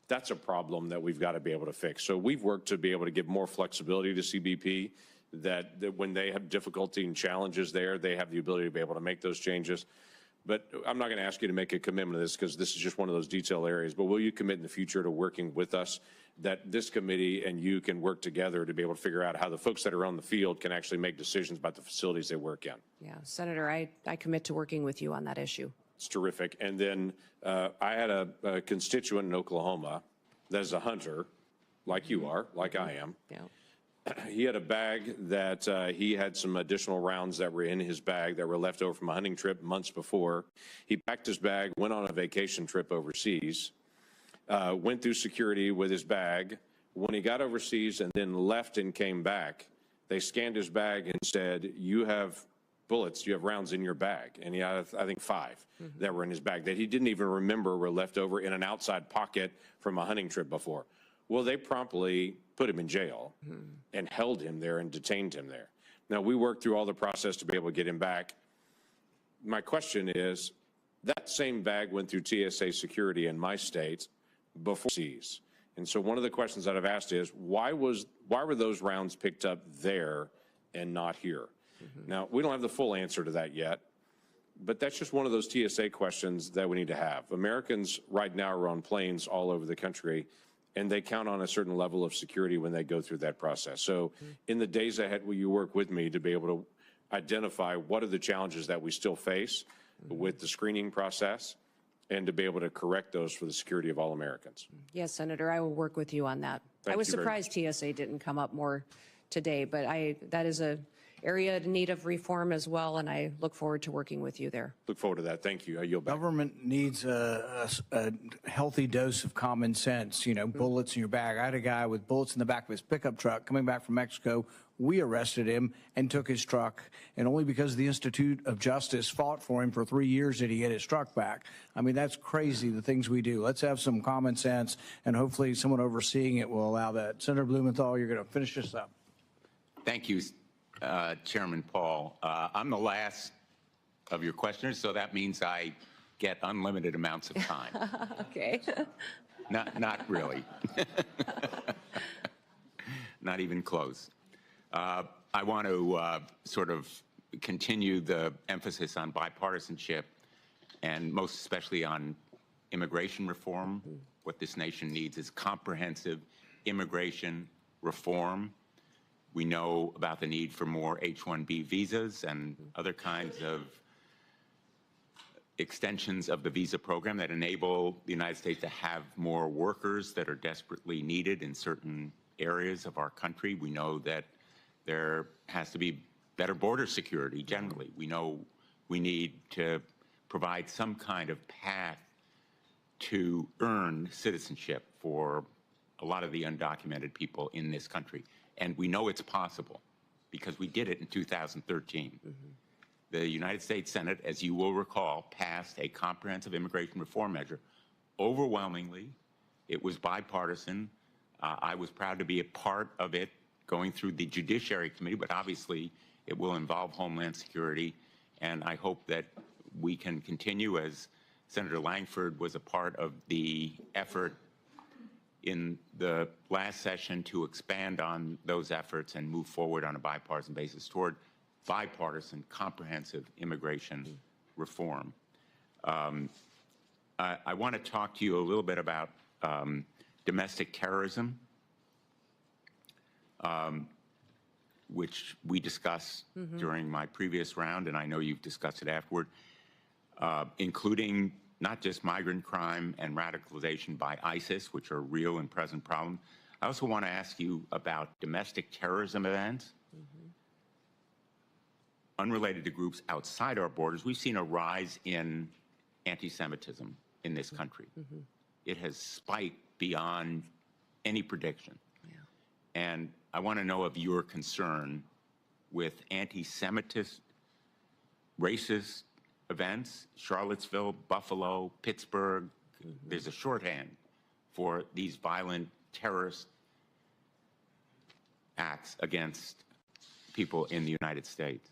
That's a problem that we've got to be able to fix. So we've worked to be able to give more flexibility to CBP, that when they have difficulty and challenges there, they have the ability to be able to make those changes. But I'm not going to ask you to make a commitment to this because this is just one of those detail areas. But will you commit in the future to working with us, that this committee and you can work together to be able to figure out how the folks that are on the field can actually make decisions about the facilities they work in? Yeah, Senator, I commit to working with you on that issue. It's terrific. And then I had a constituent in Oklahoma that is a hunter, like you are, like I am. Yeah. He had a bag that he had some additional rounds that were in his bag that were left over from a hunting trip months before. He packed his bag, went on a vacation trip overseas, went through security with his bag. When he got overseas and then left and came back, they scanned his bag and said, you have bullets, you have rounds in your bag. And he had, I think, 5 that were in his bag that he didn't even remember were left over in an outside pocket from a hunting trip before. Well, they promptly put him in jail and held him there and detained him there. Now, we worked through all the process to be able to get him back. My question is, that same bag went through TSA security in my state before seized. And so one of the questions that I've asked is, why were those rounds picked up there and not here? Now, we don't have the full answer to that yet, but that's just one of those TSA questions that we need to have. Americans right now are on planes all over the country, and they count on a certain level of security when they go through that process. So in the days ahead, will you work with me to be able to identify what are the challenges that we still face with the screening process and to be able to correct those for the security of all Americans? Yes, Senator, I will work with you on that. I was surprised TSA didn't come up more today, but that is a area in need of reform as well, and I look forward to working with you there. Look forward to that. Thank you. I yield back. Government needs a healthy dose of common sense. You know, bullets in your bag. I had a guy with bullets in the back of his pickup truck coming back from Mexico. We arrested him and took his truck, and only because the Institute of Justice fought for him for 3 years did he get his truck back. I mean, that's crazy, the things we do. Let's have some common sense, and hopefully someone overseeing it will allow that. Senator Blumenthal, you're going to finish this up. Thank you, Chairman Paul. I'm the last of your questioners, so that means I get unlimited amounts of time. Okay. Not really. Not even close. I want to sort of continue the emphasis on bipartisanship and most especially on immigration reform. What this nation needs is comprehensive immigration reform. We know about the need for more H-1B visas and other kinds of extensions of the visa program that enable the United States to have more workers that are desperately needed in certain areas of our country. We know that there has to be better border security generally. We know we need to provide some kind of path to earn citizenship for a lot of the undocumented people in this country. And we know it's possible because we did it in 2013. the United States Senate, as you will recall, passed a comprehensive immigration reform measure. Overwhelmingly, it was bipartisan. I was proud to be a part of it going through the Judiciary Committee, but obviously it will involve Homeland Security, and I hope that we can continue, as Senator Langford was a part of the effort in the last session, to expand on those efforts and move forward on a bipartisan basis toward bipartisan, comprehensive immigration reform. I want to talk to you a little bit about domestic terrorism, which we discussed during my previous round, and I know you've discussed it afterward, including not just migrant crime and radicalization by ISIS, which are real and present problems. I also want to ask you about domestic terrorism events unrelated to groups outside our borders. We've seen a rise in anti-Semitism in this country. It has spiked beyond any prediction. And I want to know of your concern with anti-Semitist, racist events, Charlottesville, Buffalo, Pittsburgh. There's a shorthand for these violent terrorist acts against people in the United States.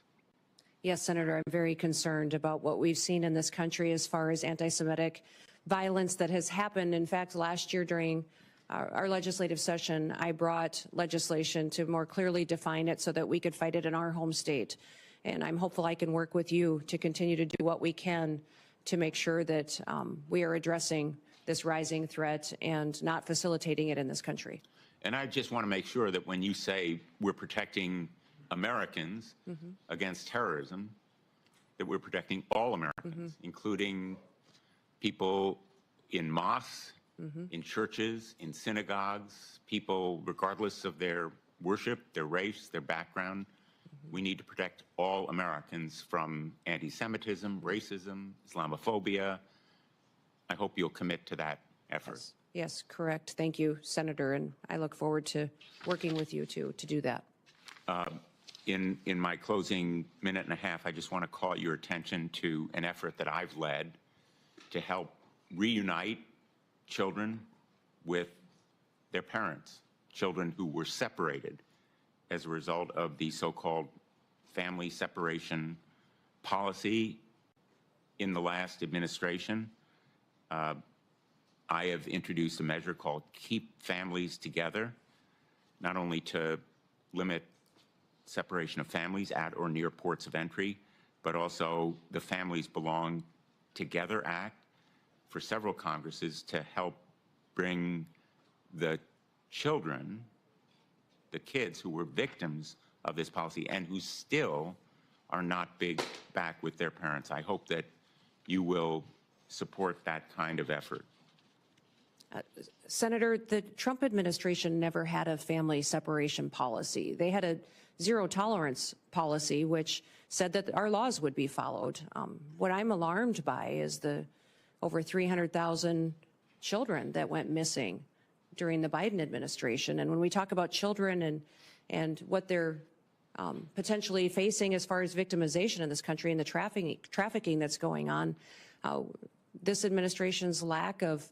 Yes, Senator, I'm very concerned about what we've seen in this country as far as anti-Semitic violence that has happened. In fact, last year during our legislative session, I brought legislation to more clearly define it so that we could fight it in our home state. And I'm hopeful I can work with you to continue to do what we can to make sure that we are addressing this rising threat and not facilitating it in this country. And I just want to make sure that when you say we're protecting Americans against terrorism, that we're protecting all Americans, including people in mosques, in churches, in synagogues, people regardless of their worship, their race, their background. We need to protect all Americans from anti-Semitism, racism, Islamophobia. I hope you'll commit to that effort. Yes, correct. Thank you, Senator, and I look forward to working with you to do that. In my closing minute and a half, I just want to call your attention to an effort that I've led to help reunite children with their parents, children who were separated as a result of the so-called family separation policy in the last administration. I have introduced a measure called Keep Families Together, not only to limit separation of families at or near ports of entry, but also the Families Belong Together Act for several Congresses to help bring the children, the kids who were victims of this policy and who still are not back with their parents. I hope that you will support that kind of effort. Senator, the Trump administration never had a family separation policy. They had a zero tolerance policy, which said that our laws would be followed. What I'm alarmed by is the over 300,000 children that went missing during the Biden administration. And when we talk about children and what they're potentially facing as far as victimization in this country and the trafficking that's going on, this administration's lack of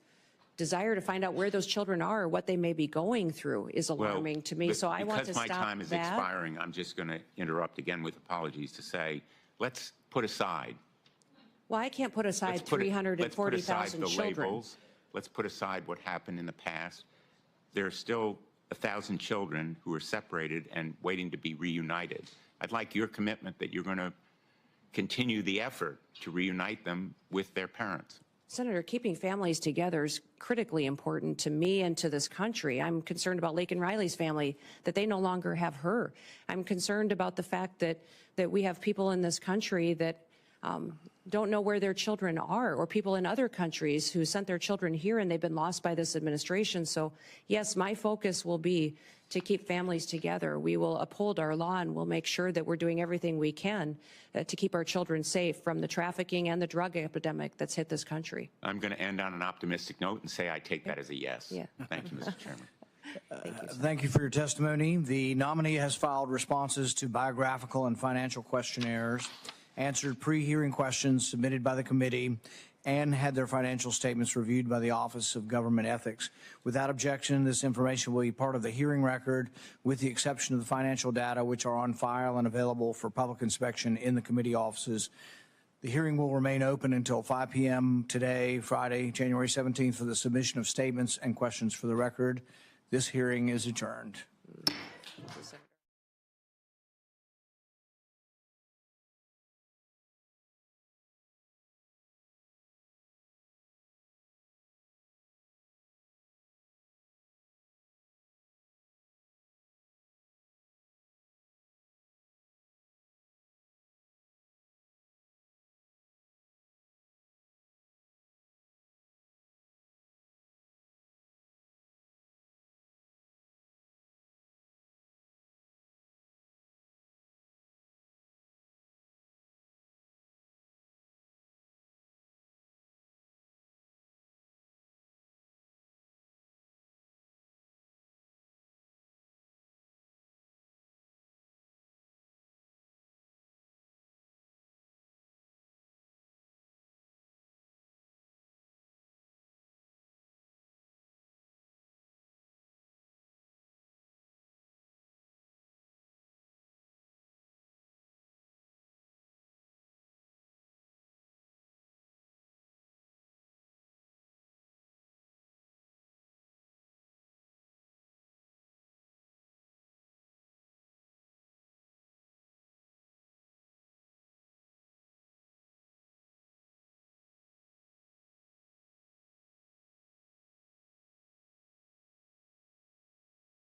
desire to find out where those children are or what they may be going through is alarming to me. So I want to stop that. Because my time is expiring, I'm just going to interrupt again with apologies to say, let's put aside. Well, I can't put aside 340,000 children. Let's put aside what happened in the past. There are still 1,000 children who are separated and waiting to be reunited. I'd like your commitment that you're going to continue the effort to reunite them with their parents. Senator, keeping families together is critically important to me and to this country. I'm concerned about Laken Riley's family, that they no longer have her. I'm concerned about the fact that we have people in this country that don't know where their children are, or people in other countries who sent their children here and they've been lost by this administration. So, yes, my focus will be to keep families together. We will uphold our law and we'll make sure that we're doing everything we can to keep our children safe from the trafficking and the drug epidemic that's hit this country. I'm going to end on an optimistic note and say I take that as a yes. Yeah. Thank you, Mr. Chairman. Thank you for your testimony. The nominee has filed responses to biographical and financial questionnaires answered pre-hearing questions submitted by the committee, and had their financial statements reviewed by the Office of Government Ethics. Without objection, this information will be part of the hearing record, with the exception of the financial data, which are on file and available for public inspection in the committee offices. The hearing will remain open until 5 p.m. today, Friday, January 17th, for the submission of statements and questions for the record. This hearing is adjourned.